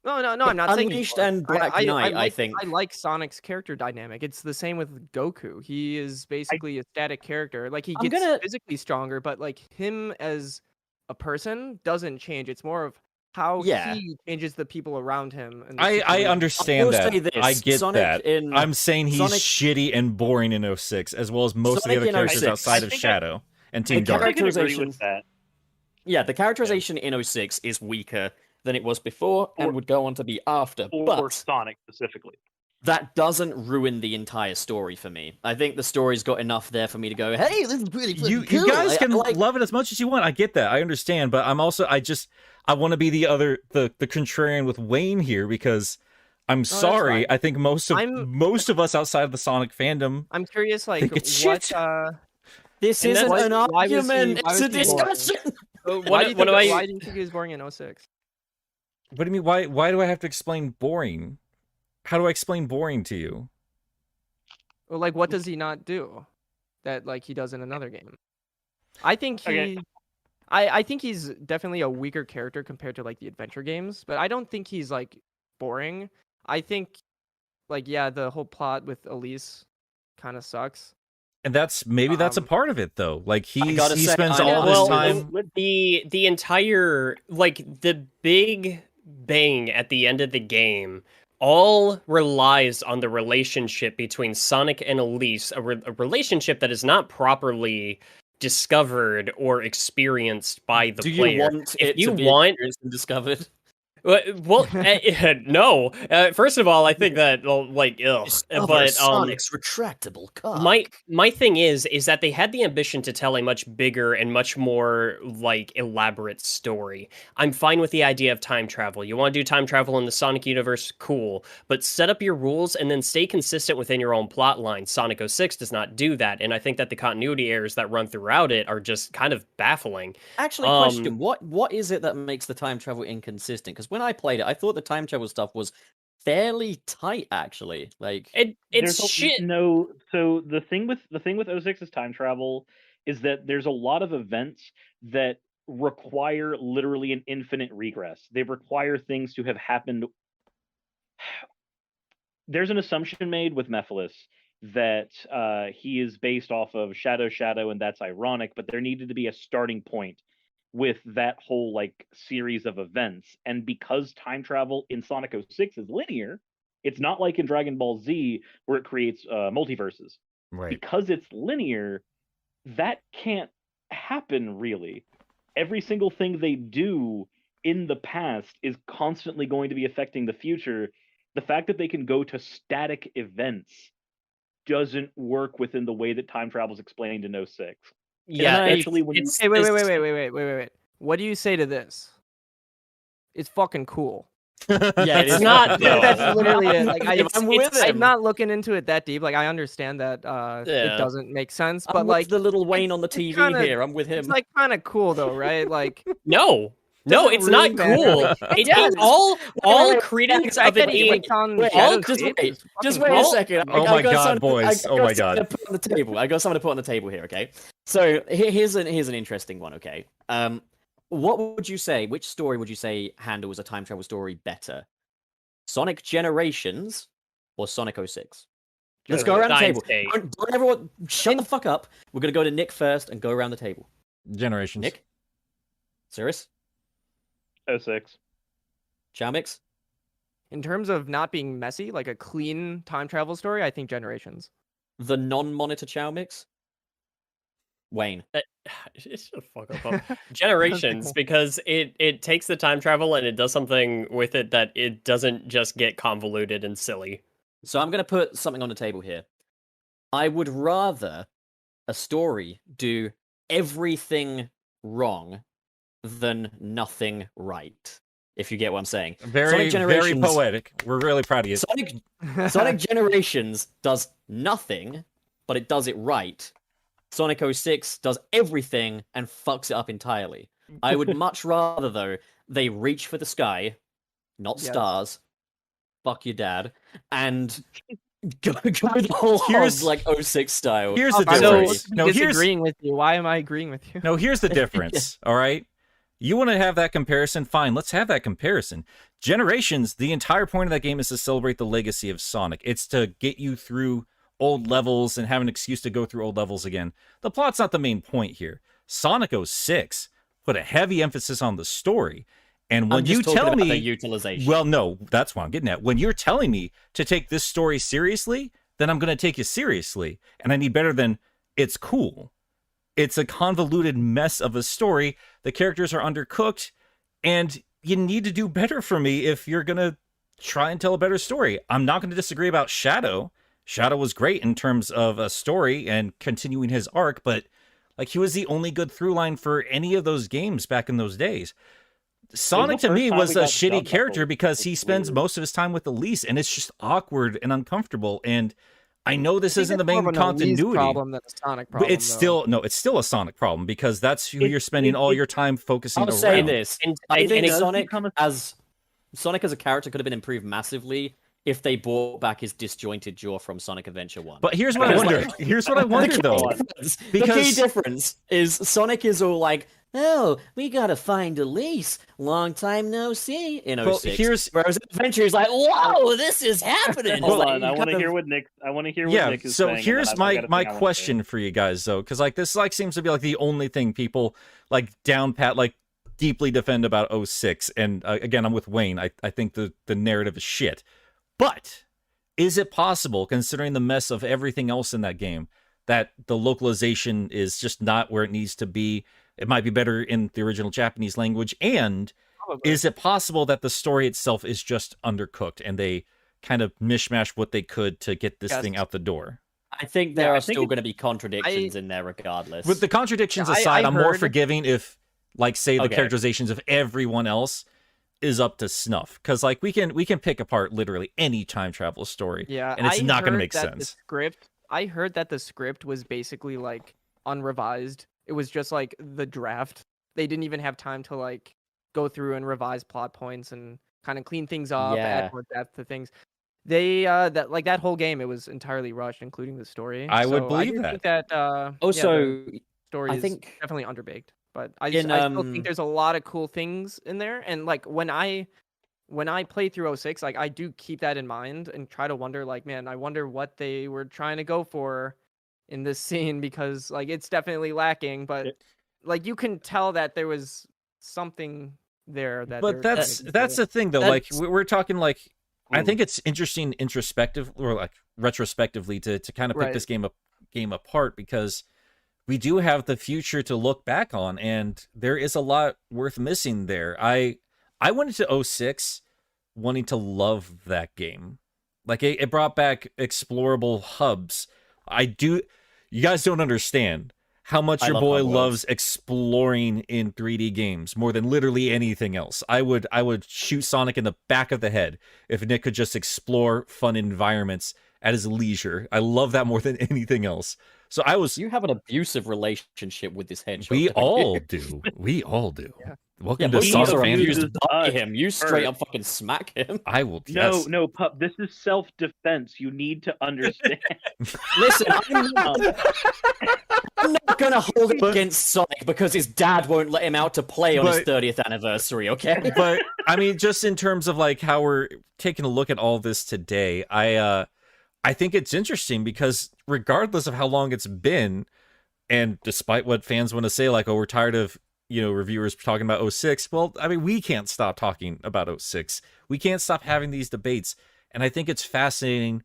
Speaker 6: No, I'm not saying he's
Speaker 3: Unleashed
Speaker 6: boring.
Speaker 3: and Black Knight, I think.
Speaker 6: I like Sonic's character dynamic. It's the same with Goku. He is basically a static character. Like he
Speaker 3: I'm
Speaker 6: gets
Speaker 3: gonna-
Speaker 6: physically stronger, but like him as a person doesn't change. It's more of how
Speaker 3: Yeah.
Speaker 6: he changes the people around him. And the
Speaker 2: I
Speaker 6: situation.
Speaker 2: understand
Speaker 3: will
Speaker 2: that.
Speaker 3: say this,
Speaker 2: I get
Speaker 3: Sonic
Speaker 2: that.
Speaker 3: in-
Speaker 2: I'm saying he's
Speaker 3: Sonic-
Speaker 2: shitty and boring in 06, as well as most
Speaker 3: Sonic
Speaker 2: of the
Speaker 3: in
Speaker 2: other characters
Speaker 3: 06.
Speaker 2: outside
Speaker 5: I
Speaker 2: of
Speaker 5: think
Speaker 2: Shadow and Team
Speaker 3: The
Speaker 5: I
Speaker 2: Dark.
Speaker 5: can agree
Speaker 3: characterization-
Speaker 5: with that.
Speaker 3: Yeah, the characterization in 06 is weaker than it was before and would go on to be after.
Speaker 5: Or
Speaker 3: But
Speaker 5: Sonic specifically.
Speaker 3: that doesn't ruin the entire story for me. I think the story's got enough there for me to go, hey, this is pretty
Speaker 2: You
Speaker 3: cool.
Speaker 2: guys can
Speaker 3: like,
Speaker 2: love it as much as you want. I get that. I understand, but I'm also I want to be the contrarian with Wayne here because I'm sorry.
Speaker 6: fine.
Speaker 2: I think most
Speaker 6: I'm-
Speaker 2: of us outside of the Sonic fandom
Speaker 6: I'm curious, like
Speaker 2: think it's
Speaker 6: what?
Speaker 2: shit.
Speaker 3: this
Speaker 4: And
Speaker 3: isn't
Speaker 4: that's-
Speaker 3: an
Speaker 6: why was he-
Speaker 3: argument,
Speaker 6: why
Speaker 3: it's
Speaker 6: was
Speaker 3: a
Speaker 6: he boring?
Speaker 3: discussion.
Speaker 6: Why do you think he was boring in 06?
Speaker 2: What do you mean? Why do I have to explain boring? How do I explain boring to you?
Speaker 6: Well, like, what does he not do that like he does in another game? I think he.
Speaker 5: Okay.
Speaker 6: I think he's definitely a weaker character compared to like the adventure games, but I don't think he's like boring. I think, like, yeah, the whole plot with Elise kind of sucks.
Speaker 2: And that's a part of it though. Like he
Speaker 3: gotta say,
Speaker 2: spends
Speaker 3: I
Speaker 2: all
Speaker 3: know-
Speaker 2: his
Speaker 3: well,
Speaker 2: time.
Speaker 4: The entire, like, the big bang at the end of the game all relies on the relationship between Sonic and Elise, a relationship that is not properly discovered or experienced by the
Speaker 3: Do
Speaker 4: player.
Speaker 3: you want
Speaker 4: If
Speaker 3: it
Speaker 4: you
Speaker 3: to be
Speaker 4: want-
Speaker 3: experienced and discovered?
Speaker 4: Well, no. First of all, I think that, well, like, but
Speaker 3: Sonic's retractable car.
Speaker 4: my thing is that they had the ambition to tell a much bigger and much more like elaborate story. I'm fine with the idea of time travel. You want to do time travel in the Sonic universe, cool, but set up your rules and then stay consistent within your own plot line. Sonic 06 does not do that, and I think that the continuity errors that run throughout it are just kind of baffling.
Speaker 3: Actually, question: what is it that makes the time travel inconsistent? Because when I played it, I thought the time travel stuff was fairly tight. Actually, like
Speaker 4: It's
Speaker 5: There's
Speaker 4: shit.
Speaker 5: No, so the thing with 06's time travel is that there's a lot of events that require literally an infinite regress. They require things to have happened. There's an assumption made with Mephiles that he is based off of Shadow, and that's ironic, but there needed to be a starting point with that whole like series of events. And because time travel in Sonic 06 is linear, it's not like in Dragon Ball Z where it creates multiverses.
Speaker 2: Right.
Speaker 5: Because it's linear, that can't happen really. Every single thing they do in the past is constantly going to be affecting the future. The fact that they can go to static events doesn't work within the way that time travel is explained in 06.
Speaker 4: Yeah,
Speaker 3: then
Speaker 5: actually when
Speaker 6: Hey, wait. What do you say to this? It's fucking cool.
Speaker 3: Yeah, it
Speaker 4: It's
Speaker 3: is
Speaker 4: not,
Speaker 3: fucking
Speaker 4: though.
Speaker 3: dumb.
Speaker 6: That's literally it. Like
Speaker 3: I'm with
Speaker 6: I'm
Speaker 3: him.
Speaker 6: not looking into it that deep. Like I understand that
Speaker 4: Yeah.
Speaker 6: it doesn't make sense,
Speaker 3: I'm
Speaker 6: but
Speaker 3: with
Speaker 6: like
Speaker 3: the little Wayne
Speaker 6: it's-
Speaker 3: on the
Speaker 6: it's
Speaker 3: TV
Speaker 6: kinda-
Speaker 3: here. I'm with him.
Speaker 6: It's like kind of cool though, right? Like
Speaker 4: No,
Speaker 6: doesn't
Speaker 4: it's not
Speaker 6: ruin Banner.
Speaker 4: cool.
Speaker 6: It
Speaker 4: It's
Speaker 6: does.
Speaker 4: all
Speaker 3: wait,
Speaker 4: credence
Speaker 6: The fact
Speaker 4: of it
Speaker 6: that he
Speaker 4: being
Speaker 6: takes on
Speaker 3: wait,
Speaker 6: Shadow's
Speaker 3: just
Speaker 6: shape
Speaker 3: wait.
Speaker 6: is
Speaker 3: Just
Speaker 6: fucking
Speaker 3: wait a
Speaker 6: cool.
Speaker 3: second.
Speaker 2: Oh my God,
Speaker 3: something-
Speaker 2: boys. Oh my God.
Speaker 3: something to put on the table. I got something to put on the table here. Okay. So here's an interesting one. Okay. What would you say? Which story would you say handles a time travel story better? Sonic Generations or Sonic 06? Let's go around the
Speaker 4: Steins
Speaker 3: table.
Speaker 4: Gate.
Speaker 3: Don't everyone shut the fuck up. We're gonna go to Nick first and go around the table.
Speaker 2: Generations.
Speaker 3: Nick, Cirrus,
Speaker 5: 06.
Speaker 3: Chaomix.
Speaker 6: In terms of not being messy, like a clean time travel story, I think Generations.
Speaker 3: The non-monitor Chaomix. Wayne.
Speaker 4: Shut the fuck up. Generations, because it takes the time travel and it does something with it that it doesn't just get convoluted and silly.
Speaker 3: So I'm gonna put something on the table here. I would rather a story do everything wrong than nothing right. If you get what I'm saying.
Speaker 2: Very,
Speaker 3: Sonic
Speaker 2: very
Speaker 3: Generations-
Speaker 2: poetic. We're really proud of you.
Speaker 3: Sonic Generations does nothing, but it does it right. Sonic 06 does everything and fucks it up entirely. I would much rather, though, they reach for the sky, not
Speaker 6: Yes.
Speaker 3: stars. Fuck your dad. And go the whole
Speaker 2: Here's-
Speaker 3: hog, like 06 style.
Speaker 2: Here's the
Speaker 6: I'm
Speaker 2: difference. No, here's
Speaker 6: disagreeing with you. Why am I agreeing with you?
Speaker 2: no, here's the difference. All right. You want to have that comparison? Fine, let's have that comparison. Generations, the entire point of that game is to celebrate the legacy of Sonic. It's to get you through old levels and have an excuse to go through old levels again. The plot's not the main point here. Sonic 06 put a heavy emphasis on the story. And when
Speaker 3: I'm just
Speaker 2: you
Speaker 3: talking
Speaker 2: tell
Speaker 3: about
Speaker 2: me,
Speaker 3: the utilization.
Speaker 2: well, no, that's what I'm getting at. When you're telling me to take this story seriously, then I'm going to take you seriously. And I need better than it's cool. It's a convoluted mess of a story. The characters are undercooked, and you need to do better for me if you're going to try and tell a better story. I'm not going to disagree about Shadow. Shadow was great in terms of a story and continuing his arc, but like he was the only good through line for any of those games back in those days. Sonic to
Speaker 5: first
Speaker 2: me
Speaker 5: time
Speaker 2: was
Speaker 5: we
Speaker 2: a
Speaker 5: got
Speaker 2: shitty
Speaker 5: Dumb
Speaker 2: character
Speaker 5: Knuckles.
Speaker 2: because he
Speaker 5: It's
Speaker 2: spends
Speaker 5: weird.
Speaker 2: most of his time with Elise, and it's just awkward and uncomfortable. And I know this
Speaker 6: I think
Speaker 2: isn't the
Speaker 6: that's more
Speaker 2: main
Speaker 6: of an Elise
Speaker 2: continuity.
Speaker 6: problem than a Sonic
Speaker 2: But
Speaker 6: problem.
Speaker 2: it's still it's still a Sonic problem because that's who you're spending all your time focusing
Speaker 3: I'll
Speaker 2: around.
Speaker 3: say this.
Speaker 4: And-
Speaker 3: I
Speaker 4: and
Speaker 3: think
Speaker 4: it-
Speaker 3: Sonic as a character could have been improved massively if they brought back his disjointed jaw from Sonic Adventure 1.
Speaker 2: But here's what I
Speaker 3: Because,
Speaker 2: wonder.
Speaker 3: like,
Speaker 2: Here's what I wonder
Speaker 3: the
Speaker 2: though.
Speaker 3: key
Speaker 2: because-
Speaker 3: difference is Sonic is all like, "Oh, we gotta find Elise. Long time no see." In
Speaker 2: Well,
Speaker 3: 06.
Speaker 2: here's-
Speaker 3: Whereas Adventure is like, "Whoa, this is happening." It's
Speaker 5: Hold
Speaker 3: like,
Speaker 5: on,
Speaker 3: you
Speaker 5: I want to
Speaker 3: kind
Speaker 5: hear
Speaker 3: of-
Speaker 5: what Nick. I want to hear what
Speaker 2: Yeah,
Speaker 5: Nick is
Speaker 2: so
Speaker 5: saying. and
Speaker 2: here's
Speaker 5: then I got a
Speaker 2: my
Speaker 5: thing I wanna say.
Speaker 2: question for you guys though, because like this like seems to be like the only thing people like down pat like deeply defend about 06. And again, I'm with Wayne. I think the narrative is shit. But is it possible, considering the mess of everything else in that game, that the localization is just not where it needs to be? It might be better in the original Japanese language. And
Speaker 6: Probably.
Speaker 2: is it possible that the story itself is just undercooked and they kind of mishmash what they could to get this
Speaker 6: Yes.
Speaker 2: thing out the door?
Speaker 3: I think there
Speaker 6: Yeah, I
Speaker 3: are
Speaker 6: think
Speaker 3: still
Speaker 6: it-
Speaker 3: going to be contradictions in there regardless.
Speaker 2: With the contradictions
Speaker 6: Yeah, I
Speaker 2: aside, I'm more
Speaker 6: heard-
Speaker 2: forgiving if, like, say the
Speaker 3: Okay.
Speaker 2: characterizations of everyone else is up to snuff. Because like we can pick apart literally any time travel story,
Speaker 6: Yeah,
Speaker 2: and it's
Speaker 6: I
Speaker 2: not going to
Speaker 6: heard
Speaker 2: make
Speaker 6: that the
Speaker 2: sense.
Speaker 6: I heard that the script was basically like unrevised. It was just like the draft. They didn't even have time to like go through and revise plot points and kind of clean things up,
Speaker 3: Yeah.
Speaker 6: add more depth to things. They that whole game it was entirely rushed, including the story.
Speaker 2: I would
Speaker 6: So
Speaker 2: believe
Speaker 6: do
Speaker 2: that.
Speaker 6: think that
Speaker 3: also,
Speaker 6: the story
Speaker 3: I
Speaker 6: is
Speaker 3: think
Speaker 6: definitely underbaked. But I
Speaker 3: in,
Speaker 6: still think there's a lot of cool things in there. And like when I play through 06, like I do keep that in mind and try to wonder, like, man, I wonder what they were trying to go for in this scene because like it's definitely lacking, but like you can tell that there was something there that.
Speaker 2: But
Speaker 6: they were
Speaker 2: that's
Speaker 6: trying to
Speaker 2: that's
Speaker 6: do.
Speaker 2: the thing though. Like
Speaker 3: That's-
Speaker 2: we're talking like I
Speaker 3: Mm.
Speaker 2: think it's interesting introspective or like retrospectively to kind of pick
Speaker 6: Right.
Speaker 2: this game apart because we do have the future to look back on, and there is a lot worth missing there. I went into 06 wanting to love that game. Like it brought back explorable hubs. You guys don't understand how much
Speaker 3: I
Speaker 2: your
Speaker 3: love
Speaker 2: boy
Speaker 3: hard worlds.
Speaker 2: loves exploring in 3D games more than literally anything else. I would shoot Sonic in the back of the head if Nick could just explore fun environments at his leisure. I love that more than anything else. So I was.
Speaker 3: You have an abusive relationship with this hedgehog.
Speaker 2: We
Speaker 3: don't you?
Speaker 2: all do. We all do.
Speaker 6: Yeah.
Speaker 2: Welcome
Speaker 3: Yeah,
Speaker 2: to
Speaker 3: but
Speaker 5: he
Speaker 3: you
Speaker 2: Sonic
Speaker 3: are
Speaker 2: Fan.
Speaker 5: abuses
Speaker 3: abused by
Speaker 5: us
Speaker 3: him. You straight
Speaker 5: first.
Speaker 3: up fucking smack him.
Speaker 2: I will.
Speaker 5: No,
Speaker 2: Yes.
Speaker 5: no, pup. This is self-defense. You need to understand.
Speaker 3: Listen, I'm not gonna hold it
Speaker 2: But-
Speaker 3: against Sonic because his dad won't let him out to play on his
Speaker 2: But-
Speaker 3: 30th anniversary. Okay.
Speaker 2: But I mean, just in terms of like how we're taking a look at all this today, I think it's interesting because regardless of how long it's been, and despite what fans want to say, like, oh, we're tired of, reviewers talking about 06. Well, I mean, we can't stop talking about 06. We can't stop having these debates. And I think it's fascinating,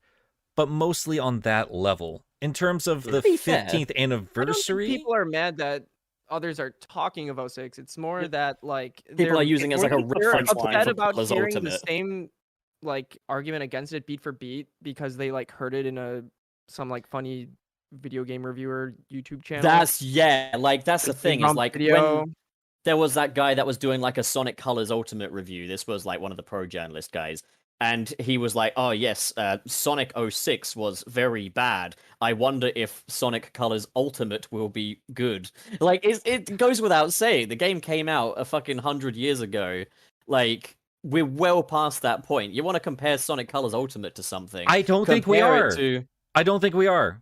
Speaker 2: but mostly on that level. In terms of the
Speaker 3: be fair,
Speaker 2: 15th
Speaker 6: I don't think
Speaker 2: anniversary,
Speaker 6: people are mad that others are talking of 06. It's more that like
Speaker 3: People are using it as like a
Speaker 6: they're
Speaker 3: reference line
Speaker 6: upset
Speaker 3: for
Speaker 6: about
Speaker 3: Colour's
Speaker 6: hearing the
Speaker 3: Ultimate.
Speaker 6: same like argument against it beat for beat because they like heard it in some like funny video game reviewer YouTube channel.
Speaker 3: That's the thing is like
Speaker 6: video.
Speaker 3: when there was that guy that was doing like a Sonic Colors Ultimate review. This was like one of the pro journalist guys. And he was like, oh yes, Sonic 06 was very bad. I wonder if Sonic Colors Ultimate will be good. Like, it goes without saying. The game came out a fucking 100 years ago. Like, we're well past that point. You want to compare Sonic Colors Ultimate to something.
Speaker 2: I don't think we
Speaker 3: Compare
Speaker 2: are.
Speaker 3: it to-
Speaker 2: I don't think we are.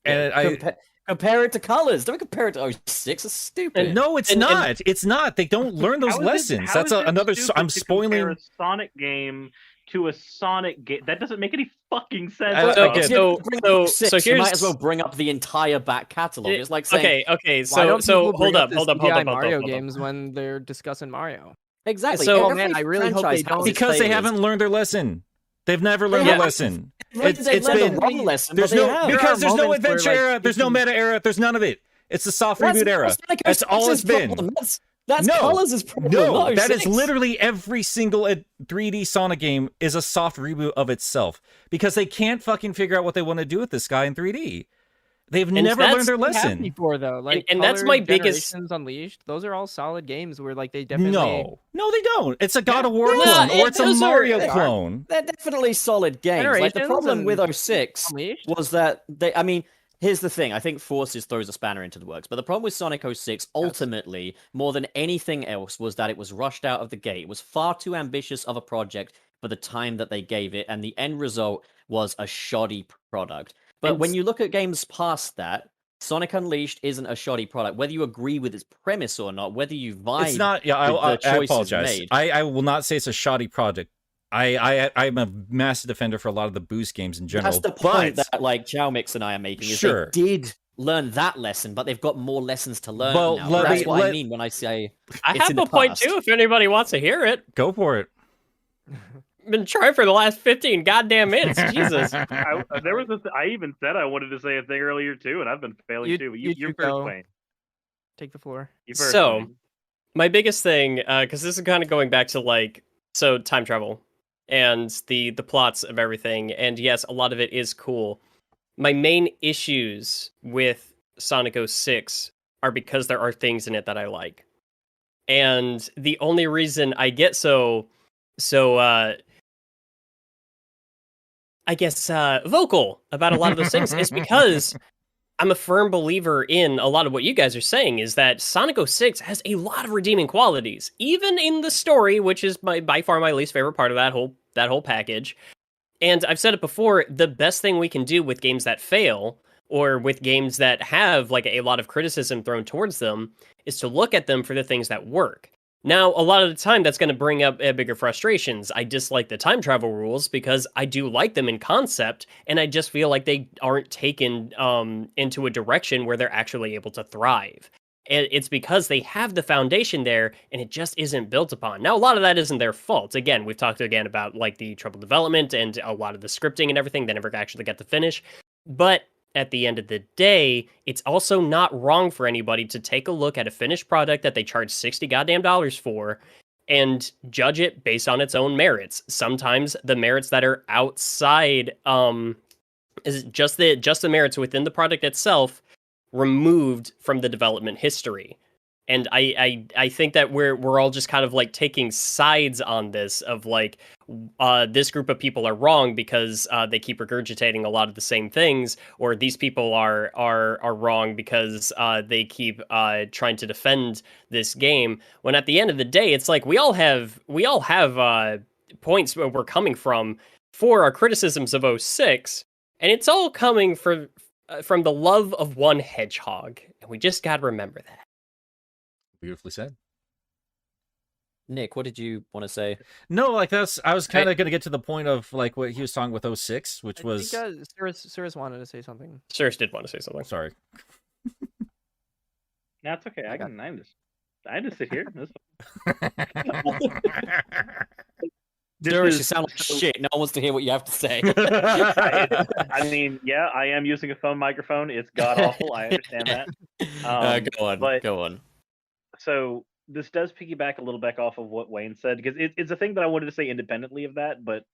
Speaker 2: And
Speaker 3: compare it to Colors. Don't compare it to 06. It's stupid.
Speaker 2: no, it's not. It's not. They don't learn those lessons. That's another. I'm spoiling.
Speaker 5: A Sonic game to a Sonic game. That doesn't make any fucking sense.
Speaker 2: Okay,
Speaker 3: If
Speaker 4: so-
Speaker 3: you bring
Speaker 4: so-
Speaker 3: up 06,
Speaker 4: so
Speaker 3: you might
Speaker 4: here's-
Speaker 3: as well bring up the entire back catalog. It's like saying,
Speaker 4: Okay.
Speaker 6: Why don't
Speaker 4: So
Speaker 6: people bring
Speaker 4: hold up.
Speaker 6: the CGI Mario games when they're discussing Mario?
Speaker 3: exactly.
Speaker 4: So-
Speaker 3: every
Speaker 6: man, I really hope
Speaker 3: franchise
Speaker 6: they don't.
Speaker 3: has its
Speaker 2: Because they
Speaker 3: failures.
Speaker 2: haven't learned their lesson. They've never learned
Speaker 3: They
Speaker 2: their
Speaker 3: have-
Speaker 2: lesson.
Speaker 3: They've
Speaker 2: It's
Speaker 3: learned
Speaker 2: been
Speaker 3: the wrong lesson,
Speaker 2: there's
Speaker 3: but they
Speaker 2: no
Speaker 3: have.
Speaker 2: because
Speaker 6: There are
Speaker 2: there's no
Speaker 6: moments where,
Speaker 2: adventure
Speaker 6: like,
Speaker 2: era.
Speaker 6: you
Speaker 2: There's no
Speaker 6: can-
Speaker 2: meta era. There's none of it. It's the soft
Speaker 3: That's
Speaker 2: reboot era.
Speaker 3: Sonic
Speaker 2: That's all
Speaker 3: 06's
Speaker 2: it's been.
Speaker 3: problem. That's
Speaker 2: No,
Speaker 3: Colors' problem.
Speaker 2: No,
Speaker 3: not
Speaker 2: that is
Speaker 3: 06.
Speaker 2: literally every single 3D Sonic game is a soft reboot of itself because they can't fucking figure out what they want to do with this guy in 3D. They've never
Speaker 4: that's-
Speaker 2: learned their
Speaker 6: Happened
Speaker 2: lesson.
Speaker 6: before though, like
Speaker 4: and that's my biggest-
Speaker 6: Generations Unleashed. Those are all solid games where like they definitely
Speaker 2: No, they don't. It's a God of War
Speaker 3: No,
Speaker 2: clone or it's a
Speaker 3: those are-
Speaker 2: Mario
Speaker 3: they are.
Speaker 2: clone.
Speaker 3: They're definitely solid games. Like the
Speaker 6: Generations
Speaker 3: problem
Speaker 6: and
Speaker 3: with 06
Speaker 6: Unleashed.
Speaker 3: was that I mean, here's the thing. I think Forces throws a spanner into the works. But the problem with Sonic 06, ultimately, more than anything else, was that it was rushed out of the gate. It was far too ambitious of a project for the time that they gave it, and the end result was a shoddy product. But when you look at games past that, Sonic Unleashed isn't a shoddy product. Whether you agree with its premise or not, whether you vibe
Speaker 2: It's not. Yeah,
Speaker 3: with the
Speaker 2: I
Speaker 3: choices
Speaker 2: apologize.
Speaker 3: made.
Speaker 2: I will not say it's a shoddy project. I'm a massive defender for a lot of the Boost games in general.
Speaker 3: That's the point
Speaker 2: but
Speaker 3: that like chaomix and I are making. Is
Speaker 2: Sure.
Speaker 3: they did learn that lesson, but they've got more lessons to learn
Speaker 2: Well,
Speaker 3: now.
Speaker 2: let
Speaker 3: That's
Speaker 2: me-
Speaker 3: what I
Speaker 2: let-
Speaker 3: mean when I say
Speaker 4: I
Speaker 3: it's
Speaker 4: have
Speaker 3: in the
Speaker 4: a point
Speaker 3: past.
Speaker 4: too if anybody wants to hear it.
Speaker 2: go for it.
Speaker 4: Been trying for the last 15 goddamn minutes. Jesus.
Speaker 5: There was I even said I wanted to say a thing earlier too, and I've been failing
Speaker 6: You-
Speaker 5: too. But
Speaker 6: you
Speaker 5: you're
Speaker 6: two
Speaker 5: first,
Speaker 6: go.
Speaker 5: Wayne.
Speaker 6: take the floor.
Speaker 5: You first,
Speaker 4: So,
Speaker 5: Wayne.
Speaker 4: My biggest thing, because this is kind of going back to time travel and the plots of everything, and yes, a lot of it is cool. My main issues with Sonic 06 are because there are things in it that I like, and the only reason I get I guess vocal about a lot of those things is because I'm a firm believer in a lot of what you guys are saying is that Sonic 06 has a lot of redeeming qualities, even in the story, which is by far my least favorite part of that whole package. And I've said it before, the best thing we can do with games that fail, or with games that have like a lot of criticism thrown towards them, is to look at them for the things that work. Now, a lot of the time, that's going to bring up bigger frustrations. I dislike the time travel rules because I do like them in concept, and I just feel like they aren't taken into a direction where they're actually able to thrive. And it's because they have the foundation there, and it just isn't built upon. Now, a lot of that isn't their fault. Again, we've talked again about like the trouble development and a lot of the scripting and everything. They never actually got to finish. But at the end of the day, it's also not wrong for anybody to take a look at a finished product that they charge $60 goddamn dollars for and judge it based on its own merits. Sometimes the merits that are outside is just the merits within the product itself removed from the development history. And I think that we're all just kind of like taking sides on this of like this group of people are wrong because they keep regurgitating a lot of the same things, or these people are wrong because they keep trying to defend this game. When at the end of the day, it's like we all have points where we're coming from for our criticisms of 06, and it's all coming from the love of one hedgehog, and we just got to remember that.
Speaker 2: Beautifully said.
Speaker 3: Nick, what did you want to say?
Speaker 2: No, like I was kind of going to get to the point of like what he was talking with 06, which was.
Speaker 6: I think Cirrus wanted to say something.
Speaker 4: Cirrus did want to say something.
Speaker 2: Sorry.
Speaker 5: No, it's okay. I just sit here.
Speaker 3: Cirrus, you sound like shit. No one wants to hear what you have to say.
Speaker 5: I mean, yeah, I am using a phone microphone. It's god awful. I understand that.
Speaker 3: Go on.
Speaker 5: So this does piggyback a little back off of what Wayne said, because it's a thing that I wanted to say independently of that, but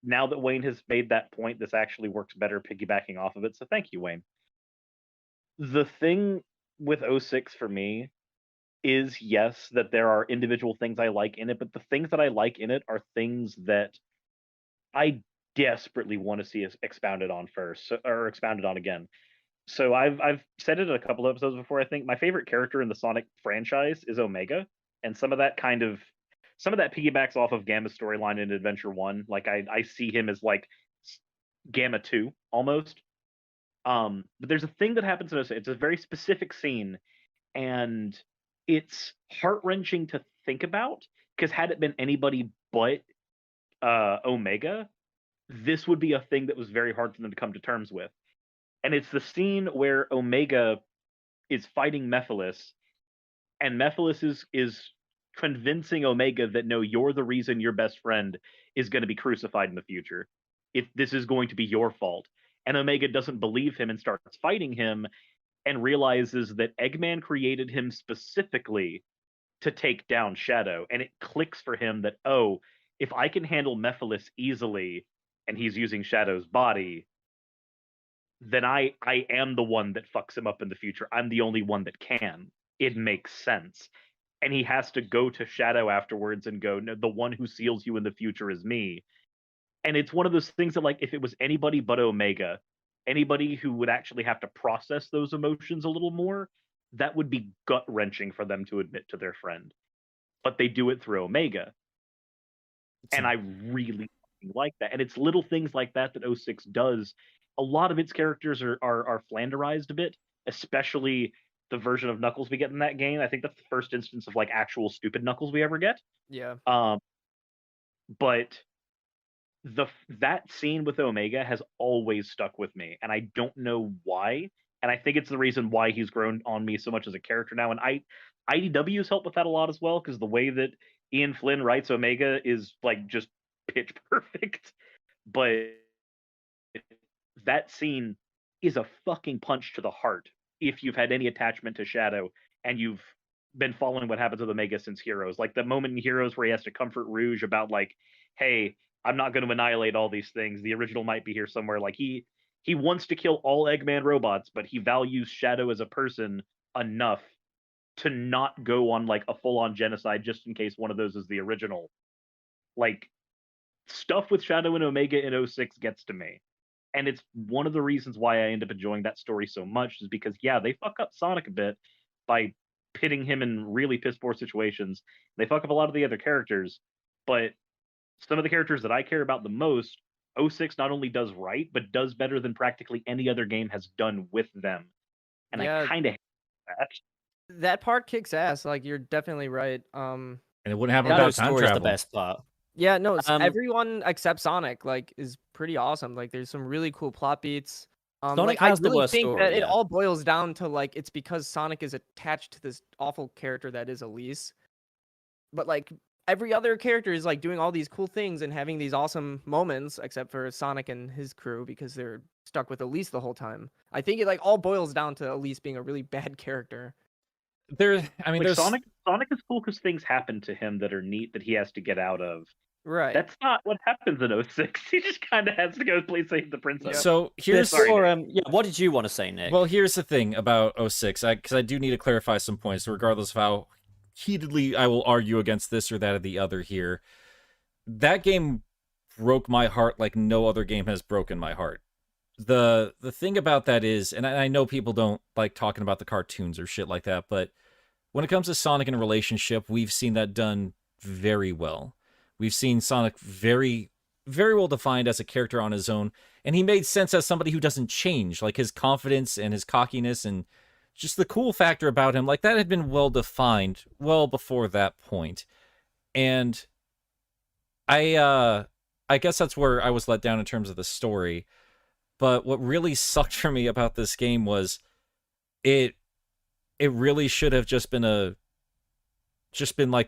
Speaker 5: now that Wayne has made that point, this actually works better piggybacking off of it. So thank you, Wayne. The thing with 06 for me is, yes, that there are individual things I like in it, but the things that I like in it are things that I desperately want to see expounded on first, or expounded on again. So I've said it in a couple of episodes before. I think my favorite character in the Sonic franchise is Omega, and some of that piggybacks off of Gamma's storyline in Adventure 1. Like I see him as like Gamma 2 almost. But there's a thing that happens in it. It's a very specific scene, and it's heart-wrenching to think about, because had it been anybody but Omega, this would be a thing that was very hard for them to come to terms with. And it's the scene where Omega is fighting Mephiles, and Mephiles is convincing Omega that no, you're the reason your best friend is going to be crucified in the future. If this is going to be your fault. And Omega doesn't believe him and starts fighting him, and realizes that Eggman created him specifically to take down Shadow. And it clicks for him that, oh, if I can handle Mephiles easily, and he's using Shadow's body, then I am the one that fucks him up in the future. I'm the only one that can. It makes sense. And he has to go to Shadow afterwards and go, no, the one who seals you in the future is me. And it's one of those things that, like, if it was anybody but Omega, anybody who would actually have to process those emotions a little more, that would be gut-wrenching for them to admit to their friend. But they do it through Omega. And I really like that. And it's little things like that 06 does. A lot of its characters are flanderized a bit, especially the version of Knuckles we get in that game. I think that's the first instance of like actual stupid Knuckles we ever get.
Speaker 6: Yeah.
Speaker 5: But that scene with Omega has always stuck with me, and I don't know why. And I think it's the reason why he's grown on me so much as a character now. And IDW's helped with that a lot as well, because the way that Ian Flynn writes Omega is like just pitch perfect. But that scene is a fucking punch to the heart if you've had any attachment to Shadow and you've been following what happens with Omega since Heroes. Like the moment in Heroes where he has to comfort Rouge about like, hey, I'm not going to annihilate all these things. The original might be here somewhere. Like he wants to kill all Eggman robots, but he values Shadow as a person enough to not go on like a full-on genocide just in case one of those is the original. Like, stuff with Shadow and Omega in 06 gets to me. And it's one of the reasons why I end up enjoying that story so much, is because, yeah, they fuck up Sonic a bit by pitting him in really piss-poor situations. They fuck up a lot of the other characters, but some of the characters that I care about the most, 06 not only does right, but does better than practically any other game has done with them. And
Speaker 6: Yeah.
Speaker 5: I kind of hate that.
Speaker 6: That part kicks ass. Like, you're definitely right.
Speaker 2: And it wouldn't happen
Speaker 3: Shadow's
Speaker 2: without time
Speaker 3: story is
Speaker 2: travel.
Speaker 3: the best part.
Speaker 6: Yeah, no,
Speaker 3: everyone
Speaker 6: except Sonic, like, is pretty awesome. Like, there's some really cool plot beats.
Speaker 3: Sonic
Speaker 6: like,
Speaker 3: has
Speaker 6: I
Speaker 3: the
Speaker 6: really
Speaker 3: worst
Speaker 6: think
Speaker 3: story,
Speaker 6: that it
Speaker 3: yeah.
Speaker 6: all boils down to, like, it's because Sonic is attached to this awful character that is Elise. But, like, every other character is, like, doing all these cool things and having these awesome moments, except for Sonic and his crew, because they're stuck with Elise the whole time. I think it, like, all boils down to Elise being a really bad character.
Speaker 2: There's
Speaker 5: Sonic is cool because things happen to him that are neat that he has to get out of.
Speaker 6: Right.
Speaker 5: That's not what happens in 06. He just kind of has to go play Save the Princess.
Speaker 2: So here's
Speaker 5: Sorry,
Speaker 3: Before,
Speaker 5: Nick.
Speaker 3: yeah, what did you want to say, Nick?
Speaker 2: well, here's the thing about 06, because I do need to clarify some points, regardless of how heatedly I will argue against this or that or the other here. That game broke my heart like no other game has broken my heart. The thing about that is, and I know people don't like talking about the cartoons or shit like that, but when it comes to Sonic and a relationship, we've seen that done very well. We've seen Sonic very, very well defined as a character on his own, and he made sense as somebody who doesn't change, like his confidence and his cockiness and just the cool factor about him, like that had been well defined well before that point. And I guess that's where I was let down in terms of the story. But what really sucked for me about this game was it really should have just been like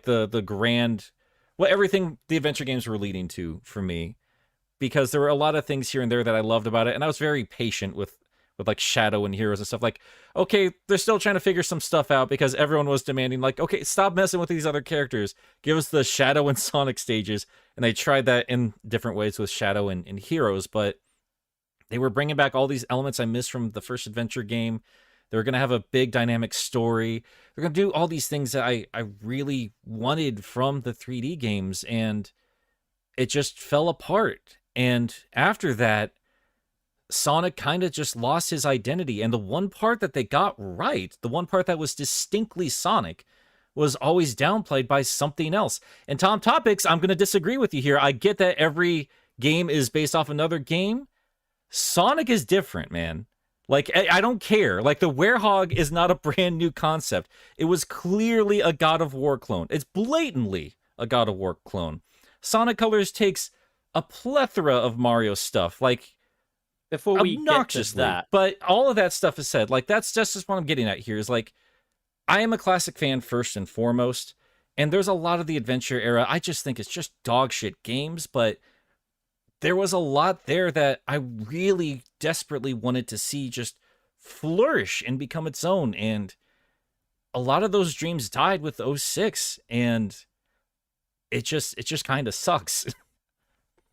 Speaker 2: the grand, well, everything the adventure games were leading to for me, because there were a lot of things here and there that I loved about it, and I was very patient with like Shadow and Heroes and stuff. Like, okay, they're still trying to figure some stuff out because everyone was demanding, like, okay, stop messing with these other characters, give us the Shadow and Sonic stages. And they tried that in different ways with Shadow and Heroes, but they were bringing back all these elements I missed from the first adventure game. They were going to have a big dynamic story. They're going to do all these things that I really wanted from the 3D games, and it just fell apart. And after that, Sonic kind of just lost his identity. And the one part that they got right, the one part that was distinctly Sonic, was always downplayed by something else. And Tom Topics, I'm going to disagree with you here. I get that every game is based off another game. Sonic is different, man. Like, I don't care. Like, the Werehog is not a brand new concept. It was clearly a God of War clone. It's blatantly a God of War clone. Sonic Colors takes a plethora of Mario stuff, like,
Speaker 3: Before we get to
Speaker 2: obnoxiously.
Speaker 3: that,
Speaker 2: But all of that stuff is said. Like, that's just what I'm getting at here, is like, I am a classic fan first and foremost, and there's a lot of the adventure era I just think it's just dog shit games, but there was a lot there that I really desperately wanted to see just flourish and become its own, and a lot of those dreams died with 06, and it just kind of sucks.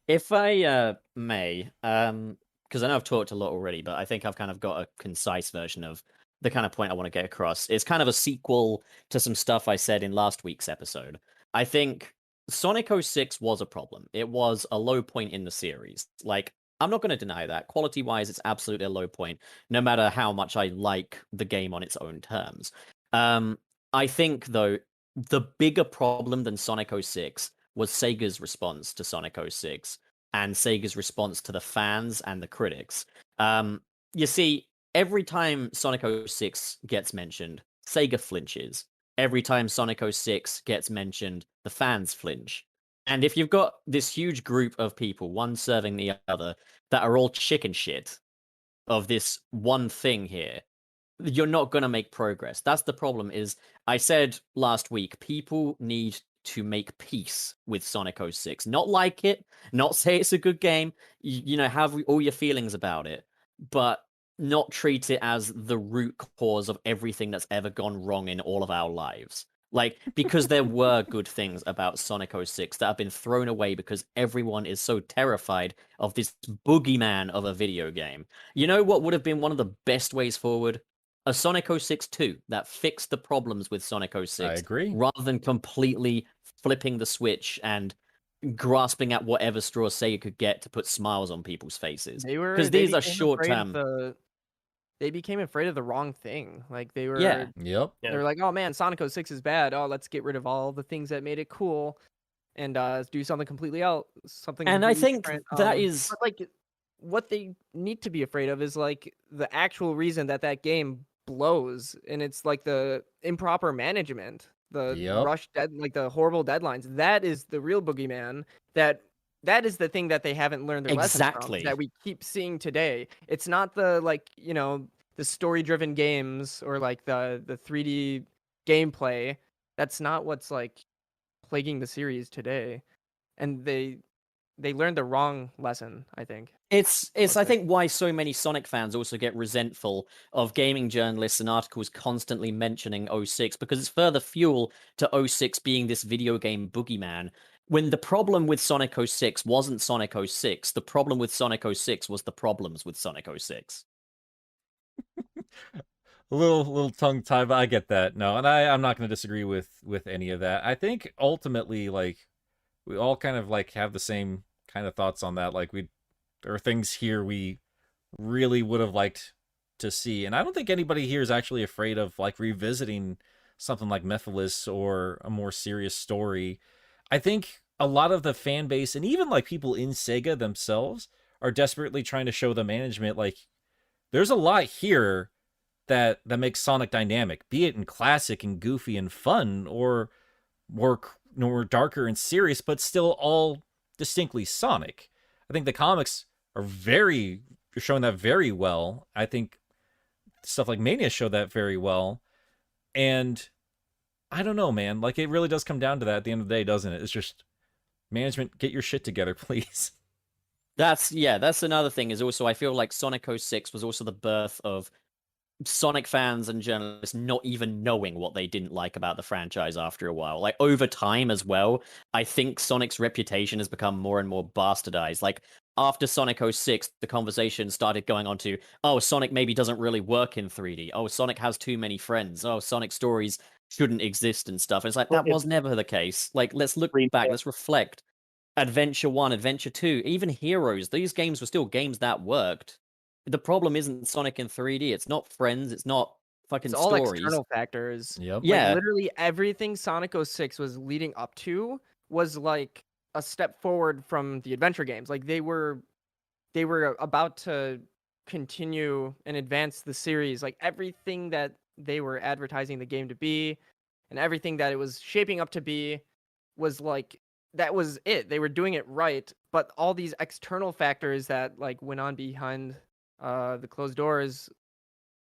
Speaker 3: if I may, because I know I've talked a lot already, but I think I've kind of got a concise version of the kind of point I want to get across. It's kind of a sequel to some stuff I said in last week's episode. I think Sonic 06 was a problem. It was a low point in the series. Like, I'm not going to deny that. Quality-wise, it's absolutely a low point, no matter how much I like the game on its own terms. I think, though, the bigger problem than Sonic 06 was Sega's response to Sonic 06 and Sega's response to the fans and the critics. You see, every time Sonic 06 gets mentioned, Sega flinches. Every time Sonic 06 gets mentioned, the fans flinch. And if you've got this huge group of people, one serving the other, that are all chicken shit of this one thing here, you're not going to make progress. That's the problem. Is I said last week, people need to make peace with Sonic 06. Not like it, not say it's a good game, you know, have all your feelings about it, but not treat it as the root cause of everything that's ever gone wrong in all of our lives. Like, because there were good things about Sonic 06 that have been thrown away because everyone is so terrified of this boogeyman of a video game. You know what would have been one of the best ways forward? A Sonic 06 2 that fixed the problems with Sonic 06.
Speaker 2: I agree.
Speaker 3: Rather than completely flipping the switch and grasping at whatever straw Sega could get to put smiles on people's faces. Because these are short-term.
Speaker 6: They became afraid of the wrong thing. Like, they were,
Speaker 3: Yeah.
Speaker 2: Yep.
Speaker 6: they were like, oh man, Sonic 06 is bad. Oh, let's get rid of all the things that made it cool and do something completely else.
Speaker 3: And I think
Speaker 6: different.
Speaker 3: that is
Speaker 6: But, like, what they need to be afraid of is like the actual reason that game blows, and it's like the improper management, the like the horrible deadlines. That is the real boogeyman. That is the thing that they haven't learned their lessons from, that we keep seeing today. It's not the, like, you know, the story-driven games or like the 3D gameplay. That's not what's like plaguing the series today. And they learned the wrong lesson, I think.
Speaker 3: It's I think why so many Sonic fans also get resentful of gaming journalists and articles constantly mentioning 06, because it's further fuel to 06 being this video game boogeyman. when the problem with Sonic 06 wasn't Sonic 06, the problem with Sonic 06 was the problems with Sonic 06.
Speaker 2: A little tongue tied, but I get that. No, and I'm not going to disagree with any of that. I think ultimately, like, we all kind of like have the same kind of thoughts on that. Like, there are things here we really would have liked to see, and I don't think anybody here is actually afraid of like revisiting something like Mephiles or a more serious story. I think a lot of the fan base and even like people in Sega themselves are desperately trying to show the management like there's a lot here that makes Sonic dynamic, be it in classic and goofy and fun, or more darker and serious, but still all distinctly Sonic. I think the comics are showing that very well. I think stuff like Mania showed that very well. And I don't know, man. Like, it really does come down to that at the end of the day, doesn't it? It's just, management, get your shit together, please.
Speaker 3: That's another thing is also I feel like Sonic 06 was also the birth of Sonic fans and journalists not even knowing what they didn't like about the franchise after a while. Like, over time as well, I think Sonic's reputation has become more and more bastardized. Like, after Sonic 06, the conversation started going on to, oh, Sonic maybe doesn't really work in 3D. Oh, Sonic has too many friends. Oh, Sonic stories shouldn't exist and stuff. And it's like, that was never the case. Like, let's look back, let's reflect. Adventure 1, Adventure 2, even Heroes, these games were still games that worked. The problem isn't Sonic in 3D. It's not friends. It's not fucking
Speaker 6: It's all
Speaker 3: stories.
Speaker 6: external factors.
Speaker 2: Yep.
Speaker 6: Like,
Speaker 3: Yeah.
Speaker 6: literally everything Sonic 06 was leading up to was like a step forward from the adventure games. Like, they were about to continue and advance the series. Like, everything that they were advertising the game to be and everything that it was shaping up to be was like, that was it. They were doing it right, but all these external factors that like went on behind the closed doors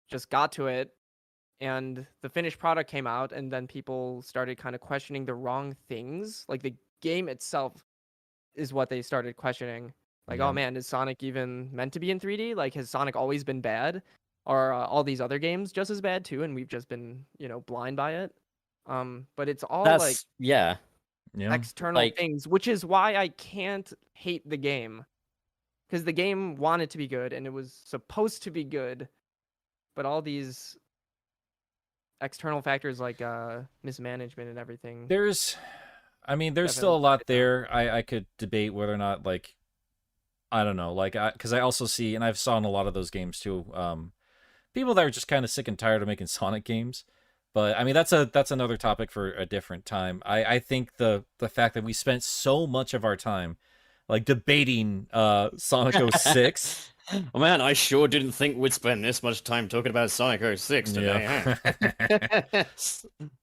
Speaker 6: just got to it, and the finished product came out, and then people started kind of questioning the wrong things. Like, the game itself is what they started questioning. Like,
Speaker 2: Yeah.
Speaker 6: oh man, is Sonic even meant to be in 3D? Like, has Sonic always been bad? Are all these other games just as bad too, and we've just been, blind by it? But it's all like
Speaker 3: Yeah.
Speaker 6: external
Speaker 3: Like-
Speaker 6: things, which is why I can't hate the game. Because the game wanted to be good, and it was supposed to be good, but all these external factors like mismanagement and everything.
Speaker 2: There's still a
Speaker 6: Definitely
Speaker 2: lot
Speaker 6: it down.
Speaker 2: there. I could debate whether or not, like, I don't know, like, because I also see, and I've saw in a lot of those games too, people that are just kind of sick and tired of making Sonic games. But I mean, that's another topic for a different time. I think the fact that we spent so much of our time like debating Sonic 06.
Speaker 3: Oh man, I sure didn't think we'd spend this much time talking about Sonic 06 today.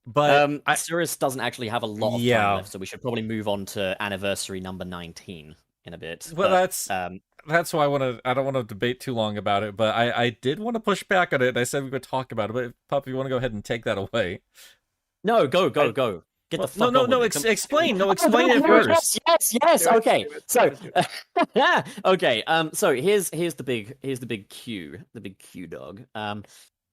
Speaker 2: But
Speaker 3: Cirrus doesn't actually have a lot of time left, so we should probably move on to anniversary number 19 in a bit.
Speaker 2: Well,
Speaker 3: but,
Speaker 2: that's why I don't want to debate too long about it, but I did want to push back on it, and I said we would talk about it, but Pup, you want to go ahead and take that away?
Speaker 3: No, go. Get the fuck
Speaker 2: no,
Speaker 3: on
Speaker 2: no,
Speaker 3: with it.
Speaker 2: explain it first.
Speaker 3: Yes. Okay.
Speaker 6: Do it.
Speaker 3: Okay. So here's the big Q, the big Q dog.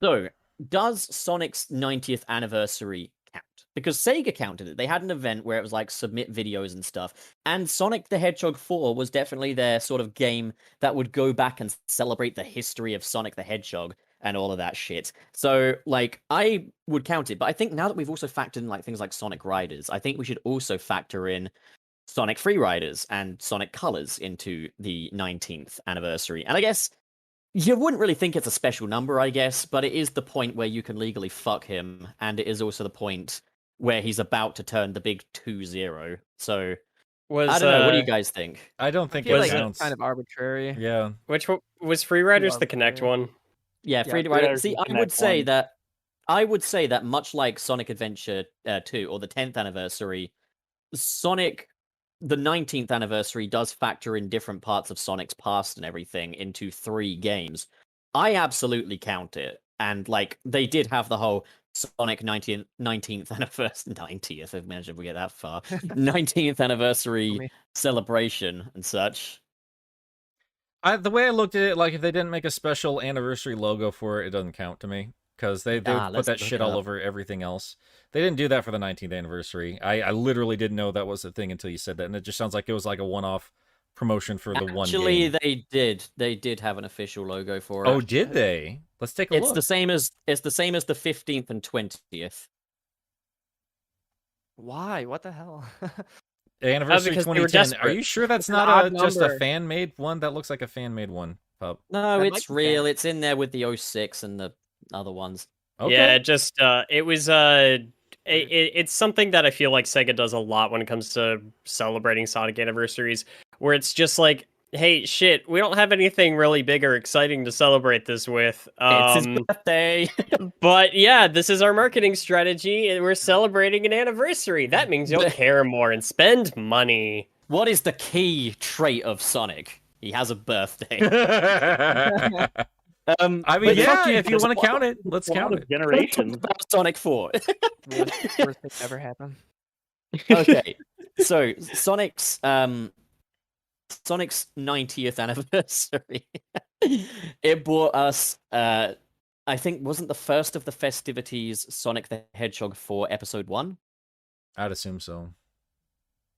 Speaker 3: So does Sonic's 90th anniversary count? Because Sega counted it. They had an event where it was like submit videos and stuff, and Sonic the Hedgehog 4 was definitely their sort of game that would go back and celebrate the history of Sonic the Hedgehog and all of that shit. So, like, I would count it, but I think now that we've also factored in like things like Sonic Riders, I think we should also factor in Sonic Free Riders and Sonic Colors into the 19th anniversary. And I guess you wouldn't really think it's a special number, I guess, but it is the point where you can legally fuck him, and it is also the point where he's about to turn the big 2-0. So, I don't know. What do you guys think?
Speaker 2: I don't
Speaker 6: I
Speaker 2: think
Speaker 6: feel
Speaker 2: it
Speaker 6: like
Speaker 2: counts.
Speaker 6: it's kind of arbitrary.
Speaker 2: Yeah.
Speaker 4: Which one was Free Riders the
Speaker 6: Love
Speaker 4: Connect
Speaker 6: it.
Speaker 4: one?
Speaker 3: Yeah,
Speaker 6: Yeah,
Speaker 3: Free
Speaker 5: Free
Speaker 3: Rider.
Speaker 5: Riders
Speaker 3: See,
Speaker 5: is
Speaker 3: I
Speaker 5: Connect
Speaker 3: would say
Speaker 5: one.
Speaker 3: that much like Sonic Adventure 2 or the 10th anniversary, Sonic the 19th anniversary does factor in different parts of Sonic's past and everything into 3 games. I absolutely count it. And like they did have the whole Sonic 19th anniversary 90th, imagine if we get that far. 19th anniversary
Speaker 6: me.
Speaker 3: celebration and such.
Speaker 2: The way I looked at it, like if they didn't make a special anniversary logo for it, it doesn't count to me. because they put
Speaker 3: let's
Speaker 2: that
Speaker 3: look
Speaker 2: shit
Speaker 3: it
Speaker 2: all
Speaker 3: up.
Speaker 2: over everything else. They didn't do that for the 19th anniversary. I literally didn't know that was a thing until you said that, and it just sounds like it was like a one-off promotion for the one
Speaker 3: Actually,
Speaker 2: game.
Speaker 3: they did. They did have an official logo for it.
Speaker 2: Oh, did they? Let's take a
Speaker 3: It's
Speaker 2: look.
Speaker 3: the same as the 15th and 20th.
Speaker 6: Why? What the hell?
Speaker 2: Anniversary
Speaker 4: because they were
Speaker 2: 2010. Are
Speaker 4: desperate.
Speaker 2: you sure that's
Speaker 6: It's an
Speaker 2: not
Speaker 6: odd
Speaker 2: just a
Speaker 6: number.
Speaker 2: fan made one? That looks like a fan made one. Pup.
Speaker 3: No,
Speaker 6: That might
Speaker 3: it's
Speaker 6: be
Speaker 3: real.
Speaker 6: fair.
Speaker 3: It's in there with the 06 and the other ones.
Speaker 2: Okay.
Speaker 4: Yeah, just it was it's something that I feel like Sega does a lot when it comes to celebrating Sonic anniversaries, where it's just like, hey, shit, we don't have anything really big or exciting to celebrate this with.
Speaker 3: It's his birthday.
Speaker 4: But yeah, this is our marketing strategy, and we're celebrating an anniversary. That means you'll care more and spend money.
Speaker 3: What is the key trait of Sonic? He has a birthday.
Speaker 2: I mean,
Speaker 3: but
Speaker 2: yeah,
Speaker 3: fuck
Speaker 2: if you
Speaker 3: there's
Speaker 2: want to
Speaker 3: a lot-
Speaker 2: count it, let's
Speaker 5: A lot
Speaker 2: count
Speaker 5: of
Speaker 2: it.
Speaker 5: generations.
Speaker 3: about Sonic 4.
Speaker 6: Worst thing ever happened.
Speaker 3: Okay, so Sonic's 90th anniversary. It brought us I think wasn't the first of the festivities Sonic the Hedgehog 4 episode 1?
Speaker 2: I'd assume so.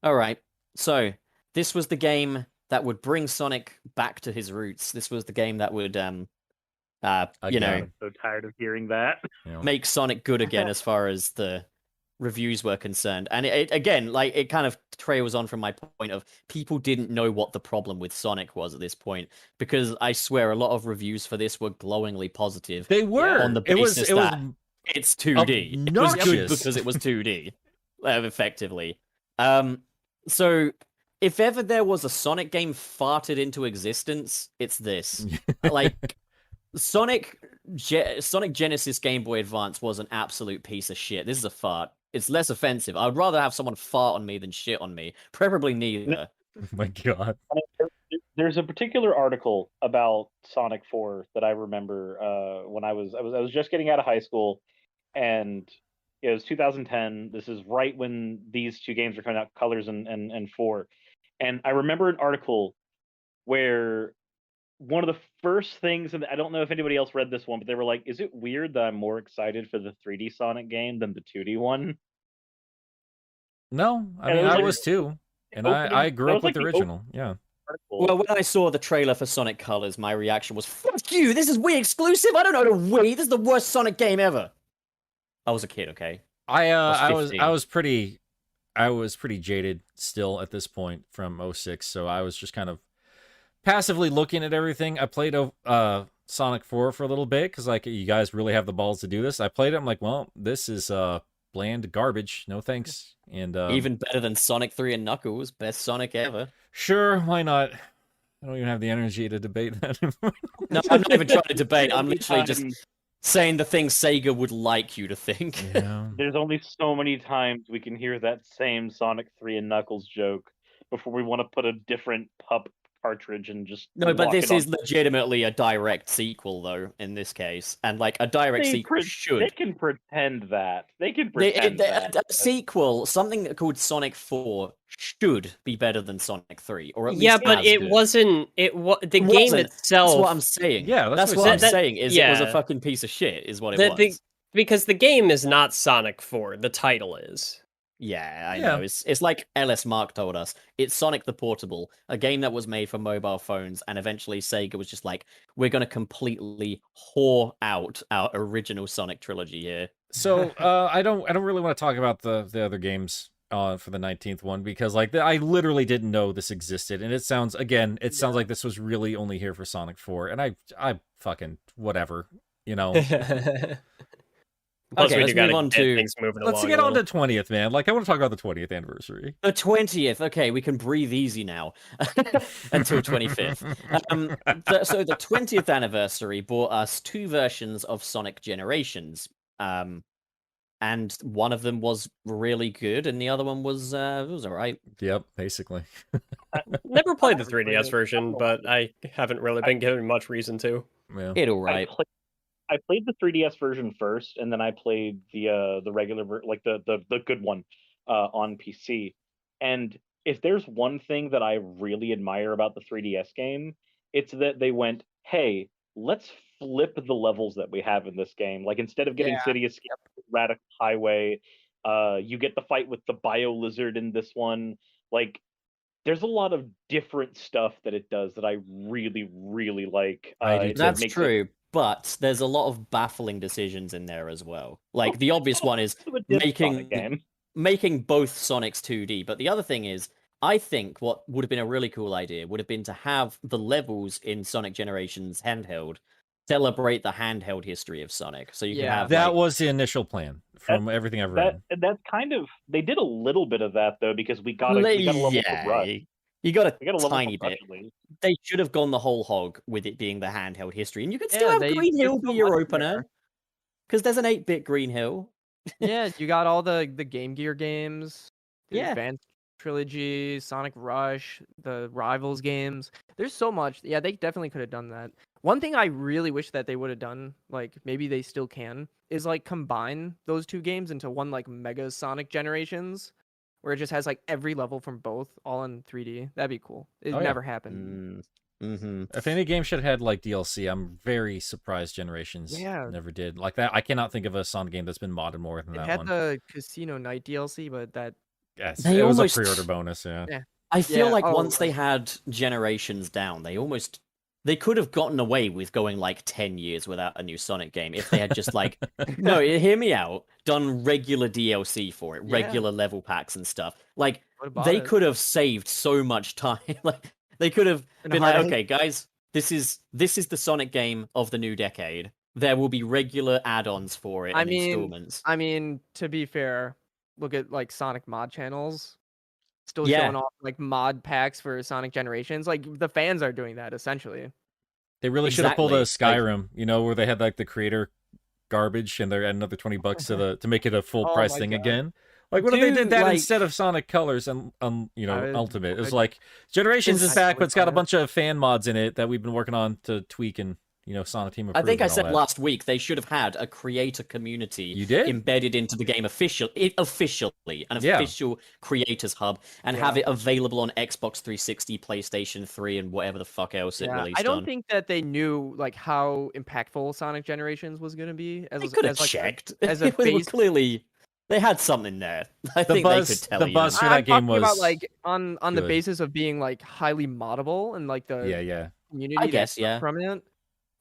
Speaker 3: All right. So, this was the game that would bring Sonic back to his roots. This was the game that would you know,
Speaker 2: Again.
Speaker 5: I'm so tired of hearing that.
Speaker 2: You know.
Speaker 3: make Sonic good again as far as the reviews were concerned. And it again, like, it kind of trails on from my point of people didn't know what the problem with Sonic was at this point, because I swear a lot of reviews for this were glowingly positive.
Speaker 2: They were.
Speaker 3: On the
Speaker 2: it was.
Speaker 3: basis
Speaker 2: It was.
Speaker 3: that it's 2D. It was good
Speaker 2: obnoxious.
Speaker 3: because it was 2D, effectively. So if ever there was a Sonic game farted into existence, it's this. Like, Sonic Genesis Game Boy Advance was an absolute piece of shit. This is a fart. It's less offensive. I'd rather have someone fart on me than shit on me. Preferably neither.
Speaker 2: Oh my god.
Speaker 5: There's a particular article about Sonic 4 that I remember when I was just getting out of high school, and it was 2010. This is right when these two games were coming out, Colors and 4. And I remember an article where one of the first things, and I don't know if anybody else read this one, but they were like, "Is it weird that I'm more excited for the 3D Sonic game than the 2D one?"
Speaker 2: No, I
Speaker 5: And it
Speaker 2: mean
Speaker 5: was
Speaker 2: I
Speaker 5: like
Speaker 2: was too, and
Speaker 5: opening-
Speaker 2: I grew
Speaker 5: that
Speaker 2: up
Speaker 5: was
Speaker 2: with
Speaker 5: like
Speaker 2: the
Speaker 5: the
Speaker 2: original. Yeah.
Speaker 5: Article.
Speaker 3: Well, when I saw the trailer for Sonic Colors, my reaction was, "Fuck you! This is Wii exclusive. I don't know the Wii. This is the worst Sonic game ever." I was a kid, okay.
Speaker 2: I was
Speaker 3: 15.
Speaker 2: I was pretty jaded still at this point from 06, so I was just kind of passively looking at everything. I played Sonic 4 for a little bit because, like, you guys really have the balls to do this. I played it. I'm like, well, this is bland garbage. No thanks. And
Speaker 3: Even better than Sonic 3 and Knuckles. Best Sonic ever.
Speaker 2: sure, why not? I don't even have the energy to debate that.
Speaker 3: No, I'm not even trying to debate. I'm
Speaker 5: Every
Speaker 3: literally just
Speaker 5: time-
Speaker 3: saying the things Sega would like you to think.
Speaker 2: Yeah.
Speaker 5: There's only so many times we can hear that same Sonic 3 and Knuckles joke before we want to put a different pup cartridge and just
Speaker 3: No, but
Speaker 5: walk
Speaker 3: this
Speaker 5: it
Speaker 3: is
Speaker 5: on.
Speaker 3: legitimately a direct sequel, though, in this case. And, like, a direct sequel
Speaker 5: They
Speaker 3: should.
Speaker 5: can pretend that. They can pretend that.
Speaker 3: A sequel, something called Sonic 4, should be better than Sonic 3, or at least
Speaker 4: Yeah, but
Speaker 3: as
Speaker 4: it
Speaker 3: good.
Speaker 4: wasn't. The
Speaker 3: It
Speaker 4: game
Speaker 3: wasn't.
Speaker 4: itself.
Speaker 3: That's what I'm saying.
Speaker 2: Yeah,
Speaker 3: that's
Speaker 2: what
Speaker 3: what I'm
Speaker 2: I'm saying.
Speaker 3: saying. Is it was a
Speaker 4: Yeah.
Speaker 3: fucking piece of shit? Is what it
Speaker 4: The-
Speaker 3: was.
Speaker 4: Because the game is not Sonic 4. The title is.
Speaker 3: Yeah, I
Speaker 2: Yeah.
Speaker 3: know. It's like LS Mark told us. It's Sonic the Portable, a game that was made for mobile phones, and eventually Sega was just like, we're going to completely whore out our original Sonic trilogy here.
Speaker 2: So I don't really want to talk about the other games for the 19th one because, like, I literally didn't know this existed, and it sounds sounds like this was really only here for Sonic 4, and I fucking whatever, you know.
Speaker 4: Plus,
Speaker 3: Okay,
Speaker 4: we
Speaker 3: let's
Speaker 4: do gotta
Speaker 3: move on
Speaker 4: get
Speaker 3: to-
Speaker 4: things moving
Speaker 2: Let's
Speaker 4: along.
Speaker 2: get
Speaker 4: a
Speaker 2: on to
Speaker 4: little.
Speaker 2: 20th, man. Like, I want to talk about the 20th anniversary.
Speaker 3: The 20th. Okay, we can breathe easy now until 25th. So the 20th anniversary brought us two versions of Sonic Generations. And one of them was really good, and the other one was all right.
Speaker 2: Yep, basically.
Speaker 4: Never played the
Speaker 5: I
Speaker 4: 3DS version, but I haven't really been given much reason to.
Speaker 2: Yeah.
Speaker 3: It all right.
Speaker 5: I played the 3DS version first, and then I played the regular like the good one on PC. And if there's one thing that I really admire about the 3DS game, it's that they went, "Hey, let's flip the levels that we have in this game. Like instead of getting
Speaker 6: Yeah.
Speaker 5: City Escape, Radical Highway, you get the fight with the Bio Lizard in this one. Like there's a lot of different stuff that it does that I really, really like.
Speaker 2: I do
Speaker 5: That
Speaker 3: That's
Speaker 5: makes
Speaker 3: true, but there's a lot of baffling decisions in there as well. Like the
Speaker 5: It's
Speaker 3: obvious one is
Speaker 5: also a different Sonic
Speaker 3: making
Speaker 5: game.
Speaker 3: making both Sonics 2D. But the other thing is, I think what would have been a really cool idea would have been to have the levels in Sonic Generations handheld celebrate the handheld history of Sonic. So you can
Speaker 6: Yeah.
Speaker 3: have
Speaker 2: That
Speaker 3: like,
Speaker 2: was the initial plan from everything I've read.
Speaker 5: That's kind of they did a little bit of that though because we got a level for
Speaker 3: yeah,
Speaker 5: Rush.
Speaker 3: you got
Speaker 5: We got
Speaker 3: a
Speaker 5: a level
Speaker 3: tiny
Speaker 5: for Rush
Speaker 3: bit.
Speaker 5: at least.
Speaker 3: They should have gone the whole hog with it being the handheld history, and you could still
Speaker 6: Yeah,
Speaker 3: have
Speaker 6: they
Speaker 3: Green
Speaker 6: did
Speaker 3: Hill
Speaker 6: so
Speaker 3: be your
Speaker 6: much in
Speaker 3: opener
Speaker 6: there.
Speaker 3: because there's an 8-bit Green Hill.
Speaker 6: Yeah, you got all the Game Gear games, the
Speaker 3: Yeah.
Speaker 6: Advanced Trilogy, Sonic Rush, the Rivals games. There's so much. Yeah, they definitely could have done that. One thing I really wish that they would have done, like maybe they still can, is like combine those two games into one like Mega Sonic Generations, where it just has like every level from both all in 3D. That'd be cool. It
Speaker 2: Oh, yeah.
Speaker 6: never happened.
Speaker 3: Mm-hmm.
Speaker 2: If any game should have had like DLC, I'm very surprised Generations
Speaker 6: Yeah.
Speaker 2: never did. Like that, I cannot think of a Sonic game that's been modded more than
Speaker 6: It
Speaker 2: that
Speaker 6: had
Speaker 2: one.
Speaker 6: the Casino Night DLC, but that
Speaker 2: Yes,
Speaker 3: They
Speaker 2: it was
Speaker 3: almost-
Speaker 2: a pre-order bonus. Yeah.
Speaker 3: I feel
Speaker 6: Yeah,
Speaker 3: like
Speaker 6: oh,
Speaker 3: once they had Generations down, they could have gotten away with going like 10 years without a new Sonic game if they had just like no, hear me out, done regular DLC for it,
Speaker 6: Yeah.
Speaker 3: regular level packs and stuff. Like
Speaker 6: would've bought
Speaker 3: they
Speaker 6: it.
Speaker 3: could have saved so much time. Like they could have
Speaker 6: And
Speaker 3: been like,
Speaker 6: heartache.
Speaker 3: okay, guys, this is the Sonic game of the new decade. There will be regular add-ons for it
Speaker 6: I
Speaker 3: and
Speaker 6: mean,
Speaker 3: installments.
Speaker 6: I mean, to be fair, look at like Sonic mod channels, still
Speaker 3: Yeah.
Speaker 6: showing off like mod packs for Sonic Generations. Like the fans are doing that essentially.
Speaker 2: They really should have pulled a
Speaker 3: Exactly. Like-
Speaker 2: Skyrim, you know, where they had like the creator garbage and they're at another $20 to make it a full
Speaker 6: Oh
Speaker 2: price
Speaker 6: my
Speaker 2: thing
Speaker 6: God.
Speaker 2: again. Like, what if they
Speaker 3: Dude,
Speaker 2: did that
Speaker 3: like-
Speaker 2: instead of Sonic Colors and you know,
Speaker 6: I-
Speaker 2: Ultimate? It was
Speaker 6: I-
Speaker 2: like Generations
Speaker 3: It's
Speaker 2: is back, but it's got a
Speaker 6: actually
Speaker 2: bunch of fan mods in it that we've been working on to tweak and you know, Sonic Team
Speaker 3: I
Speaker 2: improve
Speaker 3: think I
Speaker 2: and all
Speaker 3: said
Speaker 2: that.
Speaker 3: last week they should have had a creator community
Speaker 2: You did?
Speaker 3: embedded into the game officially, an
Speaker 2: Yeah.
Speaker 3: official creators hub, and have it available on Xbox 360, PlayStation 3, and whatever the fuck else it
Speaker 6: Yeah,
Speaker 3: released
Speaker 6: I don't
Speaker 3: on.
Speaker 6: think that they knew like how impactful Sonic Generations was going to be as
Speaker 3: They could have
Speaker 6: as, like,
Speaker 3: checked.
Speaker 6: as a
Speaker 3: They were
Speaker 6: base.
Speaker 3: clearly they had something there. I
Speaker 2: The
Speaker 3: think
Speaker 2: buzz-
Speaker 3: they could tell
Speaker 2: the
Speaker 3: you.
Speaker 2: buzz- for
Speaker 6: I'm
Speaker 2: that game
Speaker 6: talking about
Speaker 2: was
Speaker 6: like on the
Speaker 2: good.
Speaker 6: basis of being like highly moddable and like the
Speaker 2: Yeah.
Speaker 6: community
Speaker 3: I
Speaker 6: that
Speaker 3: guess,
Speaker 6: comes
Speaker 3: yeah.
Speaker 6: from it.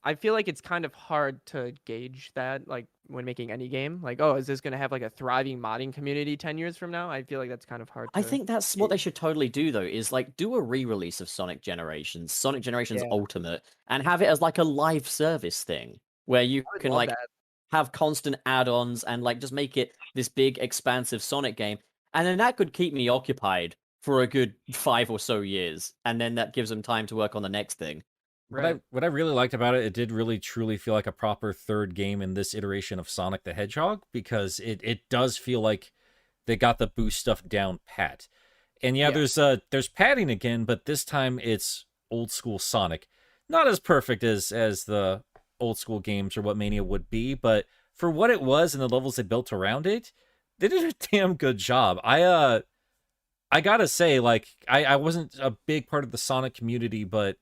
Speaker 6: I feel like it's kind of hard to gauge that, like when making any game. Like, oh, is this going to have like a thriving modding community 10 years from now? I feel like that's kind of hard.
Speaker 3: I
Speaker 6: to
Speaker 3: think that's what they should totally do, though, is like do a re-release of Sonic Generations
Speaker 6: Yeah.
Speaker 3: Ultimate, and have it as like a live service thing where you
Speaker 6: I would
Speaker 3: can
Speaker 6: love
Speaker 3: like
Speaker 6: that.
Speaker 3: have constant add-ons and like just make it this big expansive Sonic game, and then that could keep me occupied for a good 5 or so years, and then that gives them time to work on the next thing.
Speaker 6: Right.
Speaker 2: What I really liked about it, it did really truly feel like a proper third game in this iteration of Sonic the Hedgehog, because it does feel like they got the boost stuff down pat. And yeah, there's padding again, but this time it's old school Sonic. Not as perfect as the old school games or what Mania would be, but for what it was and the levels they built around it, they did a damn good job. I gotta say, like, I wasn't a big part of the Sonic community, but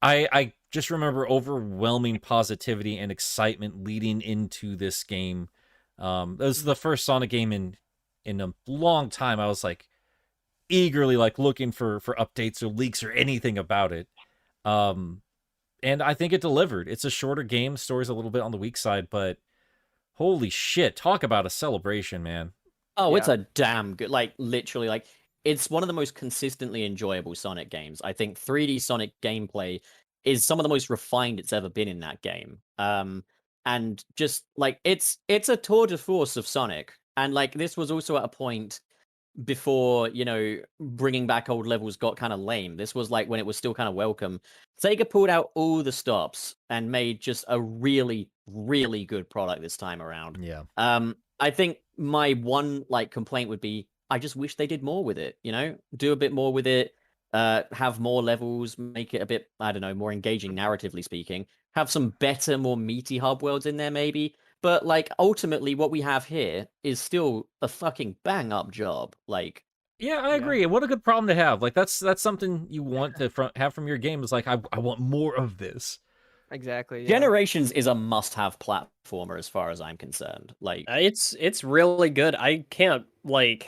Speaker 2: I just remember overwhelming positivity and excitement leading into this game. This was the first Sonic game in a long time. I was like eagerly like looking for updates or leaks or anything about it. And I think it delivered. It's a shorter game. Story's a little bit on the weak side, but holy shit, talk about a celebration, man.
Speaker 3: Oh, it's
Speaker 6: Yeah.
Speaker 3: a damn good, like literally, like it's one of the most consistently enjoyable Sonic games. I think 3D Sonic gameplay is some of the most refined it's ever been in that game. And just like it's a tour de force of Sonic, and like this was also at a point before, you know, bringing back old levels got kind of lame. This was like when it was still kind of welcome. Sega pulled out all the stops and made just a really, really good product this time around.
Speaker 2: Yeah.
Speaker 3: I think my one like complaint would be I just wish they did more with it, you know? Do a bit more with it, have more levels, make it a bit, I don't know, more engaging narratively speaking. Have some better, more meaty hub worlds in there maybe. But like ultimately what we have here is still a fucking bang up job. Like
Speaker 2: Yeah, I agree. What a good problem to have. Like that's something you want to have from your game. Is like I want more of this.
Speaker 6: Exactly. Yeah.
Speaker 3: Generations is a must-have platformer as far as I'm concerned. Like,
Speaker 4: It's really good. I can't like,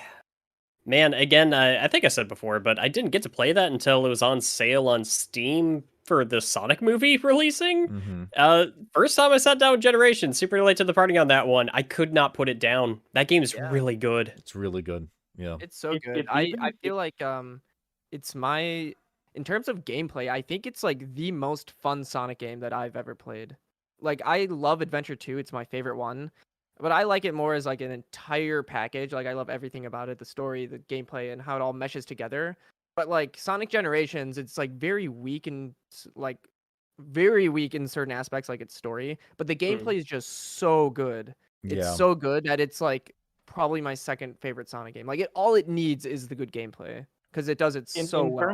Speaker 4: man. Again, I think I said before, but I didn't get to play that until it was on sale on Steam for the Sonic movie releasing. First time I sat down with Generations, super late to the party on that one. I could not put it down. That game is
Speaker 6: Yeah.
Speaker 4: really good.
Speaker 2: It's really good. Yeah.
Speaker 6: It's so
Speaker 5: It-
Speaker 6: good.
Speaker 5: it
Speaker 6: I
Speaker 5: even-
Speaker 6: feel like it's my in terms of gameplay, I think it's like the most fun Sonic game that I've ever played. Like I love Adventure 2, it's my favorite one. But I like it more as like an entire package. Like I love everything about it, the story, the gameplay, and how it all meshes together. But like Sonic Generations, it's like very weak and like very weak in certain aspects, like its story. But the gameplay is just so good. It's
Speaker 2: Yeah.
Speaker 6: so good that it's like probably my second favorite Sonic game. Like all it needs is the good gameplay because it does it so
Speaker 5: in
Speaker 6: well.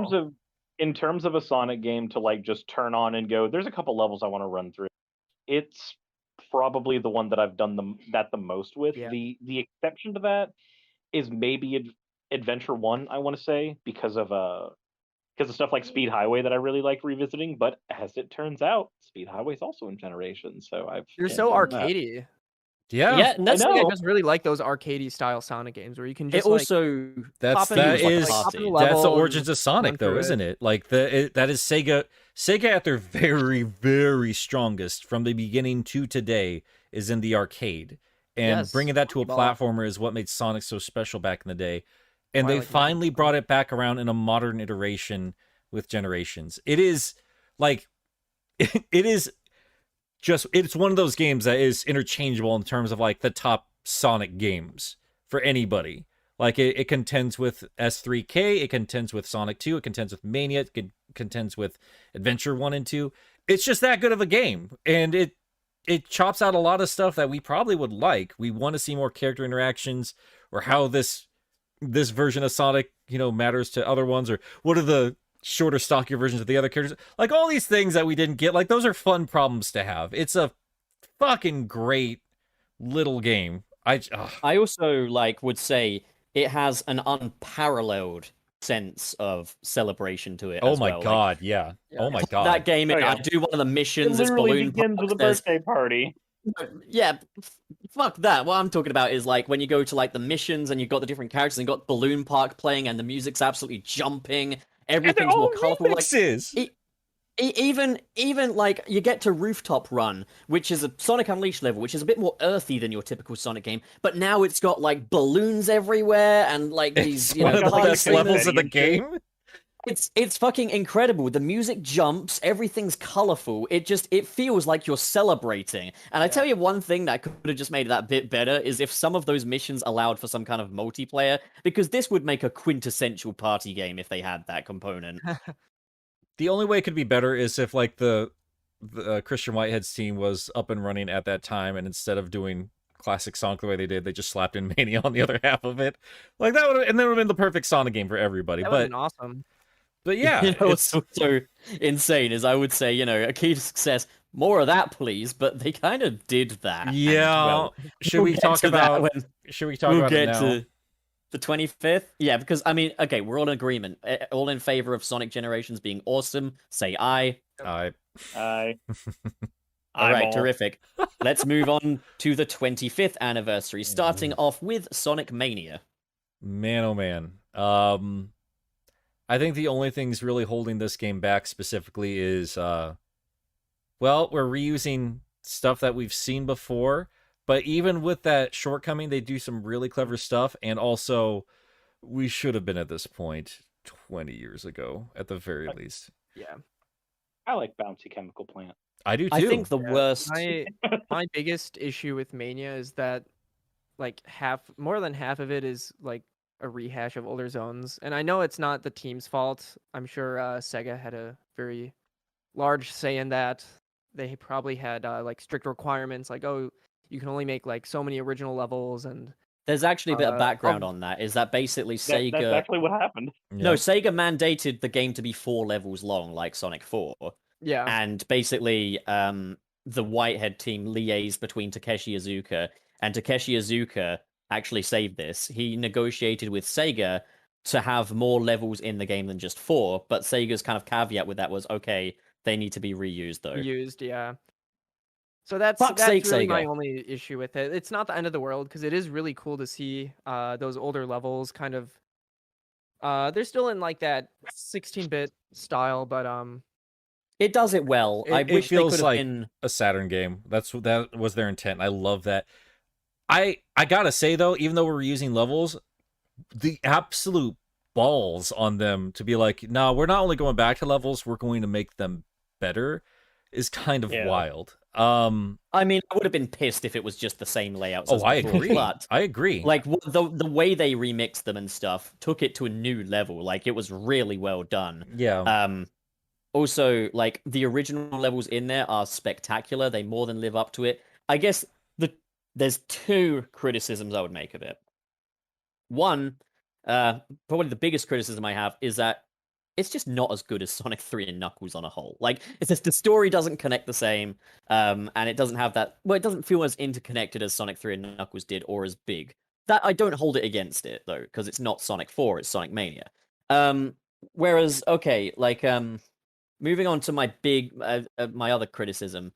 Speaker 5: terms of a Sonic game to like just turn on and go, there's a couple levels I want to run through. It's probably the one that I've done the most with.
Speaker 6: Yeah.
Speaker 5: The exception to that is maybe Adventure 1, I want to say, because of stuff like Speed Highway that I really like revisiting. But as it turns out, Speed Highway is also in Generations, so
Speaker 6: They're
Speaker 5: can't
Speaker 6: so
Speaker 5: blame that.
Speaker 6: arcadey.
Speaker 2: Yeah.
Speaker 4: Yeah, and that's
Speaker 5: I know.
Speaker 6: I just really like those arcadey style Sonic games where you can
Speaker 3: it
Speaker 6: just like
Speaker 3: also
Speaker 2: That's
Speaker 6: pop in
Speaker 2: that
Speaker 6: and, like,
Speaker 2: is
Speaker 6: hop in the
Speaker 2: that's the
Speaker 6: level
Speaker 2: origins
Speaker 6: and
Speaker 2: of Sonic
Speaker 6: run
Speaker 2: though,
Speaker 6: through
Speaker 2: isn't it? Like that is Sega at their very very strongest from the beginning to today is in the arcade. And
Speaker 6: Yes,
Speaker 2: bringing that to a
Speaker 6: Monkey Ball.
Speaker 2: platformer is what made Sonic so special back in the day. And
Speaker 6: Why I
Speaker 2: they
Speaker 6: like Monkey
Speaker 2: finally
Speaker 6: Ball.
Speaker 2: brought it back around in a modern iteration with Generations. It is like it is just it's one of those games that is interchangeable in terms of like the top Sonic games for anybody. Like it contends with S3K, it contends with Sonic 2, it contends with Mania, it contends with Adventure 1 and 2. It's just that good of a game. And it chops out a lot of stuff that we probably would like. We want to see more character interactions or how this version of Sonic, matters to other ones, or what are the shorter, stockier versions of the other characters. Like all these things that we didn't get, like those are fun problems to have. It's a fucking great little game.
Speaker 3: I also would say it has an unparalleled sense of celebration to it.
Speaker 2: Oh
Speaker 3: as
Speaker 2: my
Speaker 3: well.
Speaker 2: god, yeah. Oh my god.
Speaker 3: That game,
Speaker 5: Oh, yeah.
Speaker 3: I do one of the
Speaker 5: It
Speaker 3: missions. It's
Speaker 5: literally
Speaker 3: balloon
Speaker 5: begins with a
Speaker 3: park, there's-
Speaker 5: birthday party.
Speaker 3: Yeah, fuck that. What I'm talking about is like when you go to like the missions and you've got the different characters and you've got Balloon Park playing and the music's absolutely jumping. Everything's more colorful.
Speaker 2: Remixes.
Speaker 3: Even like you get to Rooftop Run, which is a Sonic Unleashed level, which is a bit more earthy than your typical Sonic game, but now it's got like balloons everywhere and like these,
Speaker 2: It's one of the
Speaker 3: party
Speaker 2: best
Speaker 3: streamers.
Speaker 2: levels of the game.
Speaker 3: It's fucking incredible. The music jumps, everything's colorful. It feels like you're celebrating. And I tell you one thing that could have just made that bit better is if some of those missions allowed for some kind of multiplayer, because this would make a quintessential party game if they had that component.
Speaker 2: The only way it could be better is if like the Christian Whitehead's team was up and running at that time, and instead of doing classic Sonic the way they did, they just slapped in Mania on the other half of it. Like that would, and that would have been the perfect Sonic game for everybody.
Speaker 6: That would have
Speaker 2: But
Speaker 6: been awesome.
Speaker 2: but yeah,
Speaker 3: You know what's so insane is I would say, a key to success, more of that, please. But they kind of did that. and,
Speaker 2: yeah.
Speaker 3: well,
Speaker 2: Should
Speaker 3: we'll
Speaker 2: we
Speaker 3: get
Speaker 2: talk
Speaker 3: to that
Speaker 2: about?
Speaker 3: when
Speaker 2: Should we talk
Speaker 3: we'll
Speaker 2: about it
Speaker 3: get
Speaker 2: now?
Speaker 3: to the 25th? Yeah, because I mean, okay, we're all in agreement. All in favor of Sonic Generations being awesome. Say aye.
Speaker 5: I
Speaker 3: All right,
Speaker 4: Eyeball.
Speaker 3: terrific. Let's move on to the 25th anniversary, starting off with Sonic Mania.
Speaker 2: Man, oh man. I think the only things really holding this game back specifically is, well, we're reusing stuff that we've seen before, but even with that shortcoming, they do some really clever stuff, and also, we should have been at this point 20 years ago, at the very least.
Speaker 6: Yeah.
Speaker 5: like Bouncy Chemical Plant.
Speaker 2: I do too.
Speaker 3: I think the worst.
Speaker 6: My biggest issue with Mania is that like more than half of it is like a rehash of older zones. And I know it's not the team's fault. I'm sure Sega had a very large say in that. They probably had like strict requirements like, oh, you can only make like so many original levels, and
Speaker 3: There's actually a bit of background
Speaker 6: oh.
Speaker 3: on that. Is that basically
Speaker 5: That's
Speaker 3: Sega?
Speaker 5: actually what happened.
Speaker 3: No,
Speaker 2: Yeah.
Speaker 3: Sega mandated the game to be 4 levels long, like Sonic 4.
Speaker 6: yeah.
Speaker 3: And basically, the Whitehead team liaised between Takeshi Iizuka, and Takeshi Iizuka actually saved this. He negotiated with Sega to have more levels in the game than just 4, but Sega's kind of caveat with that was, okay, They need to be reused though.
Speaker 6: Reused, yeah. So that's
Speaker 3: Fuck's sake,
Speaker 6: really my
Speaker 3: Sega.
Speaker 6: only issue with it. It's not the end of the world because it is really cool to see those older levels kind of. They're still in like that 16-bit style, but
Speaker 3: It does it well. I
Speaker 2: It
Speaker 3: wish they
Speaker 2: feels
Speaker 3: could have
Speaker 2: like
Speaker 3: been.
Speaker 2: a Saturn game. That was their intent. I love that. I gotta say though, even though we're using levels, the absolute balls on them to be like, no, we're not only going back to levels, we're going to make them better, is kind of
Speaker 4: Yeah.
Speaker 2: wild.
Speaker 3: I mean, I would have been pissed if it was just the same layouts. As
Speaker 2: I
Speaker 3: before,
Speaker 2: agree.
Speaker 3: But
Speaker 2: I agree.
Speaker 3: like the way they remixed them and stuff took it to a new level. Like it was really well done.
Speaker 2: Yeah.
Speaker 3: Also, like the original levels in there are spectacular. They more than live up to it. I guess there's two criticisms I would make of it. One, probably the biggest criticism I have is that it's just not as good as Sonic 3 and Knuckles on a whole. Like, it's just the story doesn't connect the same, and it doesn't have that. Well, it doesn't feel as interconnected as Sonic 3 and Knuckles did, or as big. That I don't hold it against it though, because it's not Sonic 4, it's Sonic Mania. Whereas, okay, like, moving on to my other criticism.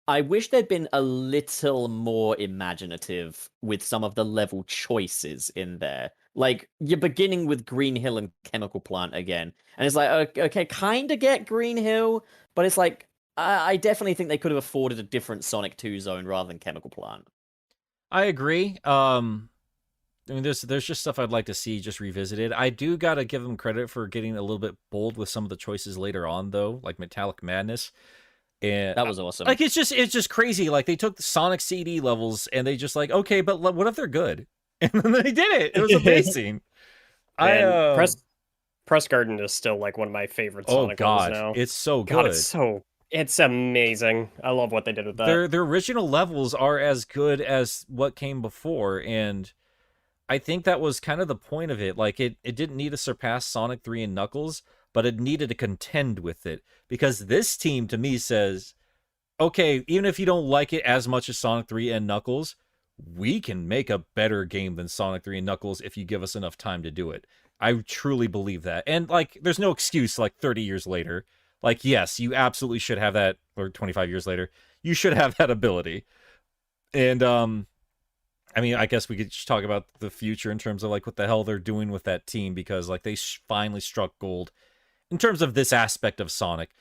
Speaker 3: I wish there'd been a little more imaginative with some of the level choices in there. Like, you're beginning with Green Hill and Chemical Plant again. And it's like, okay, kind of get Green Hill, but it's like, I definitely think they could have afforded a different Sonic 2 zone rather than Chemical Plant.
Speaker 2: I agree. I mean, there's just stuff I'd like to see just revisited. I do gotta give them credit for getting a little bit bold with some of the choices later on, though, like Metallic Madness. And
Speaker 3: That was awesome.
Speaker 2: like it's just crazy. Like they took the Sonic CD levels and they just like, okay, but what if they're good? And then they did it. It was amazing.
Speaker 4: And Press Garden is still like one of my favorite Sonic
Speaker 2: God,
Speaker 4: levels now.
Speaker 2: it's so good.
Speaker 4: God, it's amazing. I love what they did with that.
Speaker 2: Their original levels are as good as what came before, and I think that was kind of the point of it. Like it didn't need to surpass Sonic 3 and Knuckles, but it needed to contend with it. Because this team to me says, okay, even if you don't like it as much as Sonic 3 and Knuckles, we can make a better game than Sonic 3 and Knuckles if you give us enough time to do it. I truly believe that. And like there's no excuse like 30 years later. Like yes, you absolutely should have that, or 25 years later, you should have that ability. And I mean, I guess we could just talk about the future in terms of like what the hell they're doing with that team, because like they finally struck gold in terms of this aspect of Sonic.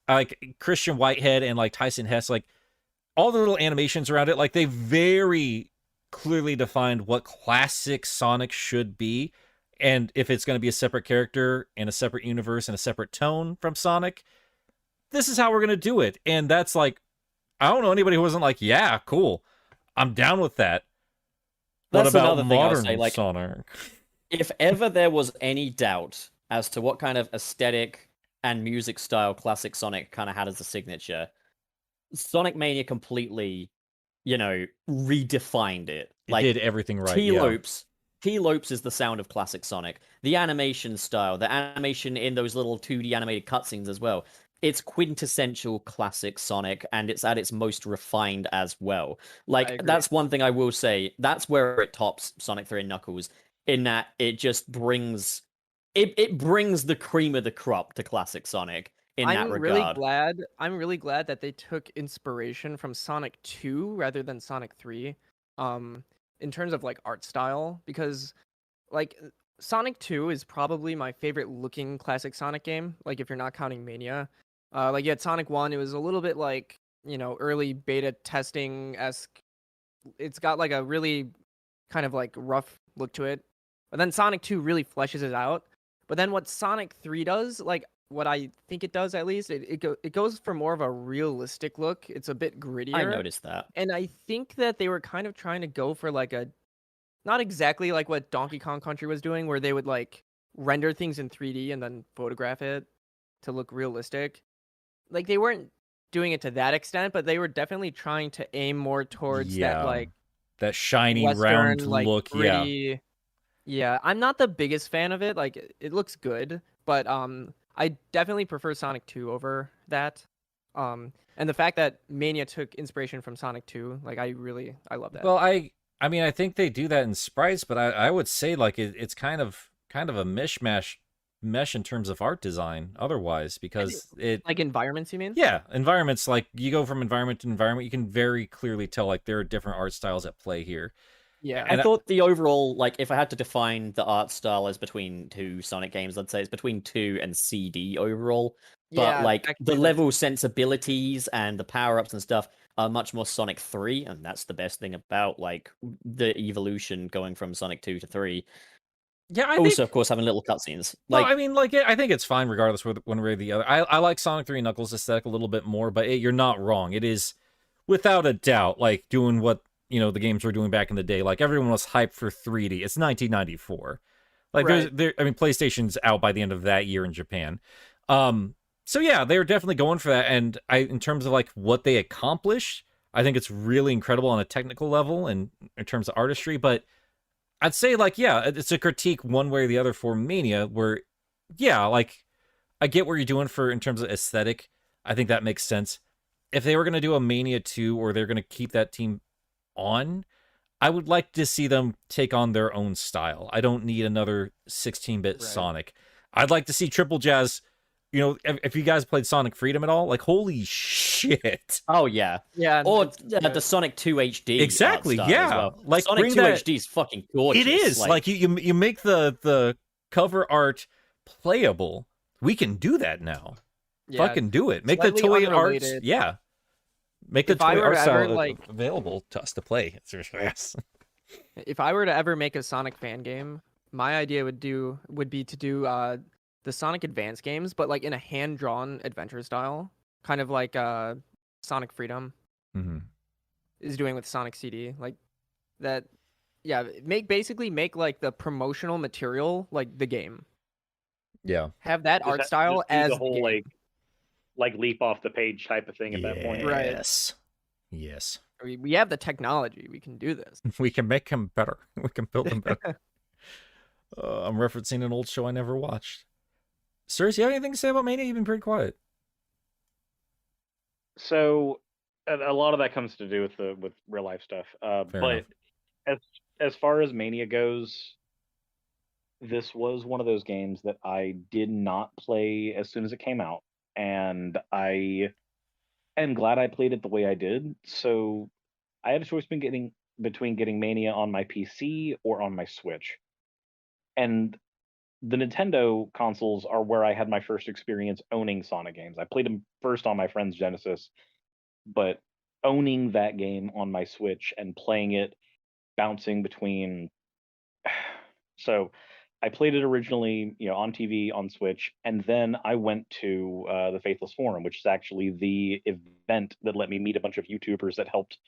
Speaker 2: Like Christian Whitehead and like Tyson Hess, like all the little animations around it, like they very clearly defined what classic Sonic should be. And if it's going to be a separate character in a separate universe and a separate tone from Sonic, this is how we're going to do it. And that's like, I don't know anybody who wasn't like, yeah, cool, I'm down with that.
Speaker 3: That's
Speaker 2: what about
Speaker 3: another thing I'll
Speaker 2: modern
Speaker 3: say, like,
Speaker 2: Sonic?
Speaker 3: If ever there was any doubt as to what kind of aesthetic and music style classic Sonic kind of had as a signature, Sonic Mania completely, redefined it.
Speaker 2: It did everything right.
Speaker 3: T-lopes is the sound of classic Sonic. The animation style, the animation in those little 2D animated cutscenes as well. It's quintessential classic Sonic, and it's at its most refined as well. Like, that's one thing I will say. That's where it tops Sonic 3 and Knuckles, in that it just brings... It brings the cream of the crop to classic Sonic in that regard.
Speaker 6: I'm really glad that they took inspiration from Sonic 2 rather than Sonic 3. In terms of like art style, because like Sonic 2 is probably my favorite looking classic Sonic game, like if you're not counting Mania. Like you had Sonic 1, it was a little bit like, early beta testing-esque. It's got like a really kind of like rough look to it. But then Sonic 2 really fleshes it out. But then what Sonic 3 does, like what I think it does at least, it goes for more of a realistic look. It's a bit grittier.
Speaker 3: I noticed that.
Speaker 6: And I think that they were kind of trying to go for like not exactly like what Donkey Kong Country was doing, where they would like render things in 3D and then photograph it to look realistic. Like they weren't doing it to that extent, but they were definitely trying to aim more towards that like
Speaker 2: that shiny
Speaker 6: Western,
Speaker 2: round
Speaker 6: like,
Speaker 2: look.
Speaker 6: Gritty. Yeah, I'm not the biggest fan of it. Like it looks good, but I definitely prefer Sonic 2 over that. And the fact that Mania took inspiration from Sonic 2, like I love that.
Speaker 2: Well, I mean, I think they do that in sprites, but I would say like it's kind of a mishmash mesh in terms of art design otherwise, because it
Speaker 6: Like environments, you mean?
Speaker 2: yeah, environments, like you go from environment to environment, you can very clearly tell like there are different art styles at play here.
Speaker 6: Yeah.
Speaker 3: I thought the overall, like, if I had to define the art style as between two Sonic games, I'd say it's between 2 and CD overall. But
Speaker 6: Yeah,
Speaker 3: like
Speaker 6: actually,
Speaker 3: the
Speaker 6: that's-
Speaker 3: level sensibilities and the power ups and stuff are much more Sonic 3, and that's the best thing about like the evolution going from Sonic 2 to 3.
Speaker 2: Yeah, I
Speaker 3: Also,
Speaker 2: think,
Speaker 3: of course, having little cutscenes.
Speaker 2: well,
Speaker 3: Like,
Speaker 2: I mean, like, I think it's fine regardless one way or the other. I like Sonic 3 Knuckles aesthetic a little bit more, but you're not wrong. It is, without a doubt, like, doing what, the games were doing back in the day. Like, everyone was hyped for 3D. It's 1994. Like,
Speaker 6: Right.
Speaker 2: I mean, PlayStation's out by the end of that year in Japan. So yeah, they were definitely going for that. And in terms of, like, what they accomplished, I think it's really incredible on a technical level and in terms of artistry, but I'd say, like, yeah, it's a critique one way or the other for Mania, where, yeah, like, I get what you're doing in terms of aesthetic. I think that makes sense. If they were going to do a Mania 2, or they're going to keep that team on, I would like to see them take on their own style. I don't need another 16-bit
Speaker 6: Right.
Speaker 2: Sonic. I'd like to see Triple Jazz, if you guys played Sonic Freedom at all, like, holy shit.
Speaker 3: oh yeah,
Speaker 6: Yeah.
Speaker 3: or
Speaker 6: it's-
Speaker 3: the Sonic 2 HD.
Speaker 2: Exactly,
Speaker 3: art style
Speaker 2: yeah.
Speaker 3: as well.
Speaker 2: Like,
Speaker 3: Sonic
Speaker 2: bring
Speaker 3: 2
Speaker 2: that-
Speaker 3: HD is fucking gorgeous.
Speaker 2: It is. Like, you make the cover art playable. We can do that now.
Speaker 6: yeah.
Speaker 2: Fucking do it. Make the
Speaker 6: Slightly
Speaker 2: toy arts.
Speaker 6: unrelated.
Speaker 2: Yeah. Make the
Speaker 6: If I
Speaker 2: toy
Speaker 6: were
Speaker 2: art
Speaker 6: to
Speaker 2: style
Speaker 6: ever, like-
Speaker 2: available to us to play. Yes.
Speaker 6: If I were to ever make a Sonic fan game, my idea would be to do the Sonic Advance games, but like in a hand-drawn adventure style, kind of like Sonic Freedom
Speaker 2: Mm-hmm.
Speaker 6: is doing with Sonic CD, like that. Yeah, basically make like the promotional material like the game.
Speaker 2: Yeah.
Speaker 6: Have that
Speaker 5: Just
Speaker 6: art
Speaker 5: just
Speaker 6: style
Speaker 5: do
Speaker 6: as
Speaker 5: the
Speaker 6: the
Speaker 5: whole
Speaker 6: game.
Speaker 5: like leap off the page type of thing at that point.
Speaker 6: Right.
Speaker 2: Yes. Yes.
Speaker 6: We have the technology. We can do this.
Speaker 2: We can make him better. We can build him better. I'm referencing an old show I never watched. Sirs, you have anything to say about Mania? You've been pretty quiet.
Speaker 5: So a lot of that comes to do with real life stuff.
Speaker 2: Fair
Speaker 5: But as far as Mania goes, this was one of those games that I did not play as soon as it came out, and I am glad I played it the way I did. So I had a choice between getting Mania on my PC or on my Switch. And the Nintendo consoles are where I had my first experience owning Sonic games. I played them first on my friend's Genesis, but owning that game on my Switch and playing it, bouncing between. So I played it originally, on TV on Switch, and then I went to the Faithless Forum, which is actually the event that let me meet a bunch of YouTubers that helped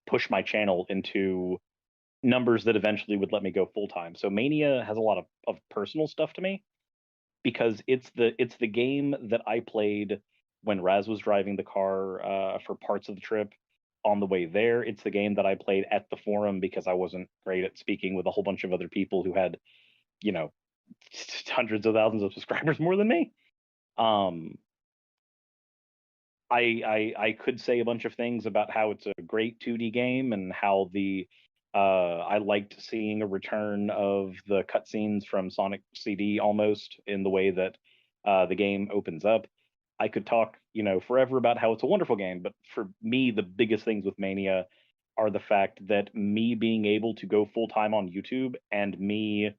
Speaker 5: push my channel into numbers that eventually would let me go full time. So Mania has a lot of personal stuff to me because it's the game that I played when Raz was driving the car for parts of the trip on the way there. It's the game that I played at the forum because I wasn't great at speaking with a whole bunch of other people who had, hundreds of thousands of subscribers more than me. I could say a bunch of things about how it's a great 2D game and how I liked seeing a return of the cutscenes from Sonic CD almost in the way that the game opens up. I could talk, forever about how it's a wonderful game, but for me, the biggest things with Mania are the fact that me being able to go full time on YouTube and me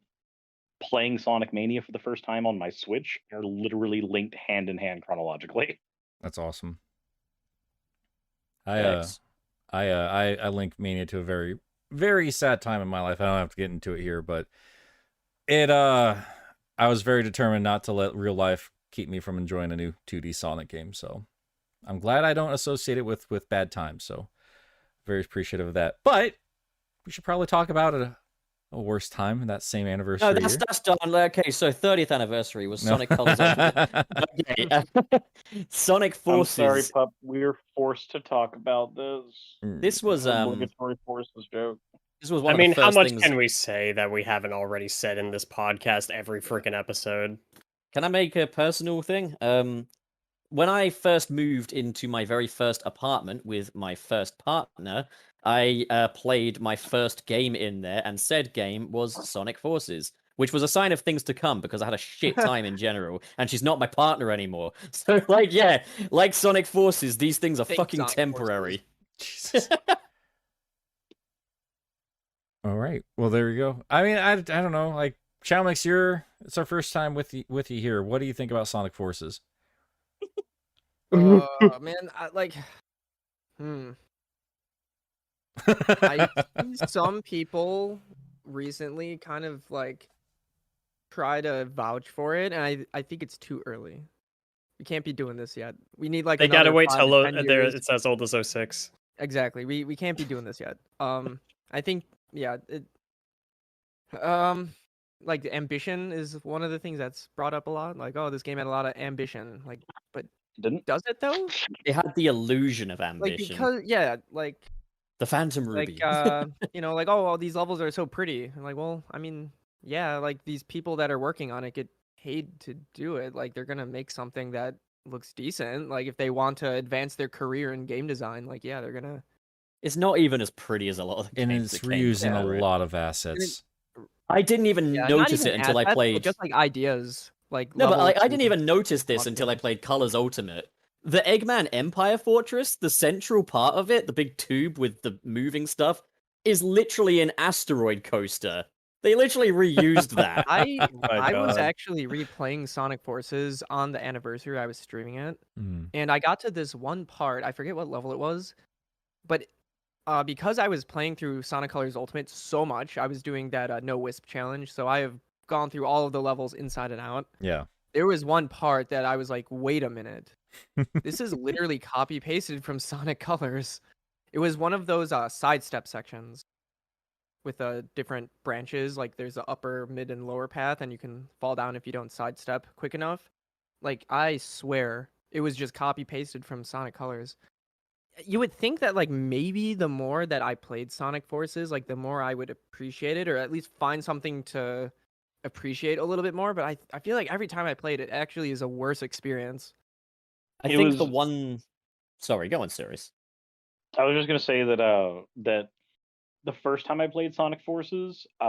Speaker 5: playing Sonic Mania for the first time on my Switch are literally linked hand in hand chronologically.
Speaker 2: That's awesome.
Speaker 3: Thanks.
Speaker 2: I link Mania to a very, very sad time in my life. I don't have to get into it here, but I was very determined not to let real life keep me from enjoying a new 2D Sonic game. So I'm glad I don't associate it with bad times. So very appreciative of that. But we should probably talk about a worse time in that same anniversary.
Speaker 3: No, that's done. Okay, so 30th anniversary was Sonic Colors. Okay. Sonic Forces.
Speaker 5: I'm sorry, pup. We're forced to talk about this.
Speaker 3: This was
Speaker 5: Obligatory forces joke.
Speaker 3: this was one
Speaker 4: I
Speaker 3: of
Speaker 4: mean,
Speaker 3: the
Speaker 4: how
Speaker 3: first
Speaker 4: much
Speaker 3: things.
Speaker 4: can we say that we haven't already said in this podcast every freaking episode?
Speaker 3: Can I make a personal thing? When I first moved into my very first apartment with my first partner, I played my first game in there, and said game was Sonic Forces. which was a sign of things to come because I had a shit time in general, and she's not my partner anymore. So, like, yeah, like Sonic Forces, these things are
Speaker 6: Think
Speaker 3: fucking
Speaker 6: Sonic
Speaker 3: temporary.
Speaker 2: Jesus. All right. Well, there you go. I mean, I don't know. Like, chaomix, it's our first time with you here. What do you think about Sonic Forces?
Speaker 6: Man, I see some people recently kind of like try to vouch for it, and I think it's too early. We can't be doing this yet. We need like
Speaker 4: They gotta
Speaker 6: another
Speaker 4: wait
Speaker 6: 5
Speaker 4: till
Speaker 6: to 10 years.
Speaker 4: it's as old as 06.
Speaker 6: Exactly. We can't be doing this yet. I think yeah, like the ambition is one of the things that's brought up a lot. Like, oh, this game had a lot of ambition. Like, but
Speaker 5: Didn't
Speaker 6: does it though?
Speaker 3: It had the illusion of
Speaker 6: Like
Speaker 3: ambition.
Speaker 6: because yeah, like
Speaker 3: The Phantom Ruby.
Speaker 6: like, oh, all these levels are so pretty. I'm like, well, I mean, yeah, like these people that are working on it get paid to do it. Like they're gonna make something that looks decent. Like if they want to advance their career in game design, like yeah, they're gonna.
Speaker 3: It's not even as pretty as a lot of the
Speaker 2: And
Speaker 3: games
Speaker 2: it's
Speaker 3: that came
Speaker 2: reusing
Speaker 3: before
Speaker 2: a
Speaker 3: it.
Speaker 2: lot of assets.
Speaker 3: I didn't even
Speaker 6: Yeah, not
Speaker 3: notice
Speaker 6: even
Speaker 3: it until I
Speaker 6: assets, but
Speaker 3: played.
Speaker 6: just like ideas. Like
Speaker 3: No, but
Speaker 6: levels
Speaker 3: I didn't
Speaker 6: and
Speaker 3: even notice this until I
Speaker 6: options.
Speaker 3: played Colors Ultimate. The Eggman Empire Fortress, the central part of it, the big tube with the moving stuff, is literally an asteroid coaster. They literally reused that.
Speaker 6: I
Speaker 4: My
Speaker 6: was
Speaker 4: God.
Speaker 6: actually replaying Sonic Forces on the anniversary. I was streaming it,
Speaker 2: Mm.
Speaker 6: and I got to this one part. I forget what level it was, but because I was playing through Sonic Colors Ultimate so much, I was doing that no wisp challenge. So I have gone through all of the levels inside and out.
Speaker 2: Yeah.
Speaker 6: There was one part that I was like, wait a minute, this is literally copy pasted from Sonic Colors. It was one of those sidestep sections with different branches. Like there's a upper, mid, and lower path, and you can fall down if you don't sidestep quick enough. Like I swear, it was just copy pasted from Sonic Colors. You would think that like maybe the more that I played Sonic Forces, like the more I would appreciate it, or at least find something to appreciate a little bit more. But I feel like every time I played it, actually is a worse experience.
Speaker 3: I
Speaker 5: It
Speaker 3: think the
Speaker 5: was-
Speaker 3: one. Sorry, go on, Sirius.
Speaker 5: I was just gonna say that that the first time I played Sonic Forces, when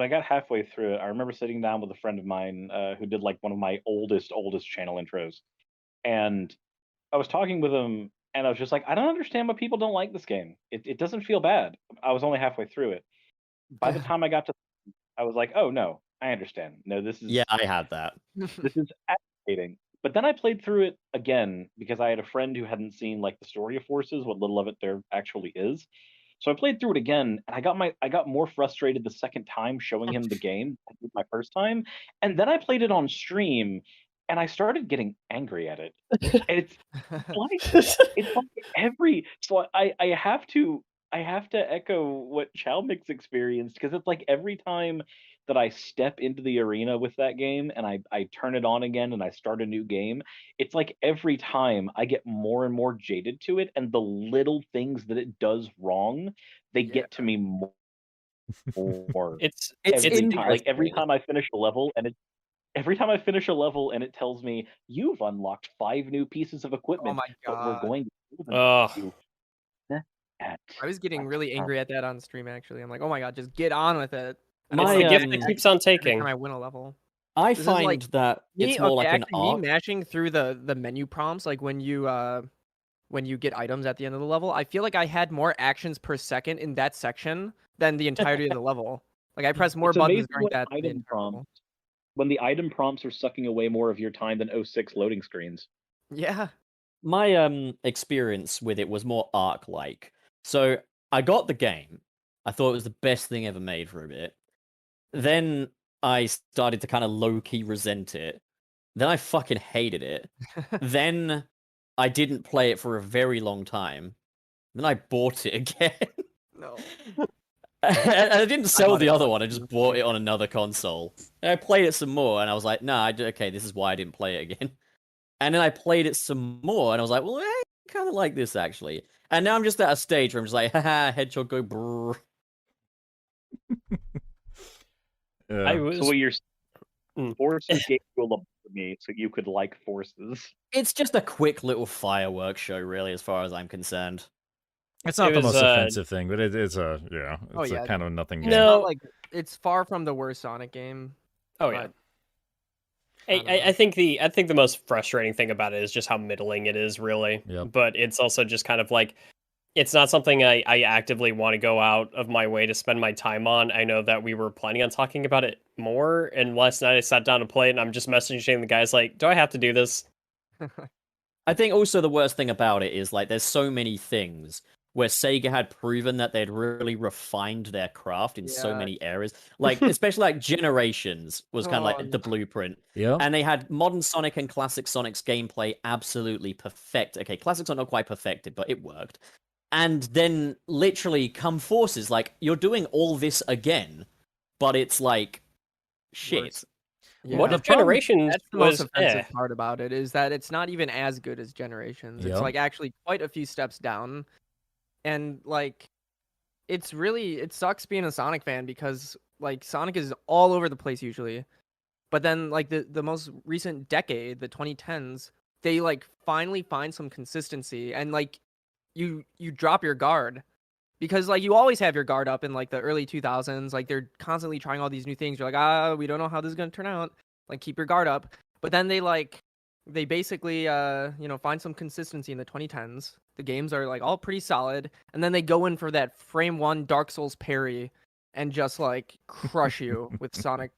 Speaker 5: I got halfway through it, I remember sitting down with a friend of mine who did like one of my oldest channel intros, and I was talking with him, and I was just like, I don't understand why people don't like this game. It doesn't feel bad. I was only halfway through it. By the time I got to, I was like, oh no, I understand. No, this is
Speaker 3: Yeah, I had that.
Speaker 5: this is aggravating. But then I played through it again because I had a friend who hadn't seen like the story of Forces, what little of it there actually is. So I played through it again, and I got more frustrated the second time showing him the game than I did my first time. And then I played it on stream, and I started getting angry at it. And it's like every so I have to echo what Chalmix experienced because it's like every time that I step into the arena with that game and I turn it on again and I start a new game, it's like every time I get more and more jaded to it, and the little things that it does wrong, they get to me more.
Speaker 4: It's
Speaker 5: Every time, like every
Speaker 3: interesting.
Speaker 5: time I finish a level and it every time I finish a level and it tells me you've unlocked 5 new pieces of
Speaker 6: Oh
Speaker 5: equipment,
Speaker 6: my
Speaker 5: but we're
Speaker 6: god.
Speaker 5: going to do them
Speaker 4: Ugh.
Speaker 5: for you. That-
Speaker 6: I was getting really angry at that on stream actually. I'm like, oh my god, just get on with it. And
Speaker 4: it's
Speaker 3: My,
Speaker 4: the gift
Speaker 3: um,
Speaker 4: that keeps on
Speaker 6: every
Speaker 4: taking.
Speaker 6: time I win a level.
Speaker 3: I
Speaker 6: This is like
Speaker 3: find that it's more like an
Speaker 6: actually, me
Speaker 3: arc.
Speaker 6: mashing through the menu prompts, like when you get items at the end of the level, I feel like I had more actions per second in that section than the entirety of the level. Like I pressed more
Speaker 5: It's
Speaker 6: buttons
Speaker 5: amazing
Speaker 6: during
Speaker 5: what
Speaker 6: that the
Speaker 5: item
Speaker 6: entire level.
Speaker 5: prompts when the item prompts are sucking away more of your time than 06 loading screens.
Speaker 6: Yeah.
Speaker 3: My experience with it was more arc like. So I got the game. I thought it was the best thing ever made for a bit. Then I started to kind of low key resent it. Then I fucking hated it. Then I didn't play it for a very long time. Then I bought it again.
Speaker 6: No.
Speaker 3: And I didn't sell
Speaker 6: bought
Speaker 3: the
Speaker 6: it
Speaker 3: other
Speaker 6: on
Speaker 3: one. I just bought it on another console. And I played it some more, and I was like, nah, okay, this is why I didn't play it again. And then I played it some more, and I was like, well, I kind of like this, actually. And now I'm just at a stage where I'm just like, haha, hedgehog go brrr.
Speaker 2: Yeah.
Speaker 4: I was
Speaker 5: So what you're
Speaker 4: Mm.
Speaker 5: Forces gave you a love for me, so you could like Forces.
Speaker 3: It's just a quick little fireworks show, really, as far as I'm concerned.
Speaker 2: It's not
Speaker 4: It
Speaker 2: the
Speaker 4: was,
Speaker 2: most offensive thing, but it's a
Speaker 6: Oh, yeah.
Speaker 2: kind of nothing game.
Speaker 4: No.
Speaker 6: it's far from the worst Sonic game.
Speaker 4: Oh yeah.
Speaker 6: but I don't know.
Speaker 4: I think the most frustrating thing about it is just how middling it is, really.
Speaker 2: Yep.
Speaker 4: But it's also just kind of like, it's not something I actively want to go out of my way to spend my time on. I know that we were planning on talking about it more, and last night I sat down to play it, and I'm just messaging the guys like, do I have to do this?
Speaker 3: I think also the worst thing about it is like there's so many things where Sega had proven that they'd really refined their craft in so
Speaker 6: Yeah.
Speaker 3: many areas. Like especially like Generations was kind of
Speaker 6: Oh,
Speaker 3: like the blueprint.
Speaker 2: Yeah.
Speaker 3: And they had modern Sonic and classic Sonic's gameplay absolutely perfect. Okay, classic Sonic not quite perfected, but it worked. And then literally come forces like you're doing all this again, but it's like shit.
Speaker 6: Worse.
Speaker 4: What
Speaker 6: The
Speaker 4: if
Speaker 6: problem-
Speaker 4: Generations
Speaker 6: That's the most
Speaker 4: was
Speaker 6: offensive part about it is that it's not even as good as Generations. It's
Speaker 2: Yep.
Speaker 6: like actually quite a few steps down, and like it sucks being a Sonic fan because like Sonic is all over the place usually, but then like the most recent decade, the 2010s, they like finally find some consistency and like you drop your guard. Because like you always have your guard up in like the early 2000s, like they're constantly trying all these new things. You're like, we don't know how this is gonna turn out. Like keep your guard up. But then they basically find some consistency in the 2010s. The games are like all pretty solid, and then they go in for that frame one Dark Souls parry and just like crush you with Sonic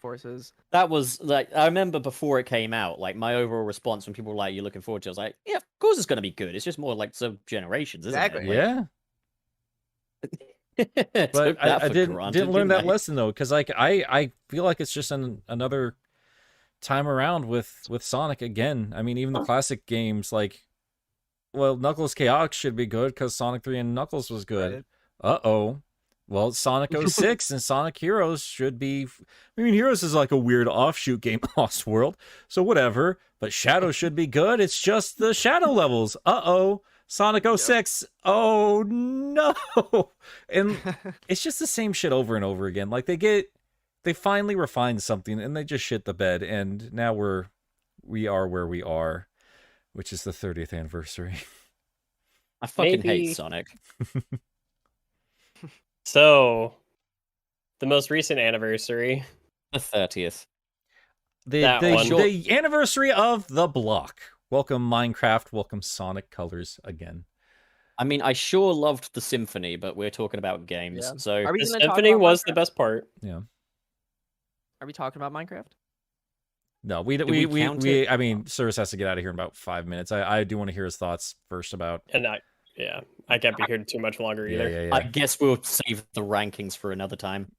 Speaker 6: forces.
Speaker 3: That was like I remember before it came out, like my overall response when people were like, "You're looking forward to it," I was like, "Yeah, of course it's gonna be good. It's just more like some Generations, isn't
Speaker 6: Exactly.
Speaker 3: it?"
Speaker 2: Yeah.
Speaker 3: Like,
Speaker 2: But
Speaker 3: took that
Speaker 2: I
Speaker 3: for
Speaker 2: didn't
Speaker 3: granted,
Speaker 2: learn
Speaker 3: didn't
Speaker 2: that
Speaker 3: I?
Speaker 2: lesson though, because like I feel like it's just another time around with Sonic again. I mean, even the classic games like, well, Knuckles Chaotix should be good because Sonic 3 and Knuckles was good. Uh-oh. Well, Sonic 06 and Sonic Heroes should be... I mean, Heroes is like a weird offshoot game of Lost World, so whatever. But Shadow should be good. It's just the Shadow levels. Uh-oh. Sonic 06. Oh, no. And it's just the same shit over and over again. Like, they finally refined something, and they just shit the bed, and now we are where we are, which is the 30th anniversary.
Speaker 3: I fucking
Speaker 4: Maybe-
Speaker 3: hate Sonic.
Speaker 4: So, the most recent anniversary.
Speaker 3: The 30th.
Speaker 4: That one.
Speaker 2: The anniversary of the block. Welcome Minecraft. Welcome Sonic Colors again.
Speaker 3: I mean, I sure loved the symphony, but we're talking about games,
Speaker 6: Yeah.
Speaker 3: so
Speaker 6: Are we
Speaker 4: The
Speaker 6: gonna talk
Speaker 4: symphony
Speaker 6: about
Speaker 4: was the
Speaker 6: Minecraft?
Speaker 4: best part.
Speaker 2: Yeah.
Speaker 6: Are we talking about Minecraft?
Speaker 2: No,
Speaker 3: we count
Speaker 2: we
Speaker 3: it?
Speaker 2: I mean, Service has to get out of here in about 5 minutes. I do want to hear his thoughts first about.
Speaker 4: And I can't be here too much longer either.
Speaker 2: Yeah.
Speaker 3: I guess we'll save the rankings for another time.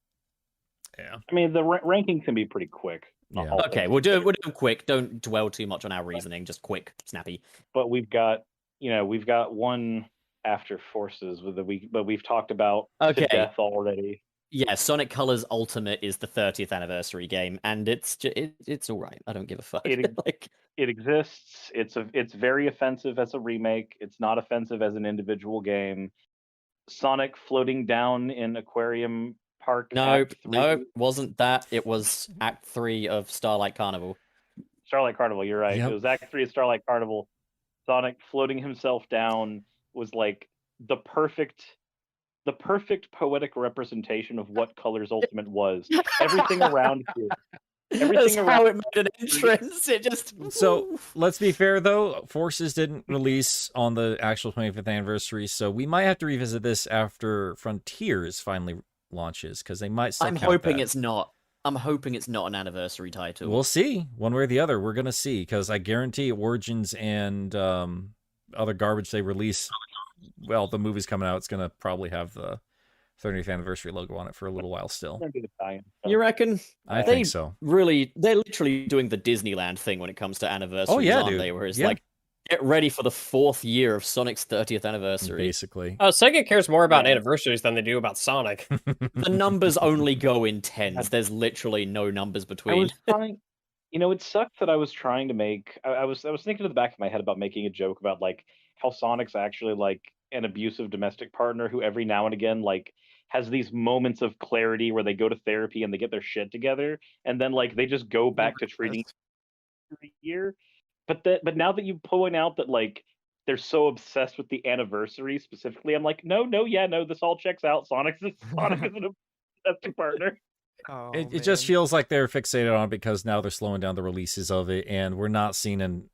Speaker 2: Yeah.
Speaker 5: I mean, the rankings can be pretty quick.
Speaker 2: Yeah.
Speaker 5: all
Speaker 3: Okay,
Speaker 5: things
Speaker 3: we'll do
Speaker 5: considered.
Speaker 3: it quick. Don't dwell too much on our reasoning. Just quick, snappy.
Speaker 5: But we've got one after Forces but we've talked about
Speaker 3: Okay.
Speaker 5: to death already.
Speaker 3: Yeah, Sonic Colors Ultimate is the 30th anniversary game, and it's it's all right. I don't give a fuck. Like,
Speaker 5: It exists. It's very offensive as a remake. It's not offensive as an individual game. Sonic floating down in Aquarium Park.
Speaker 3: nope,
Speaker 5: Act 3.
Speaker 3: nope, wasn't that? It was Act 3 of Starlight Carnival.
Speaker 5: Starlight Carnival. You're right.
Speaker 2: Yep.
Speaker 5: It was Act 3 of Starlight Carnival. Sonic floating himself down was like the perfect poetic representation of what Colors Ultimate was. Everything around you.
Speaker 3: That's
Speaker 5: Everything
Speaker 3: how
Speaker 5: around
Speaker 3: it made an entrance. It just
Speaker 2: So let's be fair though, Forces didn't release on the actual 25th anniversary, so we might have to revisit this after Frontiers finally launches because they might. Still
Speaker 3: I'm
Speaker 2: count
Speaker 3: hoping
Speaker 2: that.
Speaker 3: it's not. I'm hoping it's not an anniversary title.
Speaker 2: We'll see, one way or the other. We're gonna see because I guarantee Origins and other garbage they release. Well, the movie's coming out. It's gonna probably have the 30th anniversary logo on it for a little while still.
Speaker 5: gonna be the tie-in.
Speaker 3: You reckon?
Speaker 2: I
Speaker 3: They
Speaker 2: think so.
Speaker 3: Really, they're literally doing the Disneyland thing when it comes to anniversaries,
Speaker 2: yeah,
Speaker 3: aren't
Speaker 2: dude.
Speaker 3: they? Where it's
Speaker 2: Yeah.
Speaker 3: like, get ready for the 4th year of Sonic's 30th anniversary.
Speaker 2: Basically.
Speaker 4: Oh, Sega cares more about
Speaker 5: Yeah.
Speaker 4: anniversaries than they do about Sonic.
Speaker 3: The numbers only go in tens. There's literally no numbers
Speaker 5: I
Speaker 3: between.
Speaker 5: was trying. It sucked that I was trying to make. I was thinking in the back of my head about making a joke about like how Sonic's actually like an abusive domestic partner who every now and again like has these moments of clarity where they go to therapy and they get their shit together, and then like they just go back to treating every year. But now that you point out that like they're so obsessed with the anniversary specifically, I'm like, no, this all checks out. Sonic is an That's your partner.
Speaker 6: Oh,
Speaker 2: It just
Speaker 6: man.
Speaker 2: feels like they're fixated on it because now they're slowing down the releases of it, and we're not seeing an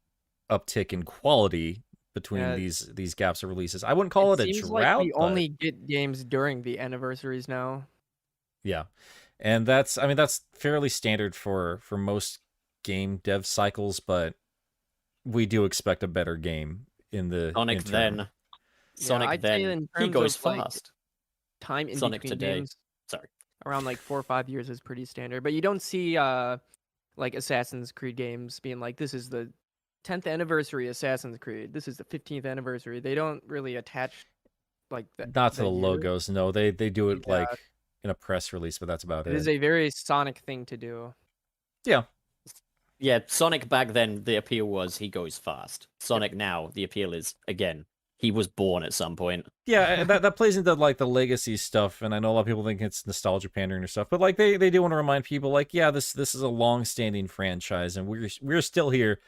Speaker 2: uptick in quality between
Speaker 6: Yeah.
Speaker 2: these gaps of releases. I wouldn't call it a
Speaker 6: seems like
Speaker 2: drought,
Speaker 6: we
Speaker 2: but
Speaker 6: only get games during the anniversaries now.
Speaker 2: yeah. And that's fairly standard for most game dev cycles, but we do expect a better game in the
Speaker 3: Sonic
Speaker 2: interim.
Speaker 3: then.
Speaker 6: Yeah,
Speaker 3: Sonic
Speaker 6: I'd say
Speaker 3: then.
Speaker 6: in
Speaker 3: He
Speaker 6: terms
Speaker 3: goes
Speaker 6: of like
Speaker 3: fast.
Speaker 6: time in
Speaker 3: Sonic
Speaker 6: between
Speaker 3: today.
Speaker 6: games,
Speaker 3: Sorry.
Speaker 6: around like 4 or 5 years is pretty standard. But you don't see like Assassin's Creed games being like, this is the 10th anniversary Assassin's Creed. This is the 15th anniversary. They don't really attach like that.
Speaker 2: Not to the
Speaker 6: year.
Speaker 2: logos, no. They do it
Speaker 6: Yeah.
Speaker 2: like in a press release, but that's about
Speaker 6: It is
Speaker 2: it.
Speaker 6: a very Sonic thing to do.
Speaker 2: Yeah.
Speaker 3: Yeah, Sonic back then, the appeal was he goes fast. Sonic now, the appeal is, again, he was born at some point.
Speaker 2: Yeah, that plays into like the legacy stuff, and I know a lot of people think it's nostalgia pandering or stuff, but like they do want to remind people like, yeah, this is a long-standing franchise, and we're still here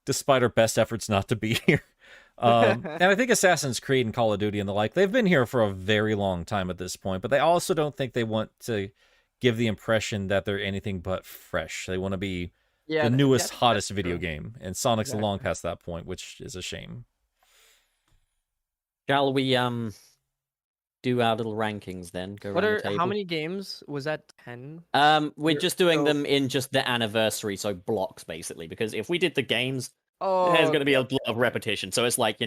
Speaker 2: despite our best efforts not to be here. And I think Assassin's Creed and Call of Duty and the like, they've been here for a very long time at this point, but they also don't think they want to give the impression that they're anything but fresh. They want to be
Speaker 6: Yeah,
Speaker 2: the newest,
Speaker 6: that's
Speaker 2: hottest video
Speaker 6: true.
Speaker 2: game, and Sonic's
Speaker 6: Exactly.
Speaker 2: long past that point, which is a shame.
Speaker 3: Shall we do our little rankings then? Go
Speaker 6: What
Speaker 3: around
Speaker 6: are
Speaker 3: the table.
Speaker 6: how many games was that? 10?
Speaker 3: We're just doing
Speaker 6: so-
Speaker 3: them in just the anniversary, so blocks basically. Because if we did the games,
Speaker 6: Oh,
Speaker 3: there's going to be a lot of repetition. So it's like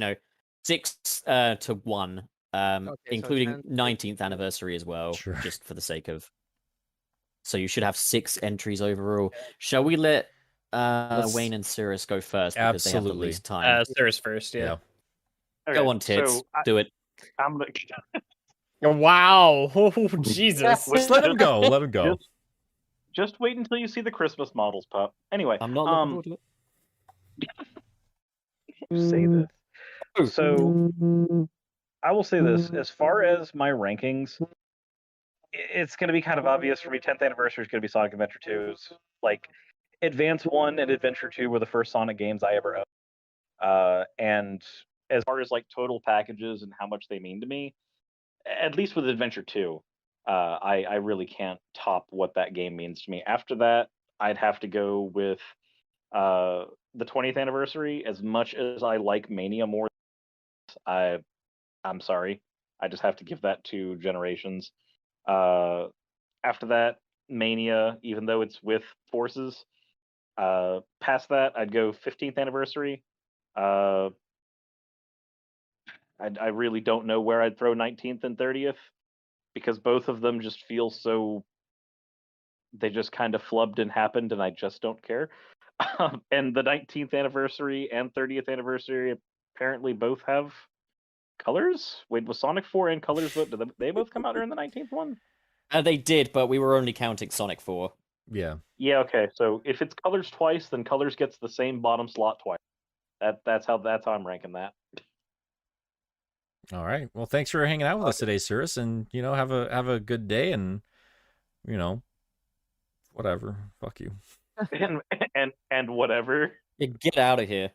Speaker 3: 6 to 1,
Speaker 6: so
Speaker 3: including
Speaker 6: 10 to
Speaker 3: 19th anniversary as well,
Speaker 2: Sure.
Speaker 3: just for the sake of. So you should have 6 entries overall. Shall we let
Speaker 2: Let's-
Speaker 3: Wayne and Cirrus go first because they have the
Speaker 2: Absolutely.
Speaker 3: least time?
Speaker 4: Sarah's first, yeah.
Speaker 5: Okay,
Speaker 3: Go on, tits.
Speaker 5: So
Speaker 3: Do it.
Speaker 5: I'm gonna
Speaker 4: Wow. Oh, Jesus.
Speaker 2: Just let him go. Let him go.
Speaker 5: just wait until you see the Christmas models, pup. Anyway,
Speaker 3: I'm not looking forward to it.
Speaker 5: say this. So I will say this: as far as my rankings, it's going to be kind of obvious for me. 10th anniversary is going to be Sonic Adventure 2's. Like, Advance 1 and Adventure 2 were the first Sonic games I ever owned. And as far as like total packages and how much they mean to me, at least with Adventure 2, I really can't top what that game means to me. After that, I'd have to go with the 20th anniversary. As much as I like Mania more, I'm sorry, I just have to give that to Generations. After that, Mania, even though it's with Forces. Past that, I'd go 15th anniversary. I really don't know where I'd throw 19th and 30th because both of them just feel so. They just kind of flubbed and happened, and I just don't care. And the 19th anniversary and 30th anniversary apparently both have colors. Wait, was Sonic 4 and Colors? Did they both come out during the 19th one?
Speaker 3: They did, but we were only counting Sonic 4.
Speaker 2: Yeah.
Speaker 5: Yeah, okay. So if it's Colors twice, then Colors gets the same bottom slot twice. That's how I'm ranking that.
Speaker 2: All right. Well, thanks for hanging out with us today, Cirrus, and have a good day, and whatever. Fuck you.
Speaker 5: and whatever.
Speaker 3: Yeah, get out of here.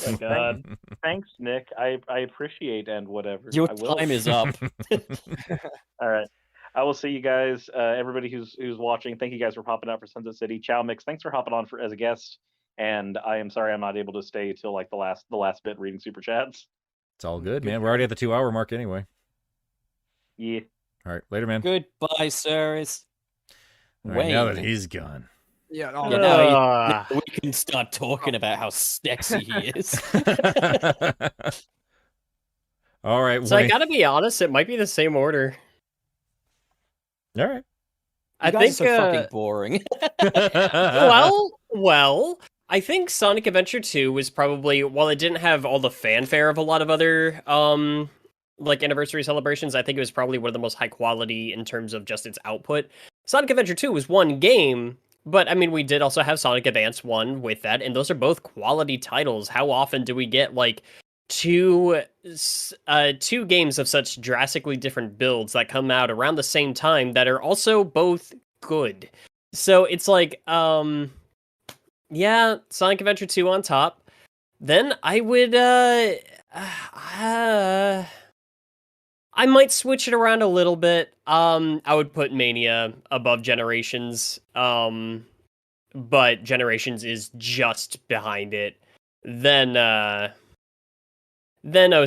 Speaker 5: My God. Thanks, Nick. I appreciate and whatever.
Speaker 3: Your
Speaker 5: I will.
Speaker 3: time is up.
Speaker 5: All right. I will see you guys. Everybody who's watching, thank you guys for popping out for Sunset City. Chaomix, thanks for hopping on as a guest. And I am sorry I'm not able to stay till like the last bit reading super chats.
Speaker 2: It's all good, man. We're already at the 2-hour mark anyway.
Speaker 5: Yeah.
Speaker 2: All right. Later, man.
Speaker 3: Goodbye, Cirrus.
Speaker 2: All right, now that
Speaker 3: Wayne.
Speaker 2: he's gone.
Speaker 6: Yeah.
Speaker 3: Yeah, now we can start talking about how sexy he is.
Speaker 2: All right.
Speaker 4: So I
Speaker 2: Wayne.
Speaker 4: gotta be honest, it might be the same order.
Speaker 2: All right.
Speaker 3: You
Speaker 4: I
Speaker 3: guys
Speaker 4: think
Speaker 3: are so fucking boring.
Speaker 4: well, I think Sonic Adventure 2 was probably, while it didn't have all the fanfare of a lot of other like anniversary celebrations, I think it was probably one of the most high quality in terms of just its output. Sonic Adventure 2 was one game, but I mean we did also have Sonic Advance 1 with that, and those are both quality titles. How often do we get like two games of such drastically different builds that come out around the same time that are also both good? So it's like yeah, Sonic Adventure 2 on top. Then I would I might switch it around a little bit. I would put Mania above Generations. But Generations is just behind it. Then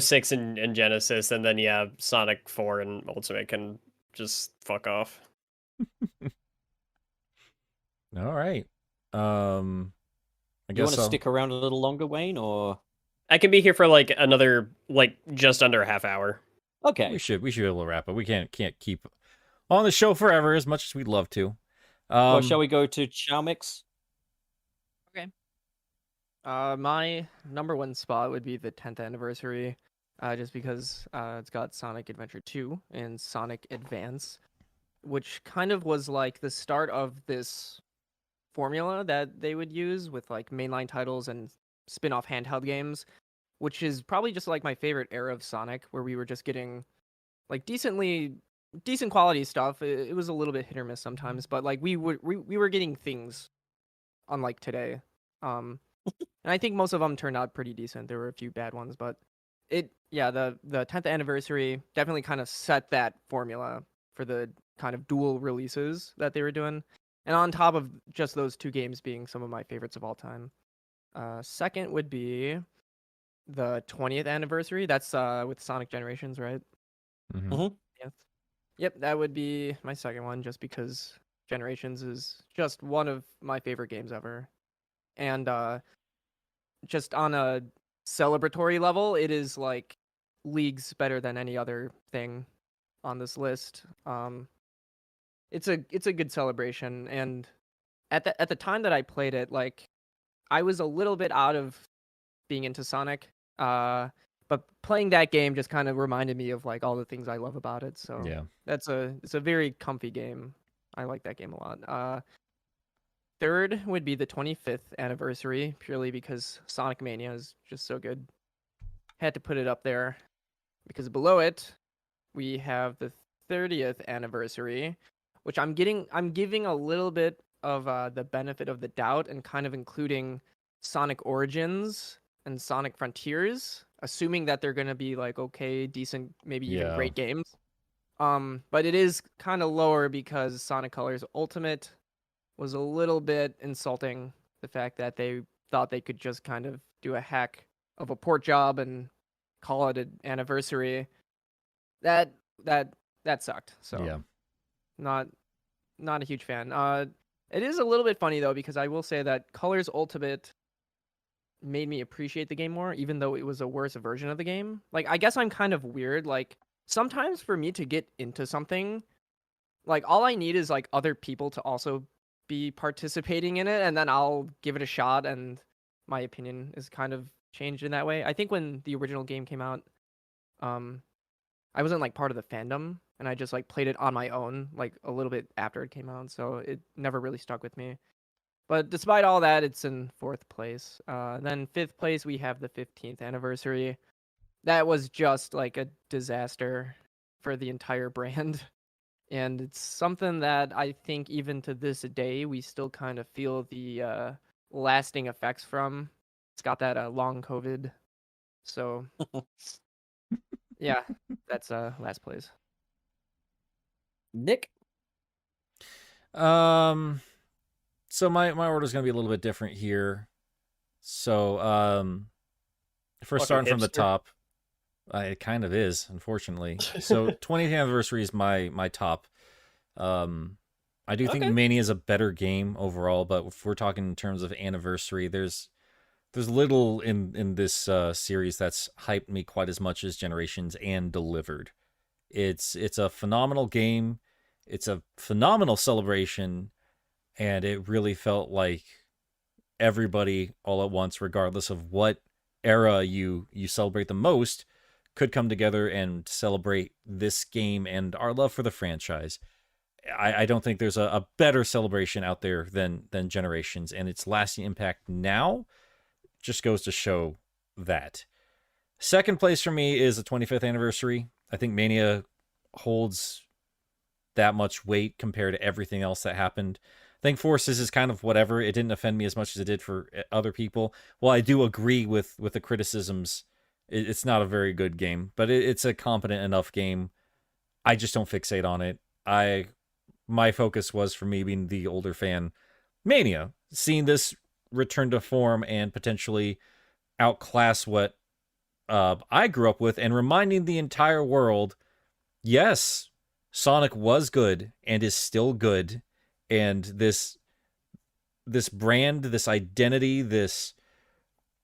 Speaker 4: 06 and Genesis, and then yeah, Sonic 4 and Ultimate can just fuck off.
Speaker 2: All right. I
Speaker 3: You
Speaker 2: guess
Speaker 3: want to
Speaker 2: I'll...
Speaker 3: stick around a little longer, Wayne, or
Speaker 4: I can be here for like another just under a half hour.
Speaker 3: okay?
Speaker 2: we should be able to wrap up. We can't keep on the show forever as much as we'd love to.
Speaker 3: Well, shall we go to chaomix?
Speaker 6: My number one spot would be the 10th anniversary, just because it's got Sonic Adventure 2 and Sonic Advance, which kind of was like the start of this formula that they would use with like mainline titles and spin-off handheld games, which is probably just like my favorite era of Sonic, where we were just getting like decent quality stuff. It was a little bit hit or miss sometimes, but like we were getting things unlike today. And I think most of them turned out pretty decent. There were a few bad ones, but the 10th anniversary definitely kind of set that formula for the kind of dual releases that they were doing. And on top of just those two games being some of my favorites of all time. Second would be the 20th anniversary. That's with Sonic Generations, right?
Speaker 2: Mhm.
Speaker 6: Yes. Yep, that would be my second one, just because Generations is just one of my favorite games ever. And just on a celebratory level, it is like leagues better than any other thing on this list. It's a good celebration, and at the time that I played it, like I was a little bit out of being into Sonic. But playing that game just kind of reminded me of like all the things I love about it. So
Speaker 2: Yeah.
Speaker 6: it's a very comfy game. I like that game a lot. Third would be the 25th anniversary, purely because Sonic Mania is just so good. Had to put it up there, because below it we have the 30th anniversary, which I'm giving a little bit of the benefit of the doubt and kind of including Sonic Origins and Sonic Frontiers, assuming that they're gonna be like okay, decent, maybe even
Speaker 2: Yeah.
Speaker 6: great games. But it is kind of lower because Sonic Colors Ultimate was a little bit insulting. The fact that they thought they could just kind of do a hack of a port job and call it an anniversary. That sucked. So
Speaker 2: Yeah.
Speaker 6: not a huge fan. It is a little bit funny though, because I will say that Colors Ultimate made me appreciate the game more, even though it was a worse version of the game. Like, I guess I'm kind of weird. Like, sometimes for me to get into something, like all I need is like other people to also be participating in it, and then I'll give it a shot, and my opinion is kind of changed in that way. I think when the original game came out, I wasn't like part of the fandom, and I just like played it on my own like a little bit after it came out, so it never really stuck with me. But despite all that, it's in fourth place. Then fifth place, we have the 15th anniversary. That was just like a disaster for the entire brand. And it's something that I think even to this day, we still kind of feel the lasting effects from. It's got that long COVID. So, yeah, that's last place.
Speaker 3: Nick?
Speaker 2: So my order is going to be a little bit different here. So first
Speaker 4: Fucking
Speaker 2: starting from the
Speaker 4: hipster.
Speaker 2: top, it kind of is, unfortunately. So 20th anniversary is my top. I do think
Speaker 3: Okay.
Speaker 2: Mania is a better game overall, but if we're talking in terms of anniversary, there's little in this series that's hyped me quite as much as Generations and delivered. It's a phenomenal game. It's a phenomenal celebration, and it really felt like everybody all at once, regardless of what era you celebrate the most, could come together and celebrate this game and our love for the franchise. I don't think there's a better celebration out there than Generations, and its lasting impact now just goes to show that. Second place for me is the 25th anniversary. I think Mania holds that much weight compared to everything else that happened. I think Forces is kind of whatever. It didn't offend me as much as it did for other people. Well, I do agree with the criticisms. It's not a very good game, but it's a competent enough game I just don't fixate on it. My focus was, for me being the older fan, Mania, seeing this return to form and potentially outclass what I grew up with, and reminding the entire world, yes, Sonic was good and is still good, and this brand, this identity, this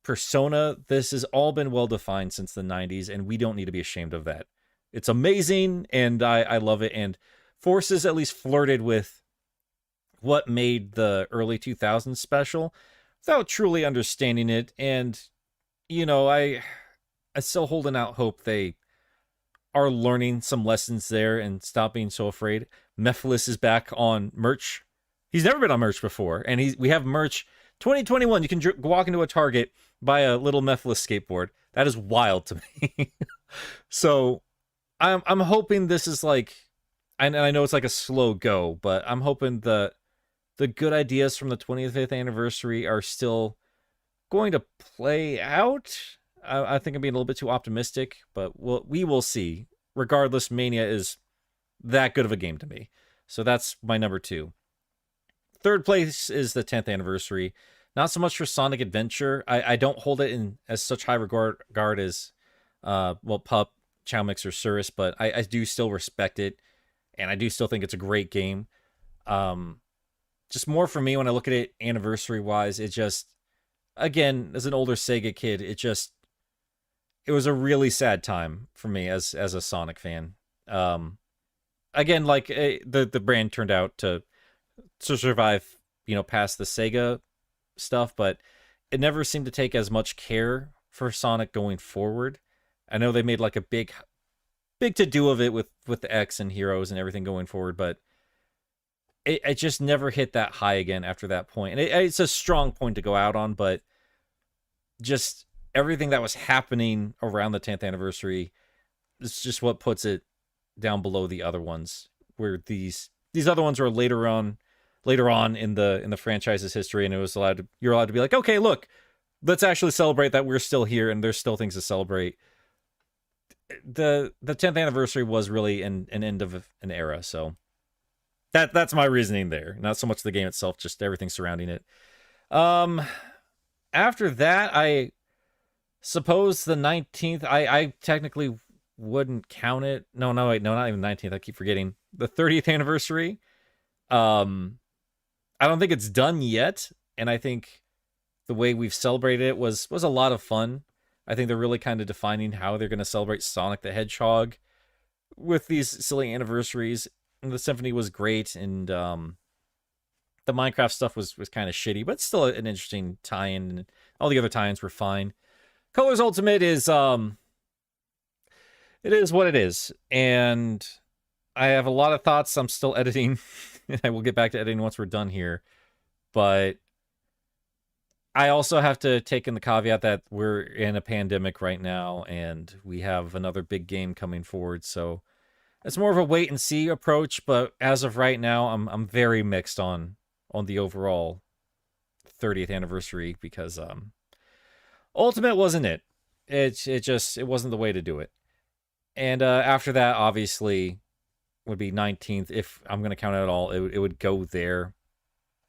Speaker 2: persona, this has all been well defined since the 90s, and we don't need to be ashamed of that. It's amazing, and I love it. And Forces at least flirted with what made the early 2000s special without truly understanding it. And, you know, I still holding out hope they are learning some lessons there and stop being so afraid. Mephiles is back on merch. He's never been on merch before, and we have merch 2021. You can walk into a Target, buy a little Mephiles skateboard. That is wild to me. So I'm hoping this is like, and I know it's like a slow go, but I'm hoping the good ideas from the 25th anniversary are still going to play out. I think I'm being a little bit too optimistic, but we will see. Regardless, Mania is that good of a game to me. So that's my number 2. Third place is the 10th anniversary. Not so much for Sonic Adventure. I don't hold it in as such high regard as Pup, chaomix, or Cirrus, but I do still respect it, and I do still think it's a great game. Just more for me when I look at it anniversary-wise, it just, again, as an older Sega kid, it was a really sad time for me as a Sonic fan. Again, like the brand turned out to survive, past the Sega stuff, but it never seemed to take as much care for Sonic going forward. I know they made like a big to do of it with the X and Heroes and everything going forward, but it just never hit that high again after that point. And it's a strong point to go out on, but just everything that was happening around the 10th anniversary is just what puts it down below the other ones, where these other ones were later on in the franchise's history, and you're allowed to be like, okay, look, let's actually celebrate that we're still here and there's still things to celebrate. The 10th anniversary was really an end of an era, so that's my reasoning there. Not so much the game itself, just everything surrounding it. After that, I suppose the 19th, I technically wouldn't count it. No, wait, no, not even 19th. I keep forgetting. The 30th anniversary. I don't think it's done yet, and I think the way we've celebrated it was a lot of fun. I think they're really kind of defining how they're going to celebrate Sonic the Hedgehog with these silly anniversaries. And the symphony was great, and the Minecraft stuff was kind of shitty, but still an interesting tie-in. And all the other tie-ins were fine. Colors Ultimate is it is what it is, and I have a lot of thoughts. I'm still editing. I will get back to editing once we're done here, but I also have to take in the caveat that we're in a pandemic right now, and we have another big game coming forward, so it's more of a wait and see approach. But as of right now, I'm very mixed on the overall 30th anniversary, because Ultimate wasn't it. It wasn't the way to do it. And after that, obviously, would be 19th. If I'm going to count it at all, it would go there.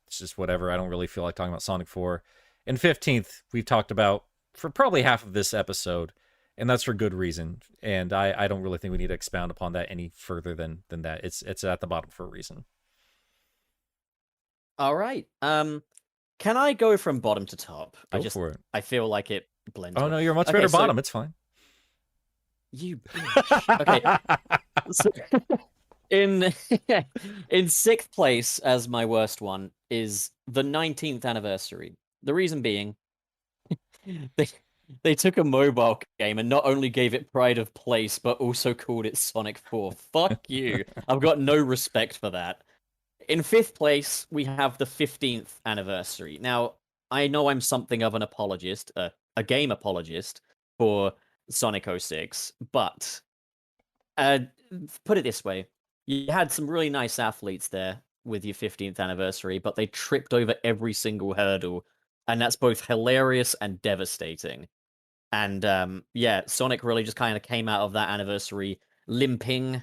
Speaker 2: It's just whatever. I don't really feel like talking about Sonic 4. And 15th, we've talked about for probably half of this episode, and that's for good reason. And I don't really think we need to expound upon that any further than that. It's at the bottom for a reason.
Speaker 3: All right. Can I go from bottom to top?
Speaker 2: Go for it.
Speaker 3: I feel like it blends.
Speaker 2: Oh, no, you're a much
Speaker 3: Okay,
Speaker 2: better
Speaker 3: so-
Speaker 2: bottom. It's fine.
Speaker 3: You bitch. Okay. So, in sixth place as my worst one is the 19th anniversary. The reason being, they took a mobile game and not only gave it pride of place, but also called it Sonic 4. Fuck you. I've got no respect for that. In fifth place, we have the 15th anniversary. Now, I know I'm something of an apologist, a game apologist for Sonic 06, but put it this way. You had some really nice athletes there with your 15th anniversary, but they tripped over every single hurdle, and that's both hilarious and devastating. And yeah, Sonic really just kind of came out of that anniversary limping,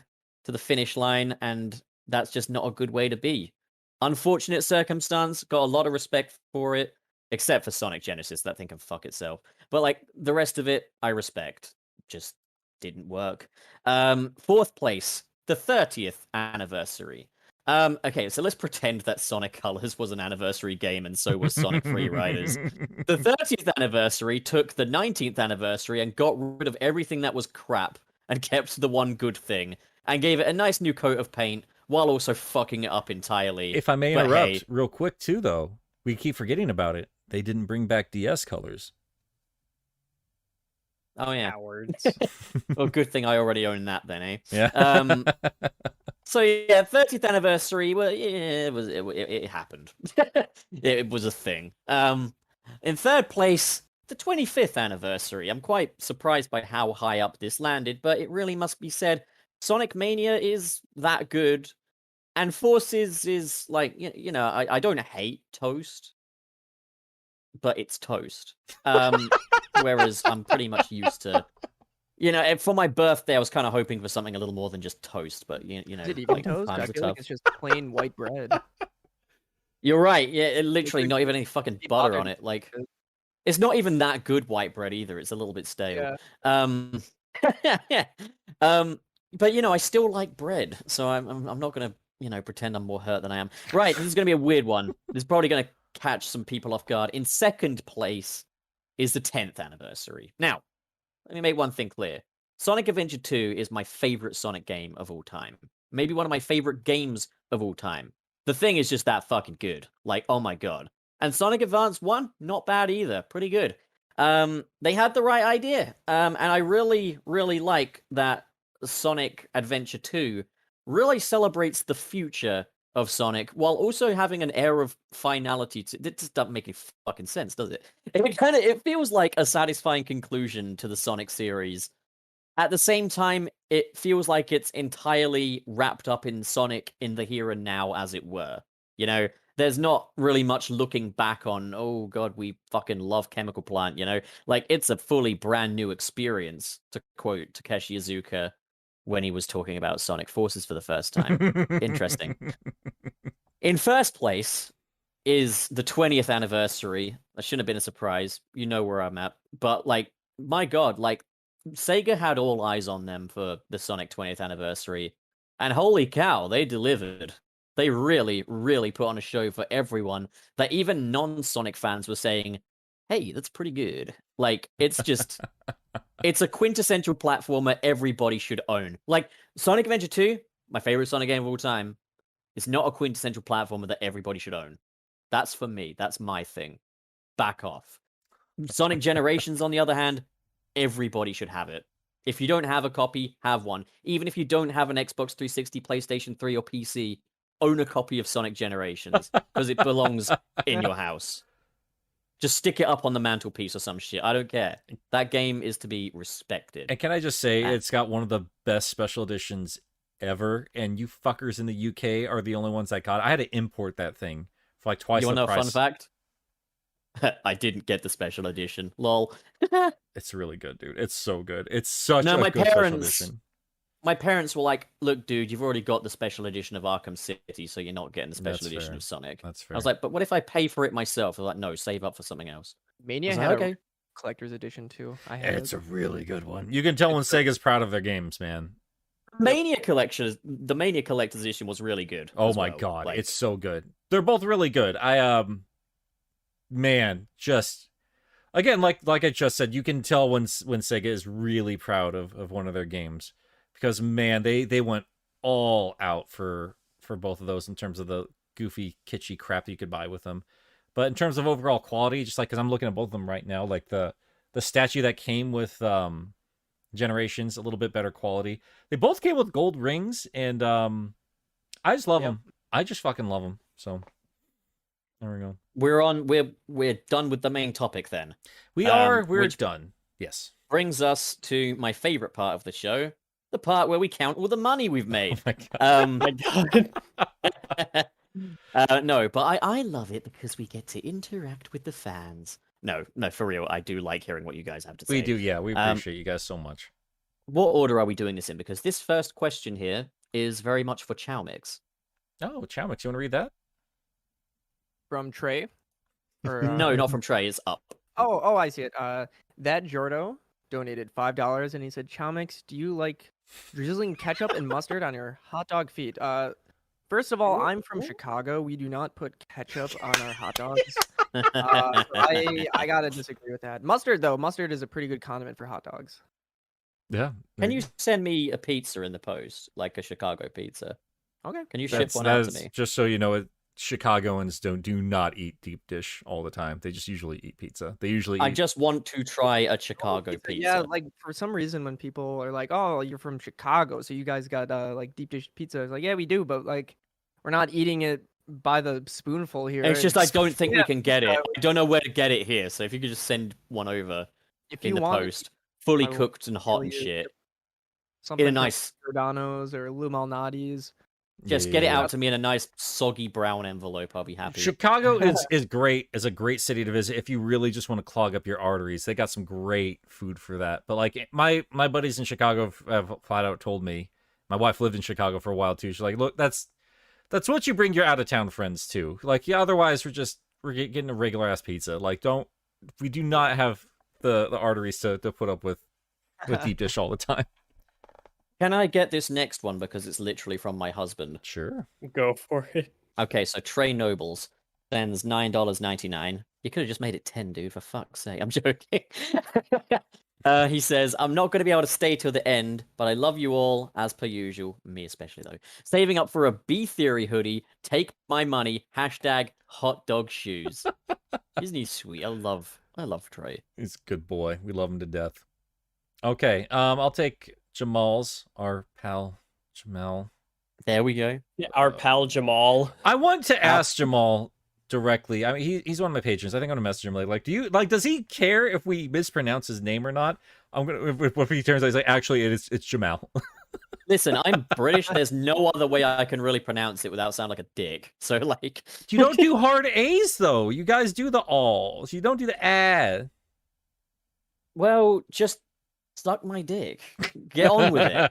Speaker 3: to the finish line, and that's just not a good way to be. Unfortunate circumstance, got a lot of respect for it, except for Sonic Genesis, that thing can fuck itself. But like the rest of it, I respect. Just didn't work. Fourth place, the 30th anniversary. Okay, so let's pretend that Sonic Colors was an anniversary game and so was Sonic Free Riders. The 30th anniversary took the 19th anniversary and got rid of everything that was crap and kept the one good thing and gave it a nice new coat of paint while also fucking it up entirely.
Speaker 2: If I may
Speaker 3: But
Speaker 2: interrupt
Speaker 3: hey,
Speaker 2: real quick too, though, we keep forgetting about it. They didn't bring back DS colors.
Speaker 3: oh yeah.
Speaker 4: Cowards.
Speaker 3: Well, good thing I already own that then, eh?
Speaker 2: Yeah.
Speaker 3: So yeah, 30th anniversary. Well, yeah, it happened. It was a thing. In third place, the 25th anniversary. I'm quite surprised by how high up this landed, but it really must be said, Sonic Mania is that good, and Forces is like you know I don't hate Toast, but it's Toast. Whereas I'm pretty much used to. You know, for my birthday, I was kind of hoping for something a little more than just toast, but you know,
Speaker 6: Is it even
Speaker 3: like,
Speaker 6: toast? I
Speaker 3: times are
Speaker 6: feel like
Speaker 3: tough.
Speaker 6: it's just plain white bread.
Speaker 3: You're right. Yeah, it literally
Speaker 6: like
Speaker 3: not even any fucking
Speaker 6: be
Speaker 3: butter
Speaker 6: bothered
Speaker 3: on it. Like,
Speaker 6: with
Speaker 3: it's not even that good white bread either. It's a little bit stale.
Speaker 6: Yeah.
Speaker 3: But you know, I still like bread, so I'm not gonna pretend I'm more hurt than I am. Right, this is gonna be a weird one. This is probably gonna catch some people off guard. In second place is the 10th anniversary. Now, let me make one thing clear. Sonic Adventure 2 is my favorite Sonic game of all time. Maybe one of my favorite games of all time. The thing is just that fucking good. Like, oh my god. And Sonic Advance 1, not bad either. Pretty good. They had the right idea. And I really, really like that Sonic Adventure 2 really celebrates the future of Sonic while also having an air of finality to it. Just doesn't make any fucking sense, does it? It feels like a satisfying conclusion to the Sonic series. At the same time, it feels like it's entirely wrapped up in Sonic in the here and now, as it were. You know, there's not really much looking back on, oh god, we fucking love Chemical Plant, you know? Like, it's a fully brand new experience, to quote Takeshi Iizuka when he was talking about Sonic Forces for the first time. Interesting. In first place is the 20th anniversary. That shouldn't have been a surprise. You know where I'm at. But, like, my god, like, Sega had all eyes on them for the Sonic 20th anniversary. And holy cow, they delivered. They really, really put on a show for everyone that even non-Sonic fans were saying, hey, that's pretty good. Like, it's just... it's a quintessential platformer everybody should own. Like, Sonic Adventure 2, my favorite Sonic game of all time, is not a quintessential platformer that everybody should own. That's for me. That's my thing. Back off. Sonic Generations, on the other hand, everybody should have it. If you don't have a copy, have one. Even if you don't have an Xbox 360, PlayStation 3, or PC, own a copy of Sonic Generations, because it belongs in your house. Just stick it up on the mantelpiece or some shit. I don't care. That game is to be respected.
Speaker 2: And can I just say, it's got one of the best special editions ever, and you fuckers in the UK are the only ones that got it. I had to import that thing for like twice the price.
Speaker 3: You want to know a fun fact? I didn't get the special edition. Lol.
Speaker 2: It's really good, dude. It's so good. It's such a
Speaker 3: my
Speaker 2: good special
Speaker 3: parents,
Speaker 2: edition.
Speaker 3: my parents were like, look, dude, you've already got the special edition of Arkham City, so you're not getting the special
Speaker 2: That's
Speaker 3: edition
Speaker 2: fair.
Speaker 3: of Sonic.
Speaker 2: That's fair.
Speaker 3: I was like, but what if I pay for it myself? I was like, no, save up for something else.
Speaker 6: Mania
Speaker 3: I was
Speaker 6: had
Speaker 3: like,
Speaker 6: a
Speaker 3: okay.
Speaker 6: collector's edition too. I had
Speaker 2: It's
Speaker 6: it.
Speaker 2: a really good one. You can tell when Sega's proud of their games, man.
Speaker 3: Mania collection, the Mania collector's edition was really good.
Speaker 2: Oh
Speaker 3: as
Speaker 2: my
Speaker 3: well.
Speaker 2: god,
Speaker 3: Like,
Speaker 2: it's so good. They're both really good. Man, just again, like I just said, you can tell when Sega is really proud of one of their games, because man, they went all out for both of those in terms of the goofy, kitschy crap that you could buy with them. But in terms of overall quality, just like, because I'm looking at both of them right now, like the statue that came with Generations, a little bit better quality. They both came with gold rings, and I just love them. I just fucking love them. So there we go.
Speaker 3: We're done with the main topic then.
Speaker 2: We're
Speaker 3: which
Speaker 2: done. Yes.
Speaker 3: brings us to my favorite part of the show, the part where we count all the money we've made.
Speaker 2: Oh my
Speaker 3: My God. No, but I love it because we get to interact with the fans. No, for real, I do like hearing what you guys have to say.
Speaker 2: We do, yeah. We appreciate you guys so much.
Speaker 3: What order are we doing this in? Because this first question here is very much for chaomix.
Speaker 2: Oh, chaomix, you want to read that?
Speaker 6: From Trey. Or,
Speaker 3: No, not from Trey. It's up.
Speaker 6: Oh, I see it. That Jordo donated $5, and he said, "Chaomix, do you like drizzling ketchup and mustard on your hot dog feet?" First of all, I'm from Chicago. We do not put ketchup on our hot dogs. So I gotta disagree with that. Mustard, though, mustard is a pretty good condiment for hot dogs.
Speaker 2: Yeah.
Speaker 3: Can you send me a pizza in the post, like a Chicago pizza?
Speaker 6: Okay.
Speaker 3: Can you ship one out to me?
Speaker 2: Just so you know, Chicagoans do not eat deep dish all the time. They just usually eat pizza. They usually
Speaker 3: I
Speaker 2: eat...
Speaker 3: just want to try a Chicago pizza.
Speaker 6: Yeah, like for some reason when people are like, "Oh, you're from Chicago, so you guys got like deep dish pizza." It's like, yeah, we do, but like we're not eating it by the spoonful here.
Speaker 3: It's just I don't think we
Speaker 6: Yeah,
Speaker 3: can get it. I don't know where to get it here. So if you could just send one over
Speaker 6: if
Speaker 3: in
Speaker 6: you
Speaker 3: the
Speaker 6: want
Speaker 3: post, fully
Speaker 6: I will
Speaker 3: cooked and hot and
Speaker 6: tell you
Speaker 3: shit,
Speaker 6: something
Speaker 3: in a
Speaker 6: from
Speaker 3: nice,
Speaker 6: Giordano's or Lou Malnati's.
Speaker 3: just get it out to me in a nice soggy brown envelope. I'll be happy.
Speaker 2: Chicago is great. Is a great city to visit if you really just want to clog up your arteries. They got some great food for that. But like my buddies in Chicago have flat out told me. My wife lived in Chicago for a while too. She's like, look, that's what you bring your out of town friends to. Like, yeah, otherwise we're getting a regular ass pizza. Like, we do not have the arteries to put up with deep dish all the time.
Speaker 3: Can I get this next one because it's literally from my husband?
Speaker 2: Sure.
Speaker 4: Go for it.
Speaker 3: Okay, so Trey Nobles sends $9.99. You could have just made it 10, dude, for fuck's sake. I'm joking. He says, I'm not going to be able to stay till the end, but I love you all, as per usual. Me especially, though. Saving up for a B-Theory hoodie. Take my money. Hashtag hot dog shoes. Isn't he sweet? I love Trey.
Speaker 2: He's a good boy. We love him to death. Okay, I'll take Jamal's, our pal Jamal.
Speaker 3: There we go.
Speaker 4: Our pal Jamal.
Speaker 2: I want to ask Jamal directly. I mean, he's one of my patrons. I think I'm gonna message him does he care if we mispronounce his name or not? I'm gonna if he turns out he's like, actually it's Jamal.
Speaker 3: Listen, I'm British. There's no other way I can really pronounce it without sounding like a dick. So like,
Speaker 2: You don't do hard A's though. You guys do the alls. You don't do the ah.
Speaker 3: well, just suck my dick. Get on with it.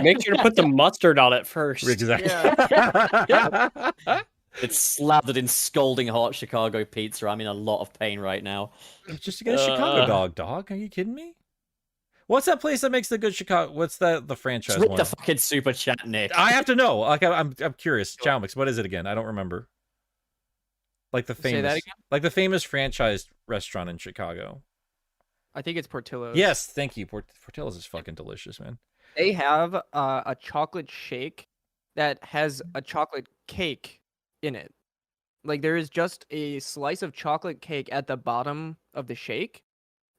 Speaker 4: Make sure to put the mustard on it first.
Speaker 2: Exactly.
Speaker 3: It's slathered in scalding hot Chicago pizza. I'm in a lot of pain right now.
Speaker 2: Just to get a Chicago dog. Are you kidding me? What's that place that makes the good Chicago? What's the franchise
Speaker 3: With
Speaker 2: one?
Speaker 3: the fucking super chat, Nick.
Speaker 2: I have to know. Like I'm curious. Chaomix, what is it again? I don't remember. Like the famous,
Speaker 6: Say that again?
Speaker 2: like the famous franchise restaurant in Chicago.
Speaker 6: I think it's Portillo's.
Speaker 2: Yes, thank you. Portillo's is fucking delicious, man.
Speaker 6: They have a chocolate shake that has a chocolate cake in it. Like there is just a slice of chocolate cake at the bottom of the shake.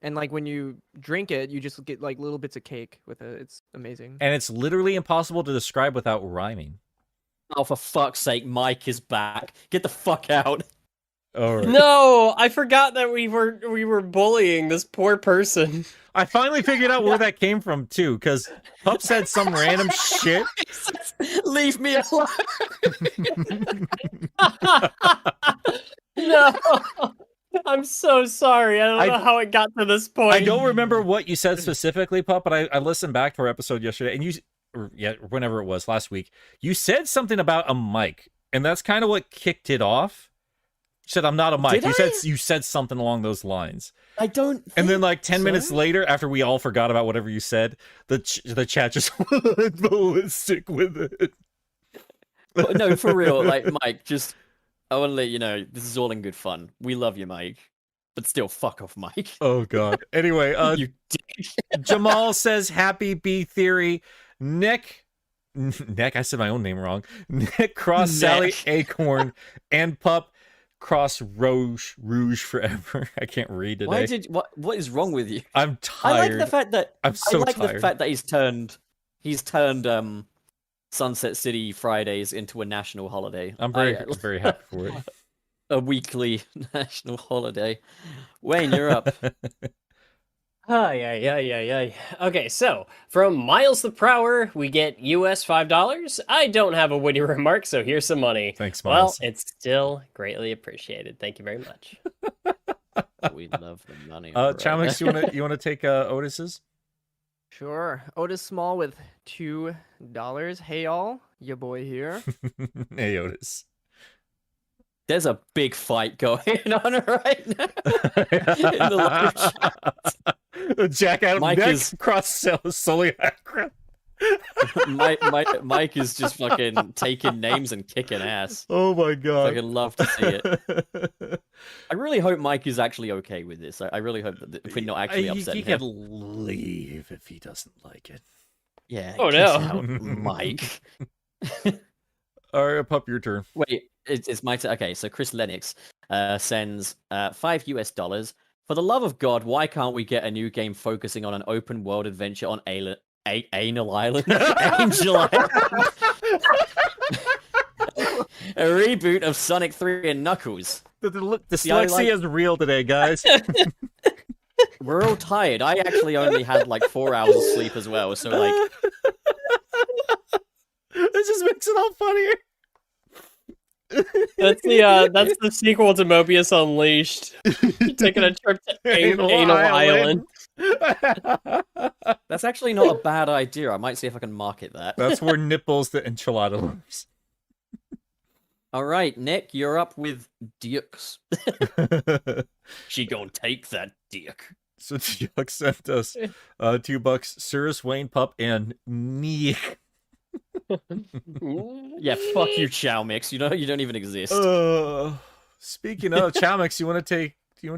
Speaker 6: And like when you drink it, you just get like little bits of cake with it. It's amazing.
Speaker 2: And it's literally impossible to describe without rhyming.
Speaker 3: Oh, for fuck's sake, Mike is back. Get the fuck out.
Speaker 2: All right.
Speaker 4: No, I forgot that we were bullying this poor person.
Speaker 2: I finally figured out where that came from too, because Pup said some random shit.
Speaker 3: Leave me alone.
Speaker 4: No, I'm so sorry. I don't know how it got to this point.
Speaker 2: I don't remember what you said specifically, Pup, but I listened back to our episode yesterday, and whenever it was last week, you said something about a mic, and that's kind of what kicked it off. You said, I'm not a mic. You said something along those lines.
Speaker 3: I don't.
Speaker 2: And then like 10 minutes later, after we all forgot about whatever you said, the chat just went ballistic with it.
Speaker 3: No, for real. Like, Mike, just, I want to let you know, this is all in good fun. We love you, Mike. But still, fuck off, Mike.
Speaker 2: Oh, God. Anyway,
Speaker 3: You dick.
Speaker 2: Jamal says, happy B Theory. Nick, I said my own name wrong. Nick Cross, Sally Acorn, and Pup Cross Rouge forever. I can't read today.
Speaker 3: What is wrong with you?
Speaker 2: I'm tired.
Speaker 3: I like the fact that
Speaker 2: tired.
Speaker 3: the fact that he's turned Sunset City Fridays into a national holiday.
Speaker 2: I'm very happy for it.
Speaker 3: A weekly national holiday. Wayne, you're up.
Speaker 4: Ay. Okay, so from Miles the Prower, we get US $5. I don't have a witty remark, so here's some money.
Speaker 2: Thanks, Miles.
Speaker 4: Well, it's still greatly appreciated. Thank you very much.
Speaker 3: We love the money.
Speaker 2: Chaomix, you want to take Otis's?
Speaker 6: Sure. Otis Small with $2. Hey all, your boy here.
Speaker 2: Hey, Otis.
Speaker 3: There's a big fight going on right now in the live chat.
Speaker 2: Jack out of
Speaker 3: Mike
Speaker 2: neck,
Speaker 3: is-
Speaker 2: cross solely background.
Speaker 3: Mike is just fucking taking names and kicking ass.
Speaker 2: Oh my god.
Speaker 3: Fucking love to see it. I really hope Mike is actually okay with this. I really hope that we're not actually upsetting
Speaker 2: He
Speaker 3: him.
Speaker 2: can leave if he doesn't like it.
Speaker 3: Yeah.
Speaker 4: Oh,
Speaker 3: kiss
Speaker 4: no.
Speaker 3: out, Mike.
Speaker 2: All right, Pup, your turn.
Speaker 3: Wait, it's my turn. Okay, so Chris Lennox sends $5. For the love of God, why can't we get a new game focusing on an open world adventure on Anal Island? Angel Island. A reboot of Sonic 3 and Knuckles.
Speaker 2: The
Speaker 3: See, I
Speaker 2: dyslexia
Speaker 3: like-
Speaker 2: is real today, guys.
Speaker 3: We're all tired. I actually only had like 4 hours of sleep as well, so like
Speaker 2: This just makes it all funnier.
Speaker 4: That's the sequel to Mobius Unleashed. Taking a trip to Anal Island.
Speaker 3: that's actually not a bad idea. I might see if I can market that.
Speaker 2: That's where nipples the enchilada lives.
Speaker 3: All right, Nick, you're up with dicks. She gonna take that dick.
Speaker 2: So Yuck sent us $2, Cirrus, Wayne, Pup, and Nick.
Speaker 3: Yeah, fuck you, chaomix. You don't even exist.
Speaker 2: Speaking of chaomix, do you want to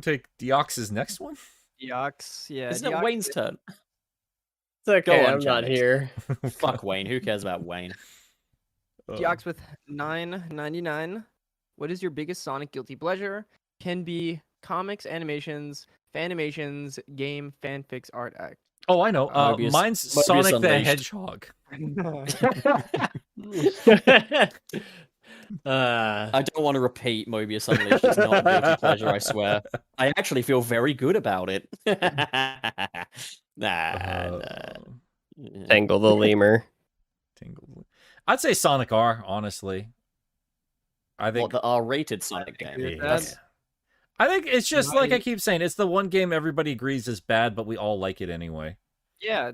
Speaker 2: take Deox's next one?
Speaker 6: Deox, yeah.
Speaker 3: Isn't it
Speaker 6: Deox-
Speaker 3: Wayne's turn?
Speaker 4: It's okay,
Speaker 3: Go on,
Speaker 4: I'm not
Speaker 3: Chaomix.
Speaker 4: here.
Speaker 3: Fuck Wayne. Who cares about Wayne?
Speaker 6: Deox with $9.99. What is your biggest Sonic guilty pleasure? Can be comics, animations, fanimations, game, fanfics, art, act.
Speaker 2: Oh, I know. Mine's Sonic the
Speaker 3: Unleashed.
Speaker 2: Hedgehog.
Speaker 3: I don't want to repeat Mobius Unleashed. It's not a guilty pleasure, I swear. I actually feel very good about it. nah.
Speaker 4: Tangle the lemur.
Speaker 2: Tingle. I'd say Sonic R, honestly. I think
Speaker 3: What, the R-rated Sonic game?
Speaker 6: agree with
Speaker 2: Yeah.
Speaker 6: that.
Speaker 2: I think it's just like I
Speaker 6: Right.
Speaker 2: keep saying, it's the one game everybody agrees is bad, but we all like it anyway.
Speaker 6: Yeah.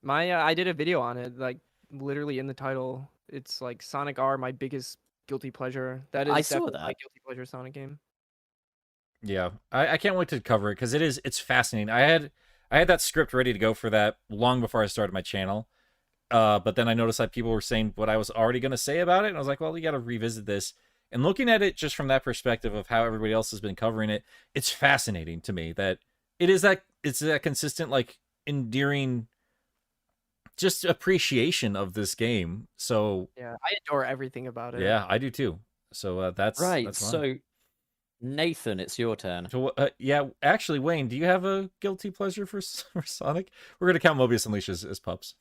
Speaker 6: I did a video on it, like literally in the title. It's like Sonic R, my biggest guilty pleasure. That is
Speaker 3: I saw
Speaker 6: definitely my
Speaker 3: that.
Speaker 6: guilty pleasure Sonic game.
Speaker 2: Yeah, I can't wait to cover it because it's fascinating. I had that script ready to go for that long before I started my channel, but then I noticed that people were saying what I was already going to say about it, and I was like, well, you got to revisit this. And looking at it just from that perspective of how everybody else has been covering it, it's fascinating to me that it's that consistent, like, endearing, just appreciation of this game. So
Speaker 6: Yeah, I adore everything about it.
Speaker 2: yeah, I do too. So that's
Speaker 3: Right,
Speaker 2: That's mine.
Speaker 3: so Nathan, it's your turn.
Speaker 2: So yeah, actually, Wayne, do you have a guilty pleasure for Sonic? We're gonna count Mobius Unleashed as pups.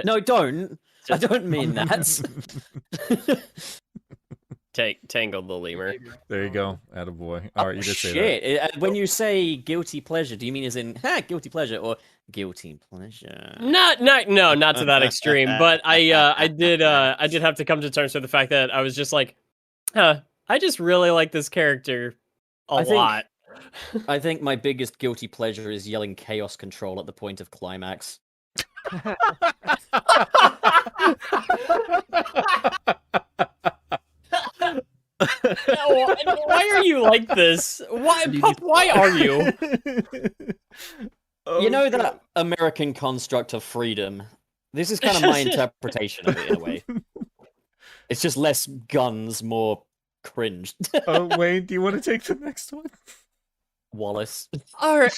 Speaker 3: No, don't. I don't mean that.
Speaker 4: Tangle the lemur.
Speaker 2: There you go, attaboy. All right, you did say that.
Speaker 3: Shit. When you say guilty pleasure, do you mean as in guilty pleasure or guilty pleasure?
Speaker 4: Not to that extreme, but I did have to come to terms with the fact that I was just like, I just really like this character a
Speaker 3: I think-
Speaker 4: lot.
Speaker 3: I think my biggest guilty pleasure is yelling chaos control at the point of climax.
Speaker 4: Why are you like this? Why, Pup, why are you?
Speaker 3: You know that American construct of freedom? This is kind of my interpretation of it in a way. It's just less guns, more cringe.
Speaker 2: Wayne, do you want to take the next one?
Speaker 3: Wallace.
Speaker 4: All right.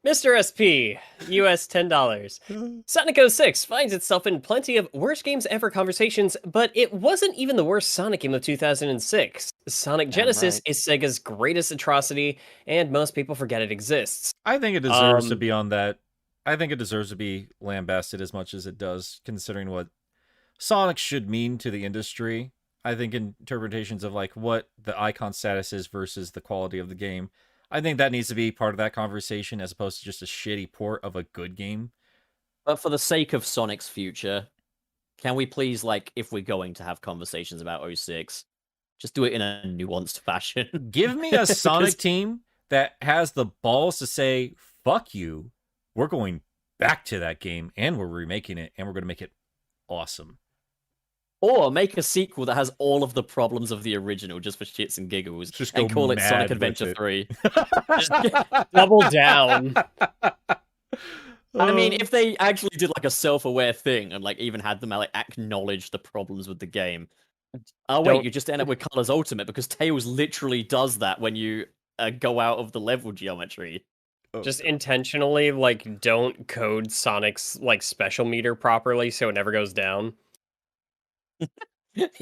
Speaker 4: Mr. SP, US $10. Sonic 06 finds itself in plenty of worst games ever conversations, but it wasn't even the worst Sonic game of 2006. Sonic
Speaker 3: Damn
Speaker 4: Genesis
Speaker 3: right.
Speaker 4: is Sega's greatest atrocity, and most people forget it exists.
Speaker 2: I think it deserves to
Speaker 4: Um,
Speaker 2: be on that. I think it deserves to be lambasted as much as it does, considering what Sonic should mean to the industry. I think interpretations of like what the icon status is versus the quality of the game. I think that needs to be part of that conversation as opposed to just a shitty port of a good game.
Speaker 3: But for the sake of Sonic's future, can we please, like, if we're going to have conversations about 06, just do it in a nuanced fashion?
Speaker 2: Give me a Sonic team that has the balls to say, fuck you, we're going back to that game and we're remaking it and we're going to make it awesome.
Speaker 3: Or make a sequel that has all of the problems of the original just for shits and giggles,
Speaker 2: Just
Speaker 3: and
Speaker 2: go
Speaker 3: call it
Speaker 2: mad
Speaker 3: Sonic
Speaker 2: with
Speaker 3: Adventure
Speaker 2: it.
Speaker 3: 3.
Speaker 4: Double down.
Speaker 3: I mean, if they actually did like a self-aware thing and like even had them like acknowledge the problems with the game. Oh wait,
Speaker 4: Don't-
Speaker 3: you just end up with Colors Ultimate because Tails literally does that when you go out of the level geometry.
Speaker 4: Just intentionally, like, don't code Sonic's like special meter properly so it never goes down.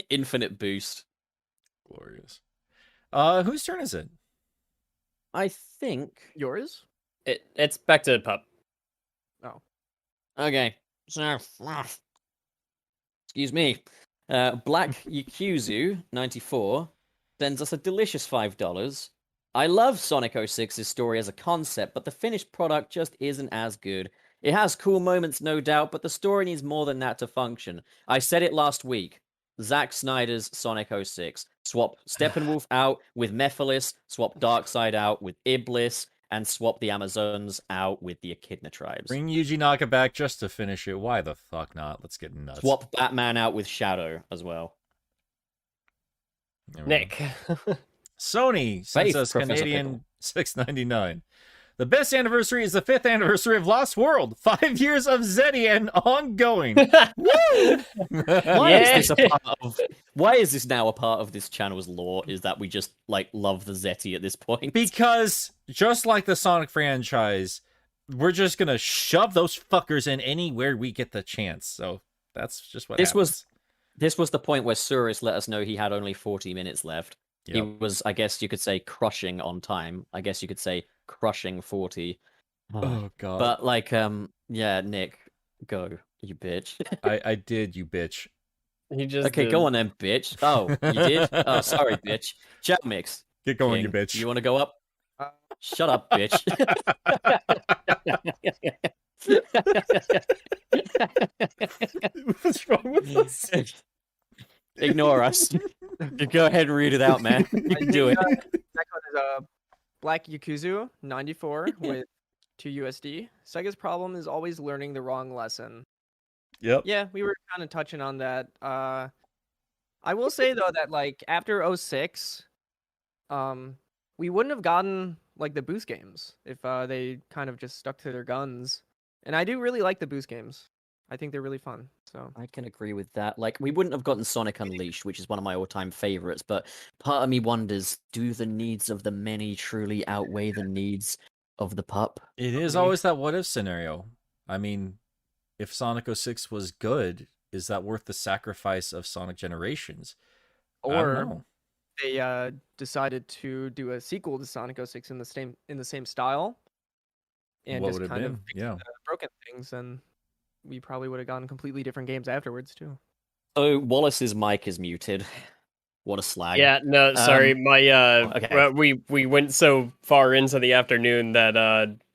Speaker 3: Infinite boost.
Speaker 2: Glorious. Whose turn is it?
Speaker 3: I think.
Speaker 6: Yours?
Speaker 4: It's back to Pup.
Speaker 3: Okay, so excuse me. Black Yakuzu 94 sends us a delicious $5. I love Sonic 06's story as a concept, but the finished product just isn't as good. It has cool moments, no doubt, but the story needs more than that to function. I said it last week. Zack Snyder's Sonic 06. Swap Steppenwolf out with Mephiles, swap Darkseid out with Iblis, and swap the Amazons out with the Echidna tribes.
Speaker 2: Bring Yuji Naka back just to finish it. Why the fuck not? Let's get nuts.
Speaker 3: Swap Batman out with Shadow as well.
Speaker 2: There we go.
Speaker 4: Nick.
Speaker 2: Sony sends
Speaker 3: Faith,
Speaker 2: us
Speaker 3: Professor
Speaker 2: Canadian $6.99. The best anniversary is the 5th anniversary of Lost World. 5 years of Zedian ongoing.
Speaker 3: Why is this now a part of this channel's lore? Is that we just like love the Zeti at this point?
Speaker 2: Because just like the Sonic franchise, we're just gonna shove those fuckers in anywhere we get the chance. So that's just what happens.
Speaker 3: This was the point where Suris let us know he had only 40 minutes left.
Speaker 2: Yep.
Speaker 3: He was, I guess you could say, crushing on time. I guess you could say crushing 40.
Speaker 2: Oh god.
Speaker 3: But like, yeah, Nick, go, you bitch.
Speaker 2: I did, you bitch.
Speaker 4: He just
Speaker 3: Okay,
Speaker 4: did.
Speaker 3: go on then, bitch. Oh, you did? Oh, sorry, bitch. Chaomix.
Speaker 2: Get going, you
Speaker 3: King,
Speaker 2: bitch.
Speaker 3: You want to go up?
Speaker 6: Uh,
Speaker 3: Shut up, bitch.
Speaker 2: What's wrong with us?
Speaker 3: Ignore us. You go ahead and read it out, man. You can do it.
Speaker 6: That one is Black Yakuzu 94 with 2 USD. Sega's problem is always learning the wrong lesson.
Speaker 2: Yep.
Speaker 6: Yeah, we were kind of touching on that. I will say though that like after 06, we wouldn't have gotten like the boost games if they kind of just stuck to their guns. And I do really like the boost games. I think they're really fun. So
Speaker 3: I can agree with that. Like, we wouldn't have gotten Sonic Unleashed, which is one of my all-time favorites, but part of me wonders, do the needs of the many truly outweigh the needs of the pup?
Speaker 2: It is always that what if scenario. I mean, if Sonic 06 was good, is that worth the sacrifice of Sonic Generations? I don't
Speaker 6: or
Speaker 2: know.
Speaker 6: they decided to do a sequel to Sonic 06 in the same style, and
Speaker 2: What
Speaker 6: just
Speaker 2: would it
Speaker 6: kind
Speaker 2: have
Speaker 6: of
Speaker 2: been? Yeah.
Speaker 6: fix the broken things, and we probably would have gotten completely different games afterwards too.
Speaker 3: So, Wallace's mic is muted. What a slag.
Speaker 4: Yeah, no, sorry. My
Speaker 3: okay.
Speaker 4: we went so far into the afternoon that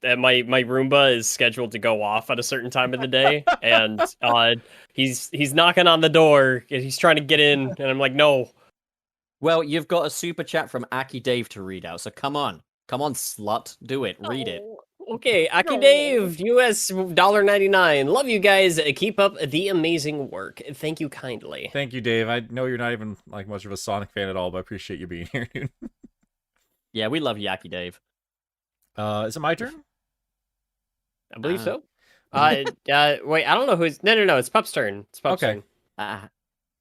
Speaker 4: my Roomba is scheduled to go off at a certain time of the day, and he's knocking on the door. And he's trying to get in, and I'm like, no.
Speaker 3: Well, you've got a super chat from Aki Dave to read out, so come on, slut, do it, read it.
Speaker 4: Okay, Aki Dave, US $1.99. Love you guys. Keep up the amazing work. Thank you kindly.
Speaker 2: Thank you, Dave. I know you're not even like much of a Sonic fan at all, but I appreciate you being here, dude.
Speaker 3: Yeah, we love you, Aki Dave.
Speaker 2: Is it my turn?
Speaker 4: I believe so. Wait, I don't know who's. No. It's Pup's turn. It's Pup's
Speaker 2: Okay.
Speaker 4: turn.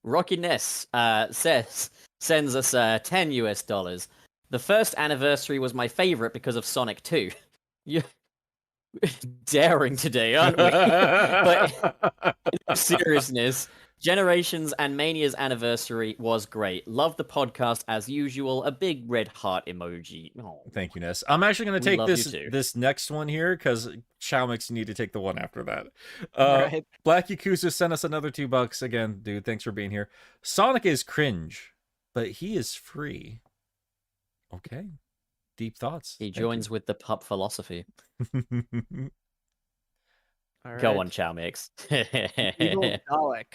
Speaker 3: Rocky Ness sends us $10 US. The first anniversary was my favorite because of Sonic 2. You daring today, aren't we? But in seriousness, Generations and Mania's anniversary was great. Love the podcast as usual. A big red heart emoji. Oh.
Speaker 2: Thank you, Ness. I'm actually going to
Speaker 3: We
Speaker 2: take
Speaker 3: love you too.
Speaker 2: this next one here because Chaomix, you need to take the one after that.
Speaker 6: Right.
Speaker 2: Black Yakuza sent us another $2 again, dude. Thanks for being here. Sonic is cringe, but he is free. Okay, deep thoughts.
Speaker 3: He
Speaker 2: Thank
Speaker 3: joins with the pup philosophy.
Speaker 2: you.
Speaker 6: All
Speaker 3: Go
Speaker 6: right.
Speaker 3: on, Chaomix.
Speaker 6: Evil Dalek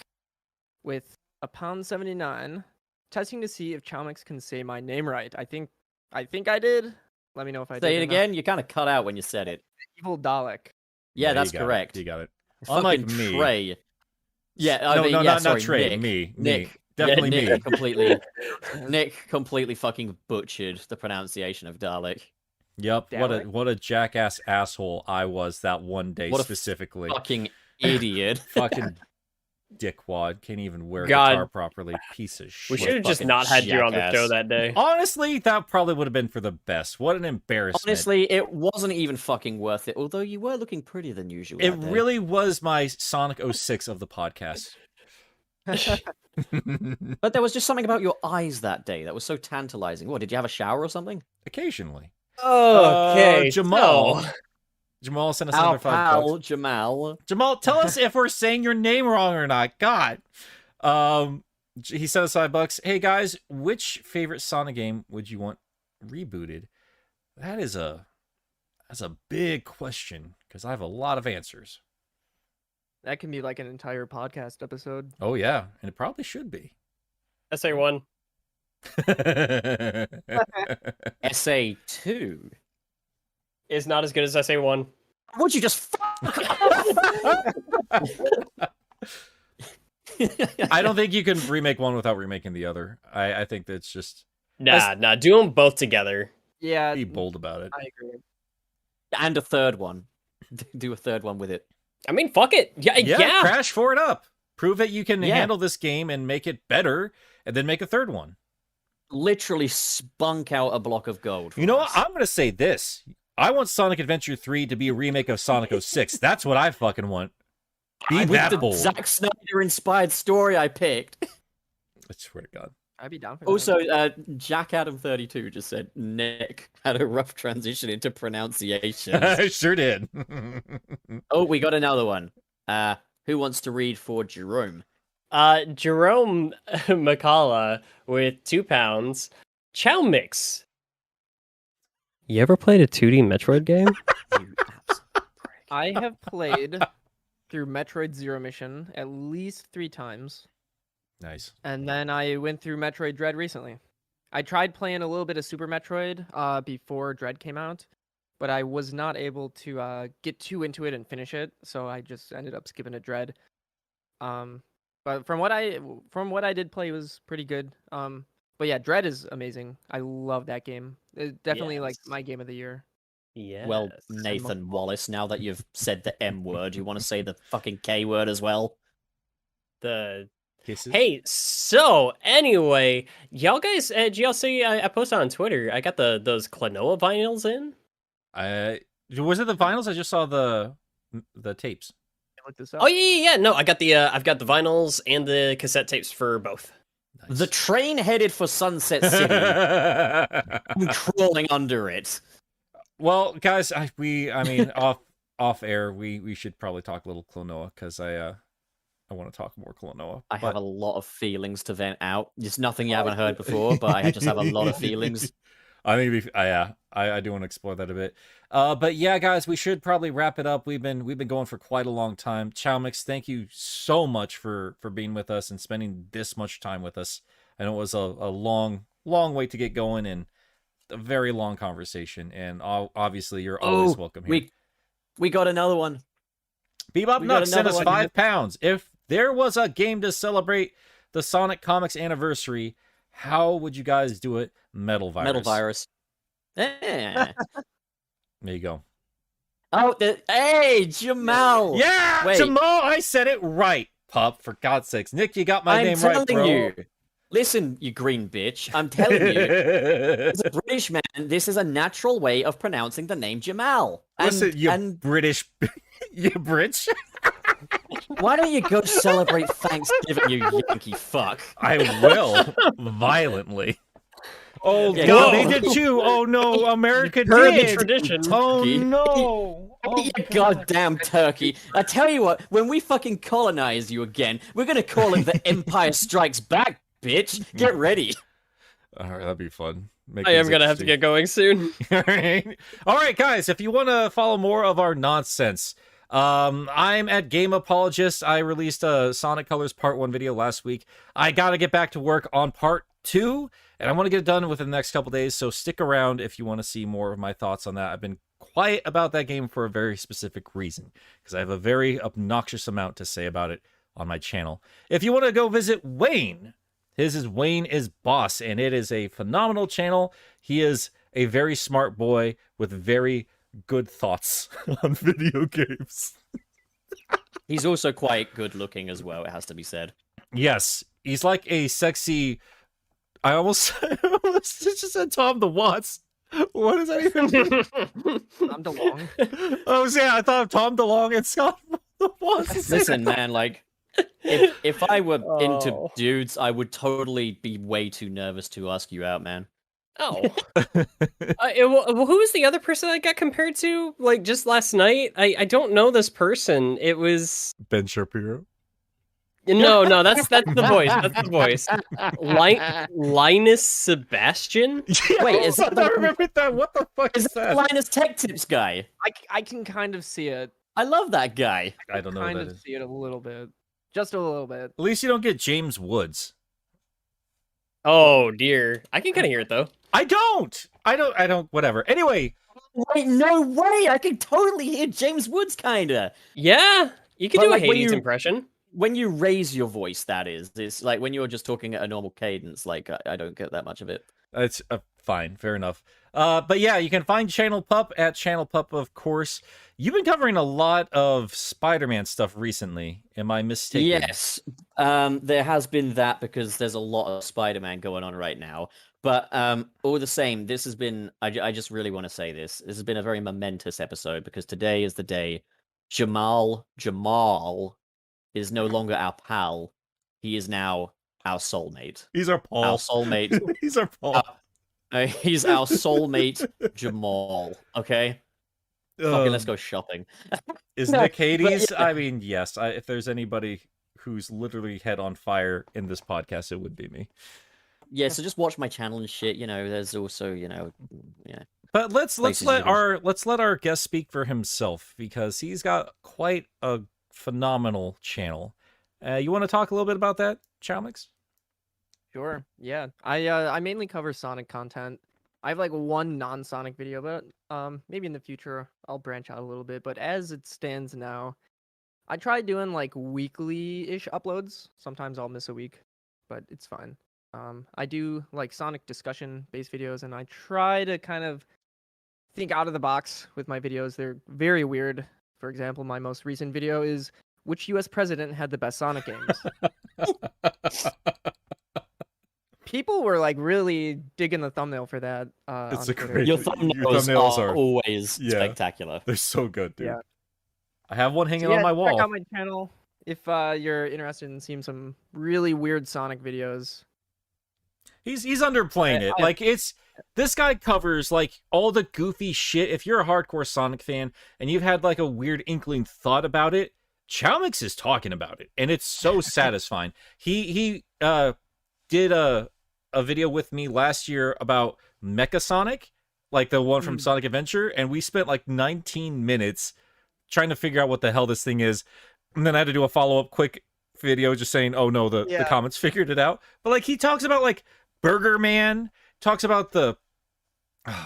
Speaker 6: with £1.79, testing to see if Chaomix can say my name right. I think I did. Let me know if I did.
Speaker 3: Say it
Speaker 6: or not.
Speaker 3: again. You kind of cut out when you said it.
Speaker 6: Evil Dalek.
Speaker 3: Yeah, that's
Speaker 2: you got it.
Speaker 3: correct.
Speaker 2: You got it.
Speaker 3: Fucking
Speaker 2: Unlike me.
Speaker 3: Trey. Yeah, I
Speaker 2: No,
Speaker 3: mean,
Speaker 2: no,
Speaker 3: yeah,
Speaker 2: not
Speaker 3: sorry,
Speaker 2: Trey.
Speaker 3: Nick.
Speaker 2: Me.
Speaker 3: Nick.
Speaker 2: Definitely
Speaker 3: Nick
Speaker 2: me.
Speaker 3: completely fucking butchered the pronunciation of Dalek.
Speaker 2: Yep.
Speaker 6: Dalek?
Speaker 2: What a jackass asshole I was that one day
Speaker 3: What a
Speaker 2: specifically.
Speaker 3: Fucking idiot.
Speaker 2: Fucking dickwad. Can't even wear a
Speaker 4: God.
Speaker 2: guitar properly. Piece of
Speaker 4: We
Speaker 2: shit.
Speaker 4: should have just
Speaker 3: fucking
Speaker 4: not had you on the
Speaker 3: jackass.
Speaker 4: show that day.
Speaker 2: Honestly, that probably would have been for the best. What an embarrassment.
Speaker 3: Honestly, it wasn't even fucking worth it, although you were looking prettier than usual.
Speaker 2: It
Speaker 3: that day.
Speaker 2: really was my Sonic 06 of the podcast.
Speaker 3: But there was just something about your eyes that day that was so tantalizing. What, did you have a shower or something?
Speaker 2: Occasionally.
Speaker 4: Okay,
Speaker 2: Jamal.
Speaker 4: so-
Speaker 2: Jamal sent us
Speaker 3: Our
Speaker 2: another $5.
Speaker 3: pal, Jamal.
Speaker 2: Jamal, tell us if we're saying your name wrong or not. God. He sent us $5. Hey guys, which favorite Sonic game would you want rebooted? That's a big question because I have a lot of answers.
Speaker 6: That can be like an entire podcast episode.
Speaker 2: Oh yeah, and it probably should be.
Speaker 4: SA1.
Speaker 3: SA2.
Speaker 4: Is not as good as SA1.
Speaker 3: Would you just fuck
Speaker 2: I don't think you can remake one without remaking the other. I think that's just
Speaker 4: Nah, do them both together.
Speaker 6: Yeah,
Speaker 2: be bold about it.
Speaker 6: I agree.
Speaker 3: And a third one. Do a third one with it.
Speaker 4: I mean, fuck it. Yeah.
Speaker 2: Crash 4 it up. Prove that you can
Speaker 3: Yeah.
Speaker 2: handle this game and make it better, and then make a third one.
Speaker 3: Literally spunk out a block of gold.
Speaker 2: You know what? I'm gonna say this. I want Sonic Adventure 3 to be a remake of Sonic 06. That's what I fucking want. Be
Speaker 3: With
Speaker 2: that
Speaker 3: the
Speaker 2: bold.
Speaker 3: Zack Snyder inspired story I picked.
Speaker 2: I swear to God.
Speaker 6: I'd be down for
Speaker 3: Also,
Speaker 6: that.
Speaker 3: Jack Adam 32 just said Nick had a rough transition into pronunciation.
Speaker 2: I sure did.
Speaker 3: Oh, we got another one. Who wants to read for Jerome?
Speaker 4: Jerome McCullough with £2. Chaomix. You ever played a 2D Metroid game?
Speaker 3: You absolute prick.
Speaker 6: I have played through Metroid Zero Mission at least 3 times,
Speaker 2: Nice.
Speaker 6: and then I went through Metroid Dread recently. I tried playing a little bit of Super Metroid before Dread came out, but I was not able to get too into it and finish it, so I just ended up skipping to Dread. But from what I did play, it was pretty good. But yeah, Dread is amazing. I love that game. It's definitely like
Speaker 4: Yes.
Speaker 6: my game of the year.
Speaker 4: Yeah.
Speaker 3: Well, Nathan Wallace, now that you've said the M word, you want to say the fucking K word as well?
Speaker 4: the
Speaker 2: Kisses.
Speaker 4: Hey, so anyway, y'all guys, did y'all see? I posted on Twitter. I got those Klonoa vinyls in.
Speaker 2: Was it the vinyls? I just saw the tapes.
Speaker 6: Look this up.
Speaker 4: Oh yeah. No, I got the I've got the vinyls and the cassette tapes for both.
Speaker 2: Nice.
Speaker 3: The train headed for Sunset City. I'm crawling under it.
Speaker 2: Well, guys, I mean, off air, we should probably talk a little Klonoa because I want to talk more Klonoa.
Speaker 3: I have a lot of feelings to vent out. Just nothing you haven't heard before, but I just have a lot of feelings.
Speaker 2: I think I do want to explore that a bit. But yeah, guys, we should probably wrap it up. We've been going for quite a long time. Chaomix, thank you so much for being with us and spending this much time with us. I know it was a long wait to get going and a very long conversation. And obviously, you're always welcome here.
Speaker 3: We got another one.
Speaker 2: Bebop
Speaker 3: we got
Speaker 2: Nux sent us
Speaker 3: another one.
Speaker 2: £5. If there was a game to celebrate the Sonic Comics anniversary, how would you guys do it? Metal Virus.
Speaker 3: Metal Virus. Yeah.
Speaker 2: There you go.
Speaker 3: Oh, hey, Jamal.
Speaker 2: Yeah,
Speaker 3: Wait.
Speaker 2: Jamal, I said it right, pup. For God's sakes, Nick, you got my
Speaker 3: I'm
Speaker 2: name
Speaker 3: telling
Speaker 2: right, bro.
Speaker 3: you. Listen, you green bitch. I'm telling you. As a British man, this is a natural way of pronouncing the name Jamal.
Speaker 2: Listen, you
Speaker 3: and
Speaker 2: British, you British.
Speaker 3: why don't you go celebrate Thanksgiving, you Yankee fuck?
Speaker 2: I will violently. Oh
Speaker 3: Yeah,
Speaker 2: no,
Speaker 3: go.
Speaker 2: they did too. Oh no, America
Speaker 4: Heard the
Speaker 2: did.
Speaker 4: tradition.
Speaker 2: Oh
Speaker 3: Turkey.
Speaker 2: no. Oh,
Speaker 3: You goddamn turkey. I tell you what, when we fucking colonize you again, we're gonna call it the Empire Strikes Back, bitch. Get ready.
Speaker 2: all right, that'd be fun. Make
Speaker 4: I am
Speaker 2: things
Speaker 4: gonna have to
Speaker 2: interesting.
Speaker 4: get going soon.
Speaker 2: All right, guys, if you want to follow more of our nonsense, I'm at Game Apologist. I released a Sonic Colors Part 1 video last week. I got to get back to work on Part 2, and I want to get it done within the next couple days, so stick around if you want to see more of my thoughts on that. I've been quiet about that game for a very specific reason, because I have a very obnoxious amount to say about it on my channel. If you want to go visit Wayne, his is Wayne is Boss, and it is a phenomenal channel. He is a very smart boy with very good thoughts on video games.
Speaker 3: He's also quite good looking as well, it has to be said.
Speaker 2: Yes, he's like a sexy... I almost just said Tom the Watts. What does that even mean?
Speaker 6: Tom DeLonge.
Speaker 2: Oh, yeah, I thought of Tom DeLonge and Scott the Watts.
Speaker 3: Listen, man, like, if I were into dudes, I would totally be way too nervous to ask you out, man.
Speaker 4: Oh. Who was the other person I got compared to? Like, just last night? I don't know this person. It was...
Speaker 2: Ben Shapiro.
Speaker 4: No, that's the voice. That's the voice. Linus Sebastian?
Speaker 3: Wait, is that
Speaker 2: I remember that. What the fuck
Speaker 3: is
Speaker 2: is
Speaker 3: that
Speaker 2: that?
Speaker 3: Linus Tech Tips guy?
Speaker 6: I can kind of see it.
Speaker 3: I love that guy.
Speaker 2: I don't know what
Speaker 6: Kind
Speaker 2: that
Speaker 6: of
Speaker 2: is.
Speaker 6: see it a little bit. Just a little bit.
Speaker 2: At least you don't get James Woods.
Speaker 4: Oh, dear. I can kind of hear it, though.
Speaker 2: I don't. Whatever. Anyway.
Speaker 3: Wait, no way! I can totally hear James Woods, kinda.
Speaker 4: Yeah, you can
Speaker 3: But,
Speaker 4: do
Speaker 3: like,
Speaker 4: a
Speaker 3: when
Speaker 4: Hades
Speaker 3: you-
Speaker 4: impression.
Speaker 3: When you raise your voice, that is. It's like when you're just talking at a normal cadence, like, I don't get that much of it.
Speaker 2: It's fine. Fair enough. But yeah, you can find Channel Pup at Channel Pup, of course. You've been covering a lot of Spider-Man stuff recently. Am I mistaken?
Speaker 3: Yes, there has been that because there's a lot of Spider-Man going on right now. But all the same, this has been... I just really want to say this. This has been a very momentous episode because today is the day Jamal is no longer our pal. He is now our soulmate.
Speaker 2: He's our Paul.
Speaker 3: Our soulmate.
Speaker 2: He's our Paul.
Speaker 3: He's our soulmate, Jamal. Okay? Fucking let's go shopping.
Speaker 2: Is
Speaker 3: No,
Speaker 2: Nick
Speaker 3: but
Speaker 2: Hades?
Speaker 3: yeah.
Speaker 2: I mean, yes. If there's anybody who's literally head on fire in this podcast, it would be me.
Speaker 3: Yeah, so just watch my channel and shit. You know, there's also, yeah.
Speaker 2: But let's
Speaker 3: Places
Speaker 2: let
Speaker 3: you can-
Speaker 2: our guest speak for himself, because he's got quite a phenomenal channel. You want to talk a little bit about that, chaomix?
Speaker 6: Sure. Yeah. I mainly cover Sonic content. I have like one non-Sonic video, but maybe in the future I'll branch out a little bit. But as it stands now, I try doing like weekly-ish uploads. Sometimes I'll miss a week, but it's fine. I do like Sonic discussion-based videos, and I try to kind of think out of the box with my videos. They're very weird. For example, my most recent video is which U.S. president had the best Sonic games. People were like really digging the thumbnail for that.
Speaker 2: It's
Speaker 6: on
Speaker 2: a
Speaker 6: Twitter.
Speaker 2: great-
Speaker 3: Your
Speaker 2: Your
Speaker 3: thumbnails,
Speaker 2: thumbnails
Speaker 3: are
Speaker 2: are-
Speaker 3: always
Speaker 2: yeah.
Speaker 3: spectacular.
Speaker 2: They're so good, dude.
Speaker 6: Yeah.
Speaker 2: I have one hanging
Speaker 6: So,
Speaker 2: on
Speaker 6: yeah,
Speaker 2: my
Speaker 6: Check
Speaker 2: wall.
Speaker 6: out my channel if you're interested in seeing some really weird Sonic videos.
Speaker 2: He's underplaying it. Like, it's this guy covers like all the goofy shit. If you're a hardcore Sonic fan and you've had like a weird inkling thought about it, chaomix is talking about it, and it's so satisfying. He did a video with me last year about Mecha Sonic, like the one from Sonic Adventure, and we spent like 19 minutes trying to figure out what the hell this thing is. And then I had to do a follow-up quick video just saying, oh no, the comments figured it out. But like, he talks about like Burger Man, talks about the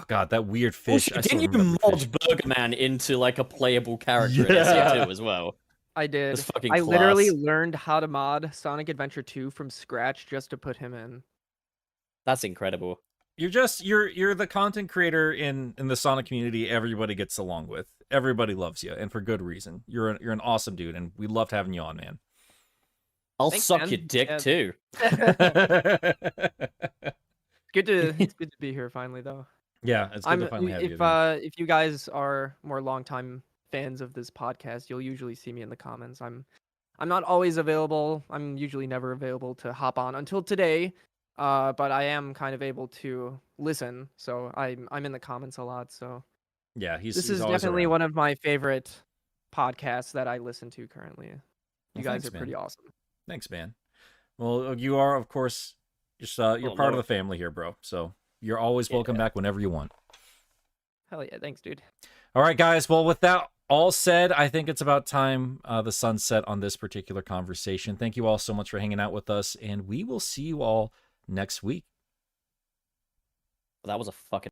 Speaker 2: that weird fish.
Speaker 3: Also,
Speaker 2: I still
Speaker 3: didn't you
Speaker 2: remember the
Speaker 3: mod
Speaker 2: fish.
Speaker 3: Burger Man into like a playable character in SE2 as well?
Speaker 6: I did.
Speaker 3: That's fucking
Speaker 6: I literally
Speaker 3: class.
Speaker 6: learned how to mod Sonic Adventure 2 from scratch just to put him in.
Speaker 3: That's incredible.
Speaker 2: You're the content creator in the Sonic community everybody gets along with. Everybody loves you, and for good reason. You're an awesome dude, and we loved having you on, man.
Speaker 3: I'll
Speaker 6: Thanks,
Speaker 3: suck
Speaker 6: man.
Speaker 3: your dick
Speaker 6: Yeah.
Speaker 3: too.
Speaker 6: It's good to be here finally though.
Speaker 2: Yeah, it's good to finally have you. man.
Speaker 6: If you guys are more longtime fans of this podcast, you'll usually see me in the comments. I'm not always available. I'm usually never available to hop on until today. But I am kind of able to listen, so I'm in the comments a lot. So
Speaker 2: Yeah,
Speaker 6: this
Speaker 2: he's
Speaker 6: is
Speaker 2: always
Speaker 6: definitely
Speaker 2: around.
Speaker 6: one of my favorite podcasts that I listen to currently. You
Speaker 2: Well,
Speaker 6: guys
Speaker 2: thanks,
Speaker 6: are pretty
Speaker 2: man.
Speaker 6: awesome.
Speaker 2: Thanks, man. Well, you are, of course, just you're
Speaker 4: Oh,
Speaker 2: part
Speaker 4: no.
Speaker 2: of the family here, bro. So you're always welcome
Speaker 3: Yeah.
Speaker 2: back whenever you want.
Speaker 6: Hell yeah, thanks, dude.
Speaker 2: All right, guys. Well, with that all said, I think it's about time the sunset on this particular conversation. Thank you all so much for hanging out with us, and we will see you all next week.
Speaker 3: That was a fucking